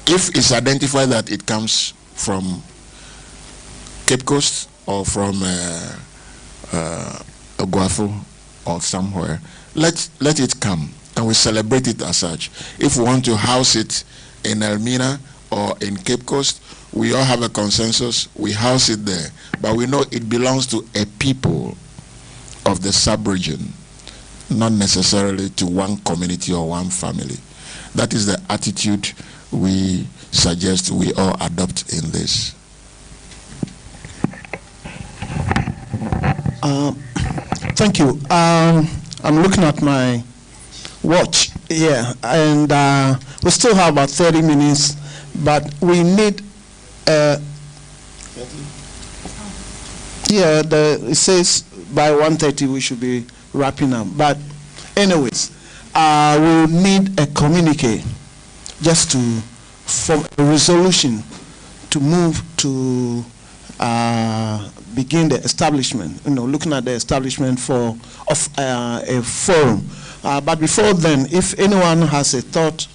If it's identified that it comes from Cape Coast or from Oguafu or somewhere, let it come and we celebrate it as such. If we want to house it in Elmina or in Cape Coast, we all have a consensus, we house it there. But we know it belongs to a people of the sub-region, not necessarily to one community or one family. That is the attitude we suggest we all adopt in this.
Thank you. I'm looking at my watch here, and we still have about 30 minutes, but we need it says by 1:30 we should be wrapping up. But anyways, we'll need a communique just to form a resolution to move to begin the establishment, looking at the establishment of a forum. But before then, if anyone has a thought,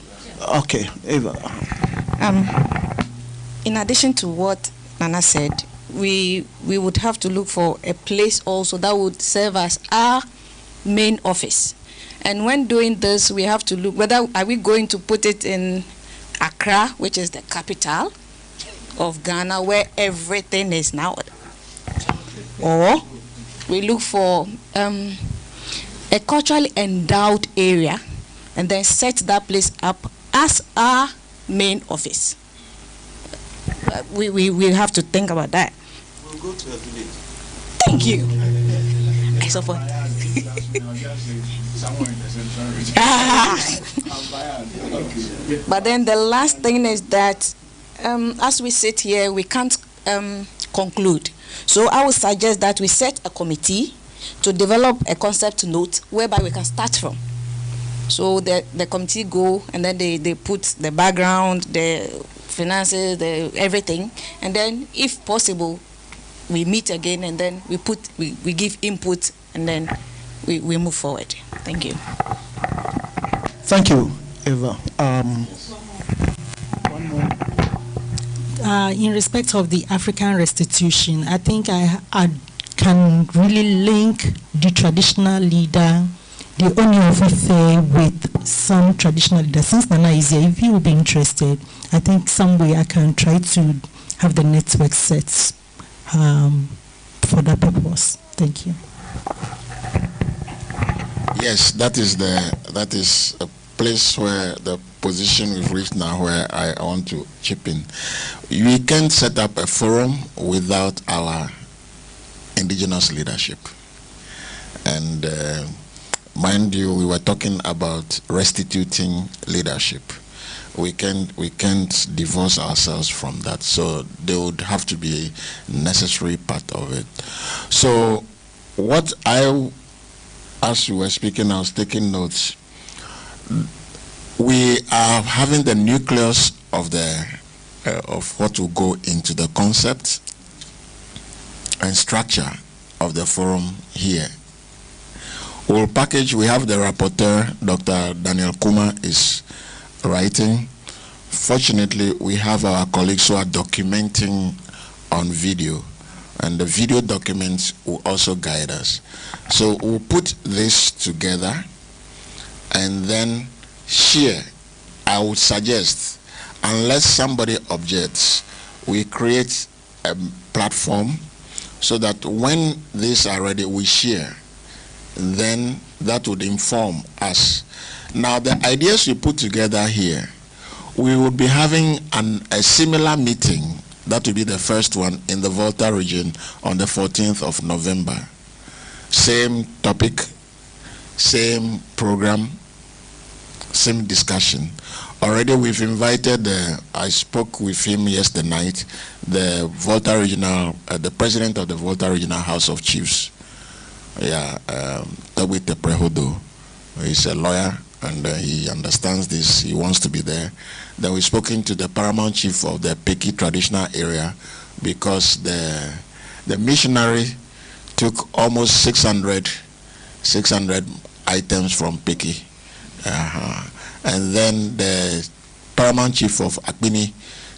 okay, Eva.
In addition to what Nana said, we would have to look for a place also that would serve as our main office. And when doing this, we have to look whether are we going to put it in Accra, which is the capital of Ghana, where everything is now, or we look for a culturally endowed area and then set that place up as our main office. We have to think about that.
We'll go to a village.
Thank you. I support. But then the last thing is that as we sit here, we can't conclude. So I would suggest that we set a committee to develop a concept note whereby we can start from. So the committee go and then they put the background, the finances, everything, and then if possible, we meet again and then we give input and then we move forward. Thank you.
Thank you, Eva. One more.
In respect of the African restitution, I think I can really link the traditional leader, the Oni of Ife, with some traditional leaders. Since Nana is here, if you would be interested, I think some way I can try to have the network set for that purpose. Thank you.
Yes, that is a place where the position we've reached now where I want to chip in. We can't set up a forum without our indigenous leadership. And mind you, we were talking about restituting leadership. we can't divorce ourselves from that. So they would have to be a necessary part of it. So what as you were speaking, I was taking notes. We are having the nucleus of of what will go into the concept and structure of the forum here. We'll package. We have the rapporteur, Dr. Daniel Kuma, is writing. Fortunately, we have our colleagues who are documenting on video, and the video documents will also guide us. So we'll put this together and then share. I would suggest, unless somebody objects, we create a platform so that when these are ready, we share. Then that would inform us. Now, the ideas we put together here, we would be having a similar meeting. That will be the first one in the Volta region on the 14th of November. Same topic, same program, same discussion. Already we've invited, I spoke with him yesterday night, the Volta Regional, the president of the Volta Regional House of Chiefs. Yeah, Tvucc Prehodo. He's a lawyer and he understands this. He wants to be there. Then we've spoken to the paramount chief of the Peki traditional area, because the missionary took almost 600 items from Peki. And then the paramount chief of Akbini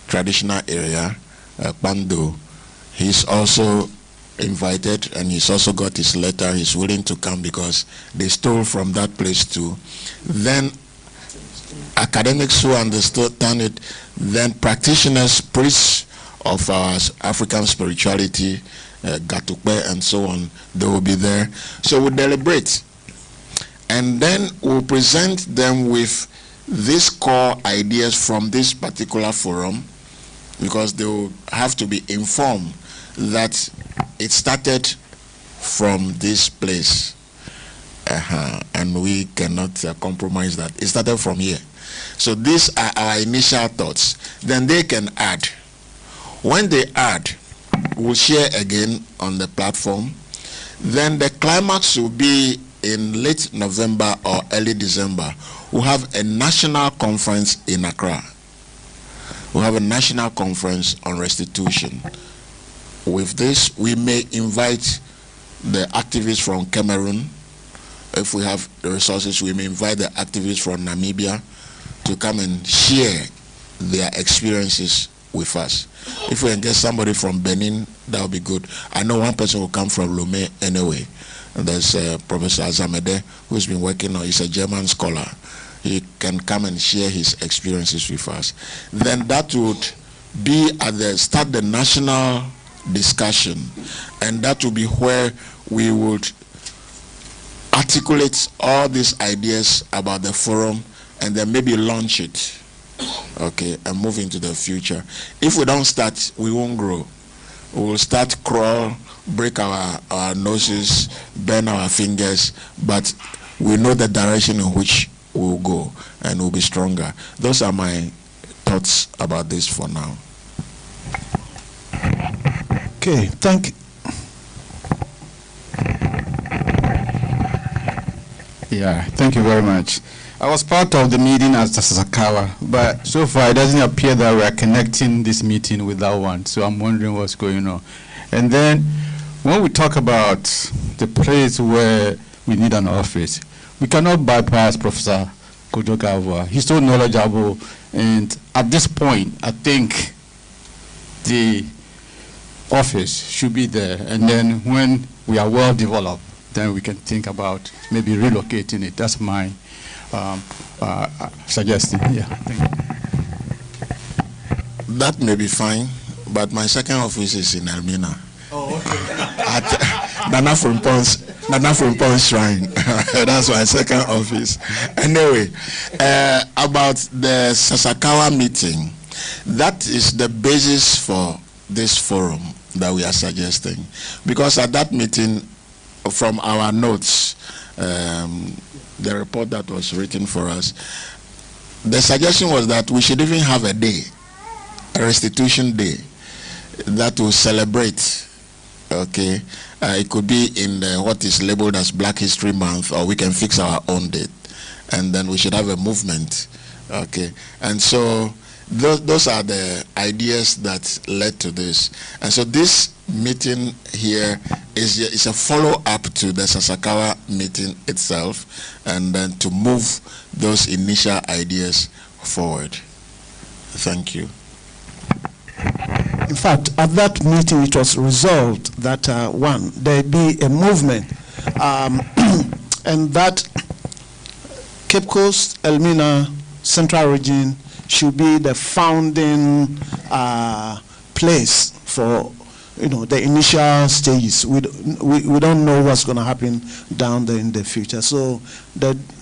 traditional area, Pando, he's also invited, and he's also got his letter. He's willing to come because they stole from that place too. Then academics who understand it, then practitioners, priests of our African spirituality, Gatukpe and so on, they will be there. So we'll deliberate, and then we'll present them with these core ideas from this particular forum, because they will have to be informed that it started from this place, and we cannot compromise that. It started from here. So these are our initial thoughts. Then they can add. When they add, we'll share again on the platform. Then the climax will be in late November or early December. We'll have a national conference in Accra. We'll have a national conference on restitution. With this, we may invite the activists from Cameroon. If we have the resources, we may invite the activists from Namibia to come and share their experiences with us. If we can get somebody from Benin, that would be good. I know one person will come from Lomé anyway. And there's Professor Azamede, who's been working on, he's a German scholar. He can come and share his experiences with us. Then that would be at the start the national discussion, and that will be where we would articulate all these ideas about the forum, and then maybe launch it, okay, and move into the future. If we don't start, we won't grow. We will start, crawl, break our noses, burn our fingers, but we know the direction in which we'll go, and we'll be stronger. Those are my thoughts about this for now.
Okay, thank you.
Yeah, thank you very much. I was part of the meeting at Sasakawa, but so far it doesn't appear that we are connecting this meeting with that one, so I'm wondering what's going on. And then when we talk about the place where we need an office, we cannot bypass Professor Kojo Gavua. He's so knowledgeable, and at this point, I think the office should be there, and then when we are well developed, then we can think about maybe relocating it. That's my suggestion. Yeah. Thank you.
That may be fine, but my second office is in Elmina.
Oh, okay.
At Nana Frimpong's Shrine. That's my second office. Anyway, about the Sasakawa meeting, that is the basis for this forum that we are suggesting. Because at that meeting, from our notes, the report that was written for us, the suggestion was that we should even have a day, a restitution day, that will celebrate. Okay, it could be in what is labeled as Black History Month, or we can fix our own date, and then we should have a movement. Okay, and so those are the ideas that led to this. And so this meeting here is a follow-up to the Sasakawa meeting itself, and then to move those initial ideas forward. Thank you.
In fact, at that meeting, it was resolved that one, there be a movement, and that Cape Coast, Elmina, Central Region should be the founding place for, the initial stages. We don't know what's going to happen down there in the future. So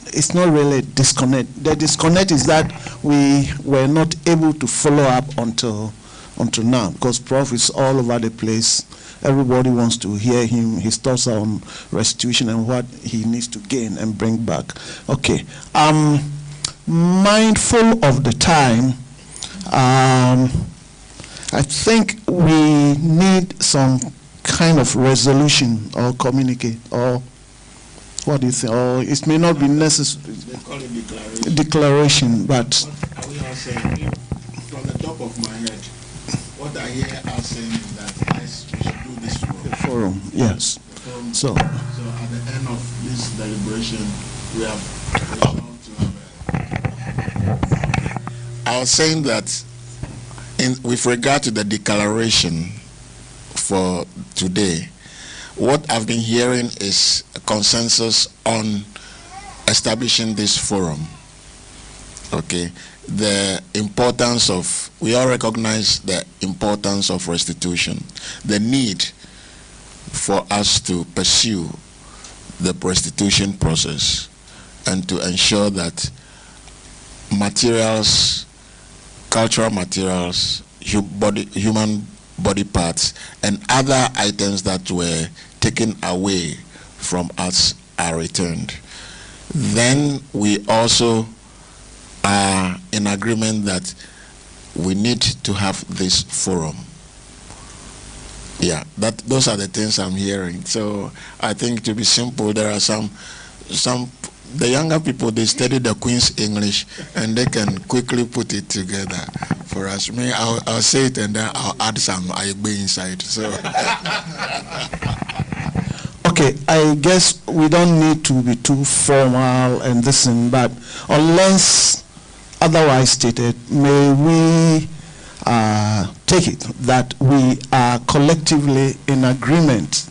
it's not really a disconnect. The disconnect is that we were not able to follow up until now, because Prof is all over the place. Everybody wants to hear him. His thoughts are on restitution and what he needs to gain and bring back. Okay. Mindful of the time, I think we need some kind of resolution or communicate, or what do you think? Or it may not be necessary.
They call it
declaration, but
are we all saying, from the top of my head, what I hear us saying is that we should do this forum.
The forum, yes.
The forum.
So
at the end of this deliberation, we have resolved to have I was saying that with regard to the declaration for today, what I've been hearing is a consensus on establishing this forum. Okay, the importance of, we all recognize the importance of restitution, the need for us to pursue the restitution process and to ensure that materials, cultural materials, human body parts, and other items that were taken away from us are returned. Then we also are in agreement that we need to have this forum. Yeah, those are the things I'm hearing. So I think, to be simple, there are some the younger people, they study the Queen's English and they can quickly put it together for us. Me, I'll say it and then I'll add some Ayigbe inside. So
okay, I guess we don't need to be too formal and this and that, unless otherwise stated, may we take it that we are collectively in agreement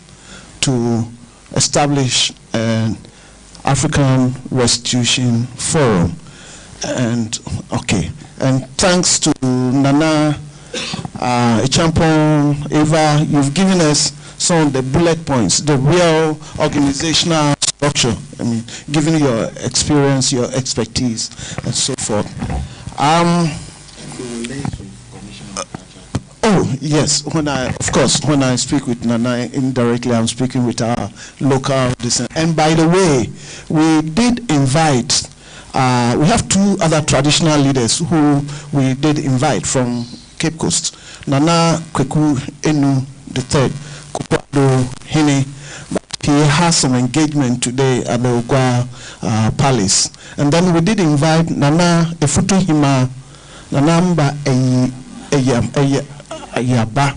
to establish an African Restitution Forum. And okay, and thanks to Nana, Echampong, Eva, you've given us some of the bullet points, the real organizational structure. I mean, given your experience, your expertise, and so forth. Oh yes, when I speak with Nana indirectly, I'm speaking with our local descent. And by the way, we did invite. We have two other traditional leaders who we did invite from Cape Coast. Nana Kweku Enu III, Kukwado Hine. He has some engagement today at the Ogwa Palace. And then we did invite Nana Efutu Hima, Nanamba Ayaba,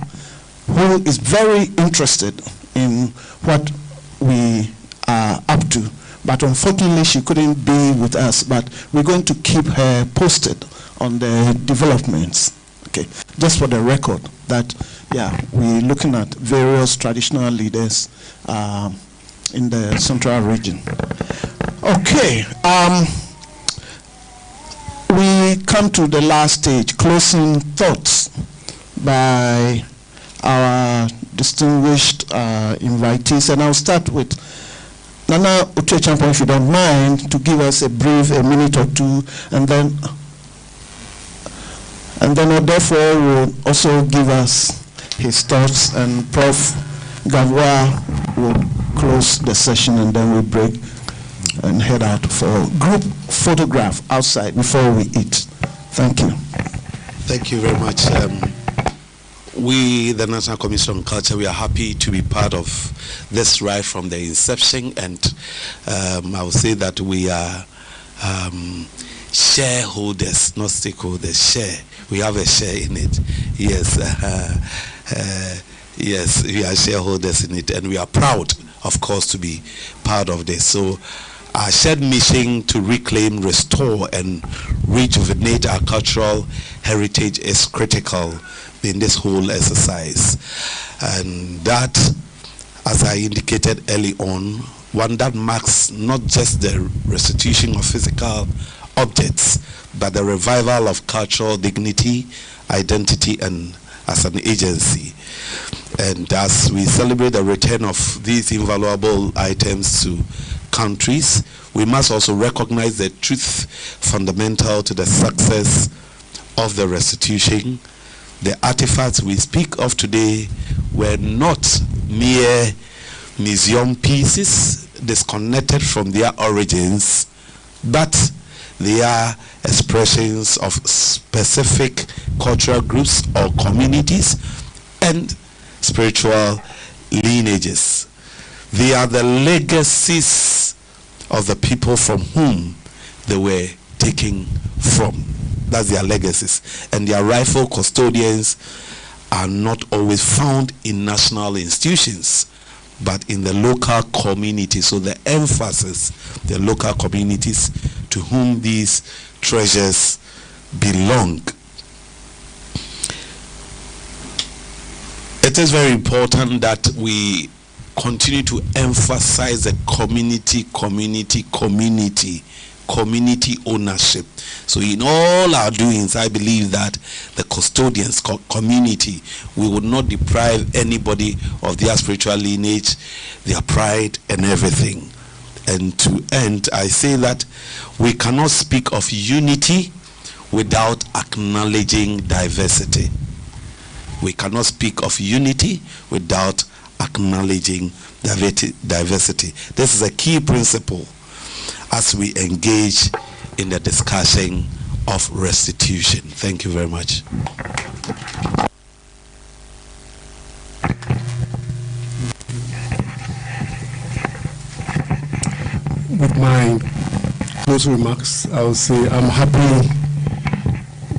who is very interested in what we are up to. But unfortunately, she couldn't be with us, but we're going to keep her posted on the developments. Okay, just for the record, that, yeah, we're looking at various traditional leaders in the Central Region. Okay, we come to the last stage, closing thoughts by our distinguished invitees, and I'll start with Nana Tvucc, if you don't mind, to give us a minute or two, and then therefore will also give us his thoughts, and Prof. Gavois will close the session, and then we'll break. and head out for a group photograph outside before we eat. Thank you.
Thank you very much. We, the National Commission on Culture, we are happy to be part of this ride from the inception, and I will say that we are shareholders, not stakeholders. Share. We have a share in it. Yes, yes, we are shareholders in it, and we are proud, of course, to be part of this. So our shared mission to reclaim, restore, and rejuvenate our cultural heritage is critical in this whole exercise. And that, as I indicated early on, one that marks not just the restitution of physical objects, but the revival of cultural dignity, identity, and as an agency. And as we celebrate the return of these invaluable items to countries, we must also recognize the truth fundamental to the success of the restitution. The artifacts we speak of today were not mere museum pieces disconnected from their origins, but they are expressions of specific cultural groups or communities and spiritual lineages. They are the legacies of the people from whom they were taken from. That's their legacies. And their rightful custodians are not always found in national institutions, but in the local community. So the emphasis, the local communities to whom these treasures belong. It is very important that we continue to emphasize the community ownership. So in all our doings, I believe that the custodians community, we would not deprive anybody of their spiritual lineage, their pride, and everything. And to end, I say that we cannot speak of unity without acknowledging diversity. We cannot speak of unity without acknowledging diversity. This is a key principle as we engage in the discussion of restitution. Thank you very much.
With my closing remarks, I will say I'm happy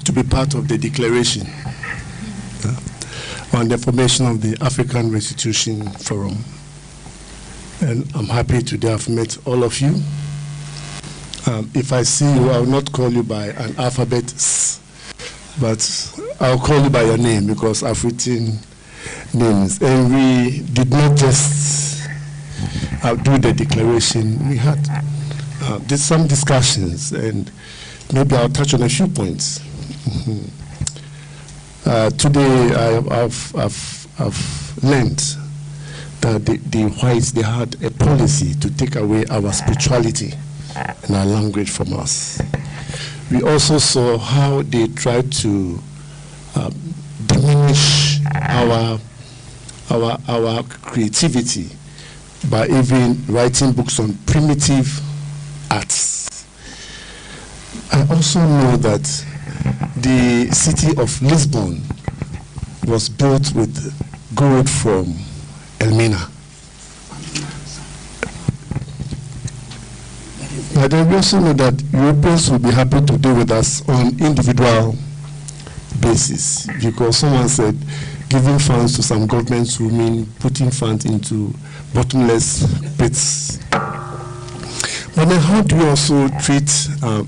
to be part of the declaration on the formation of the African Restitution Forum. And I'm happy today I've met all of you. If I see you, I will not call you by an alphabet, but I'll call you by your name because I've written names. And we did not just do the declaration. We had did some discussions, and maybe I'll touch on a few points. Today, I've learned that the whites, they had a policy to take away our spirituality and our language from us. We also saw how they tried to diminish our creativity by even writing books on primitive arts. I also know that the city of Lisbon was built with gold from Elmina. But then we also know that Europeans will be happy to deal with us on individual basis, because someone said giving funds to some governments will mean putting funds into bottomless pits. But then how do we also treat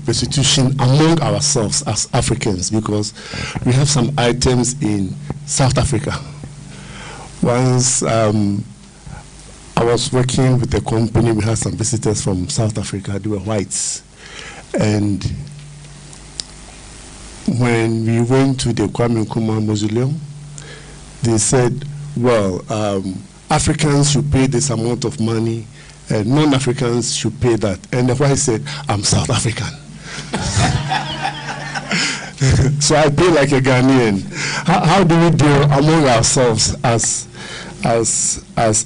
restitution among ourselves as Africans? Because we have some items in South Africa. Once I was working with a company, we had some visitors from South Africa, they were whites. And when we went to the Kwame Nkrumah Mausoleum, they said, well, Africans should pay this amount of money, and non-Africans should pay that. And the white said, I'm South African. So I pay like a Ghanaian. How do we deal among ourselves as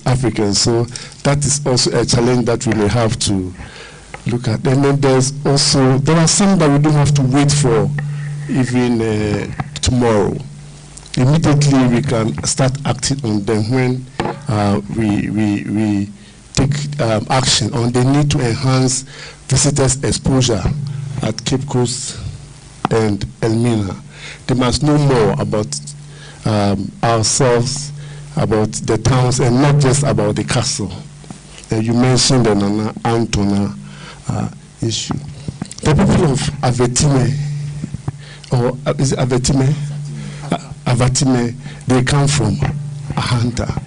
Africans? So that is also a challenge that we may have to look at. And then there are some that we don't have to wait for even tomorrow. Immediately we can start acting on them when we take action on the need to enhance visitors' exposure at Cape Coast and Elmina. They must know more about ourselves, about the towns, and not just about the castle. You mentioned the Nana Antona issue. The people of Avetime, or is it Avetime? Avatime, they come from Ahanta.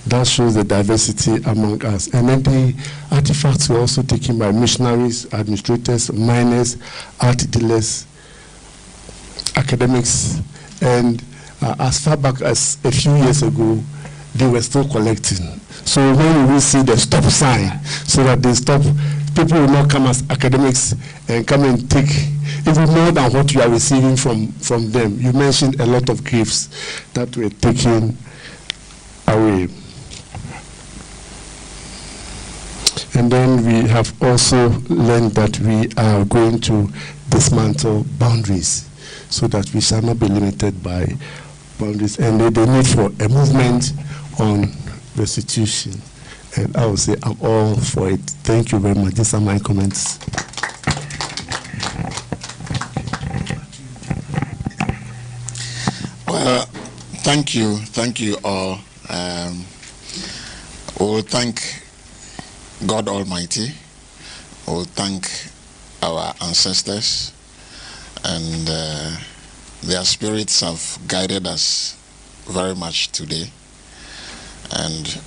That shows the diversity among us. And then the artifacts were also taken by missionaries, administrators, miners, art dealers, academics, and as far back as a few years ago, they were still collecting. So when we will see the stop sign, so that they stop, people will not come as academics and come and take even more than what you are receiving from them. You mentioned a lot of gifts that were taken away. And then we have also learned that we are going to dismantle boundaries so that we shall not be limited by boundaries. And the need for a movement on restitution. And I will say I'm all for it. Thank you very much. These are my comments.
Well, thank you all. We'll thank God Almighty. We'll thank our ancestors, and their spirits have guided us very much today. And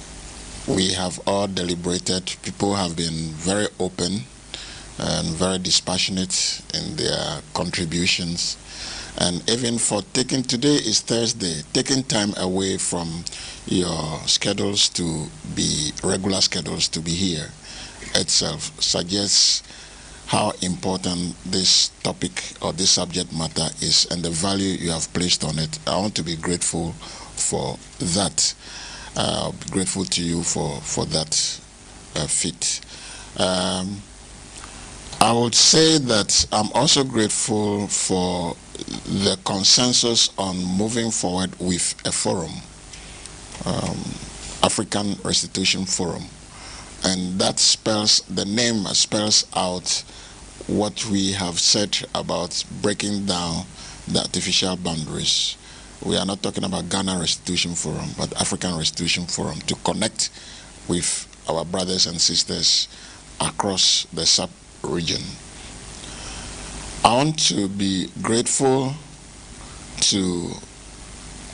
we have all deliberated. People have been very open and very dispassionate in their contributions. And even for taking, today is Thursday, taking time away from your schedules to be, regular schedules to be here itself suggests how important this topic or this subject matter is and the value you have placed on it. I want to be grateful for that. Grateful to you for that feat. I would say that I'm also grateful for the consensus on moving forward with a forum, African Restitution Forum. And that spells, the name spells out what we have said about breaking down the artificial boundaries. We are not talking about Ghana Restitution Forum, but African Restitution Forum, to connect with our brothers and sisters across the sub-region. I want to be grateful to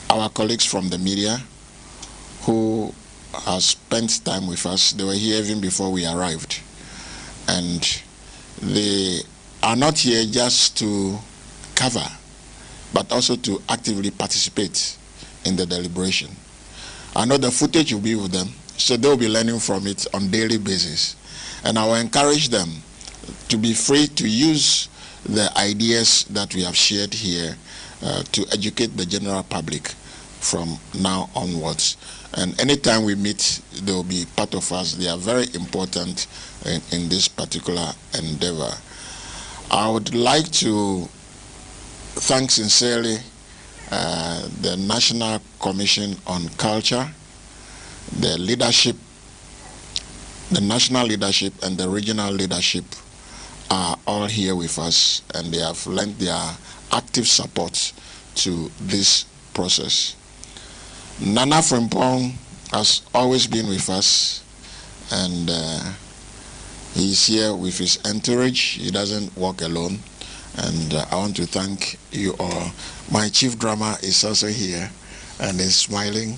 our colleagues from the media who have spent time with us. They were here even before we arrived. And they are not here just to cover, but also to actively participate in the deliberation. I know the footage will be with them, so they'll be learning from it on a daily basis. And I will encourage them to be free to use the ideas that we have shared here to educate the general public from now onwards. And anytime we meet, they will be part of us. They are very important in this particular endeavor. I would like to thank sincerely the National Commission on Culture, the leadership, the national leadership and the regional leadership are all here with us, and they have lent their active support to this process. Nana Frimpong has always been with us, and he's here with his entourage. He doesn't walk alone, and I want to thank you all. My chief drummer is also here and is smiling,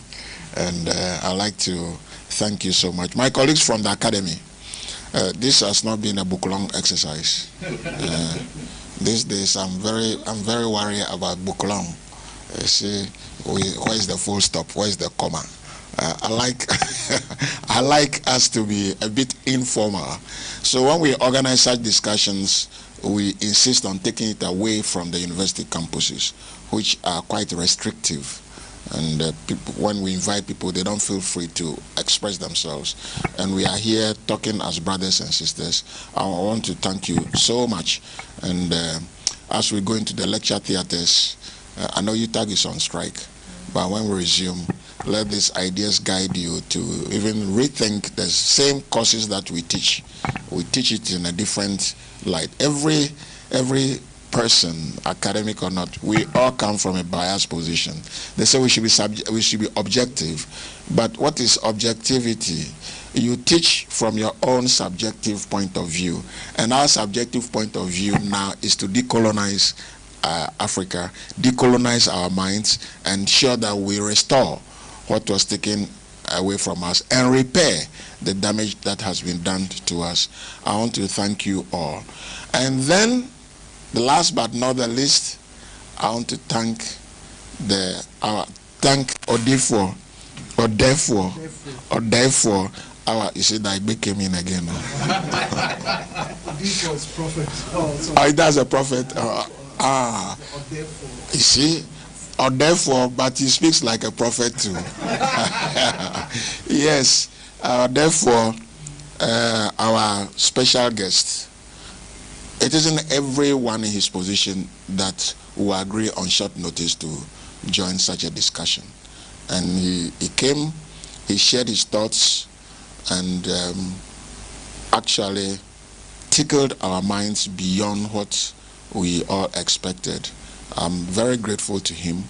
and I'd like to thank you so much. My colleagues from the academy, this has not been a book-long exercise. These days, I'm very worried about book-long. See, where is the full stop? Where is the comma? I like us to be a bit informal. So when we organize such discussions, we insist on taking it away from the university campuses, which are quite restrictive And people, when we invite people, they don't feel free to express themselves. And we are here talking as brothers and sisters. I want to thank you so much. And as we go into the lecture theaters, I know UTAG is on strike, but when we resume, let these ideas guide you to even rethink the same courses that we teach. We teach it in a different light. Every person, academic or not, we all come from a biased position. They say we should be objective, but what is objectivity? You teach from your own subjective point of view, and our subjective point of view now is to decolonize Africa, decolonize our minds, and ensure that we restore what was taken away from us and repair the damage that has been done to us. I want to thank you all. And then, the last but not the least, I want to thank you see that I became in again.
Was prophet.
Oh, that's a prophet. You see, or therefore, but he speaks like a prophet too. Yes, therefore, our special guest. It isn't everyone in his position that will agree on short notice to join such a discussion. And he came, he shared his thoughts, and actually tickled our minds beyond what we all expected. I'm very grateful to him,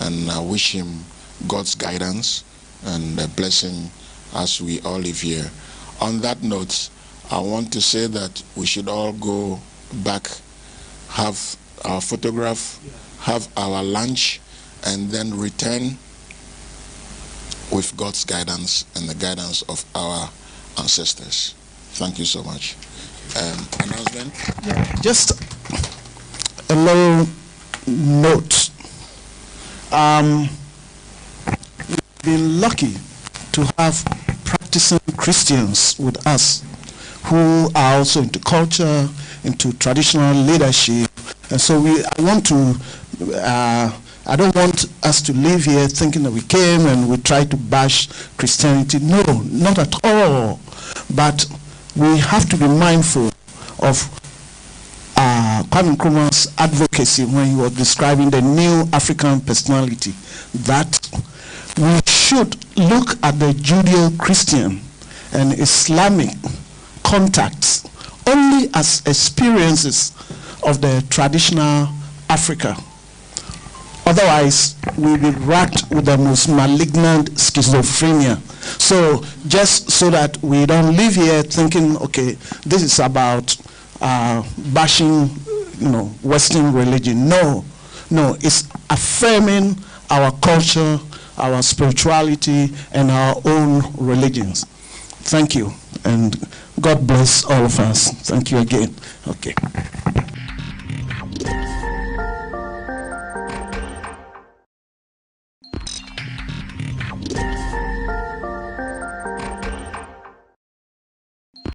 and I wish him God's guidance and a blessing as we all live here. On that note, I want to say that we should all go back, have our photograph, have our lunch, and then return with God's guidance and the guidance of our ancestors. Thank you so much. Announcement?
Just a little note. We've been lucky to have practicing Christians with us who are also into culture, into traditional leadership. And so I don't want us to leave here thinking that we came and we tried to bash Christianity. No, not at all. But we have to be mindful of Kwame Nkrumah's advocacy when he was describing the new African personality, that we should look at the Judeo-Christian and Islamic contacts only as experiences of the traditional Africa. Otherwise, we'll be racked with the most malignant schizophrenia. So just so that we don't live here thinking, okay, this is about bashing, Western religion. No, it's affirming our culture, our spirituality, and our own religions. Thank you, and God bless all of us. Thank you again. Okay.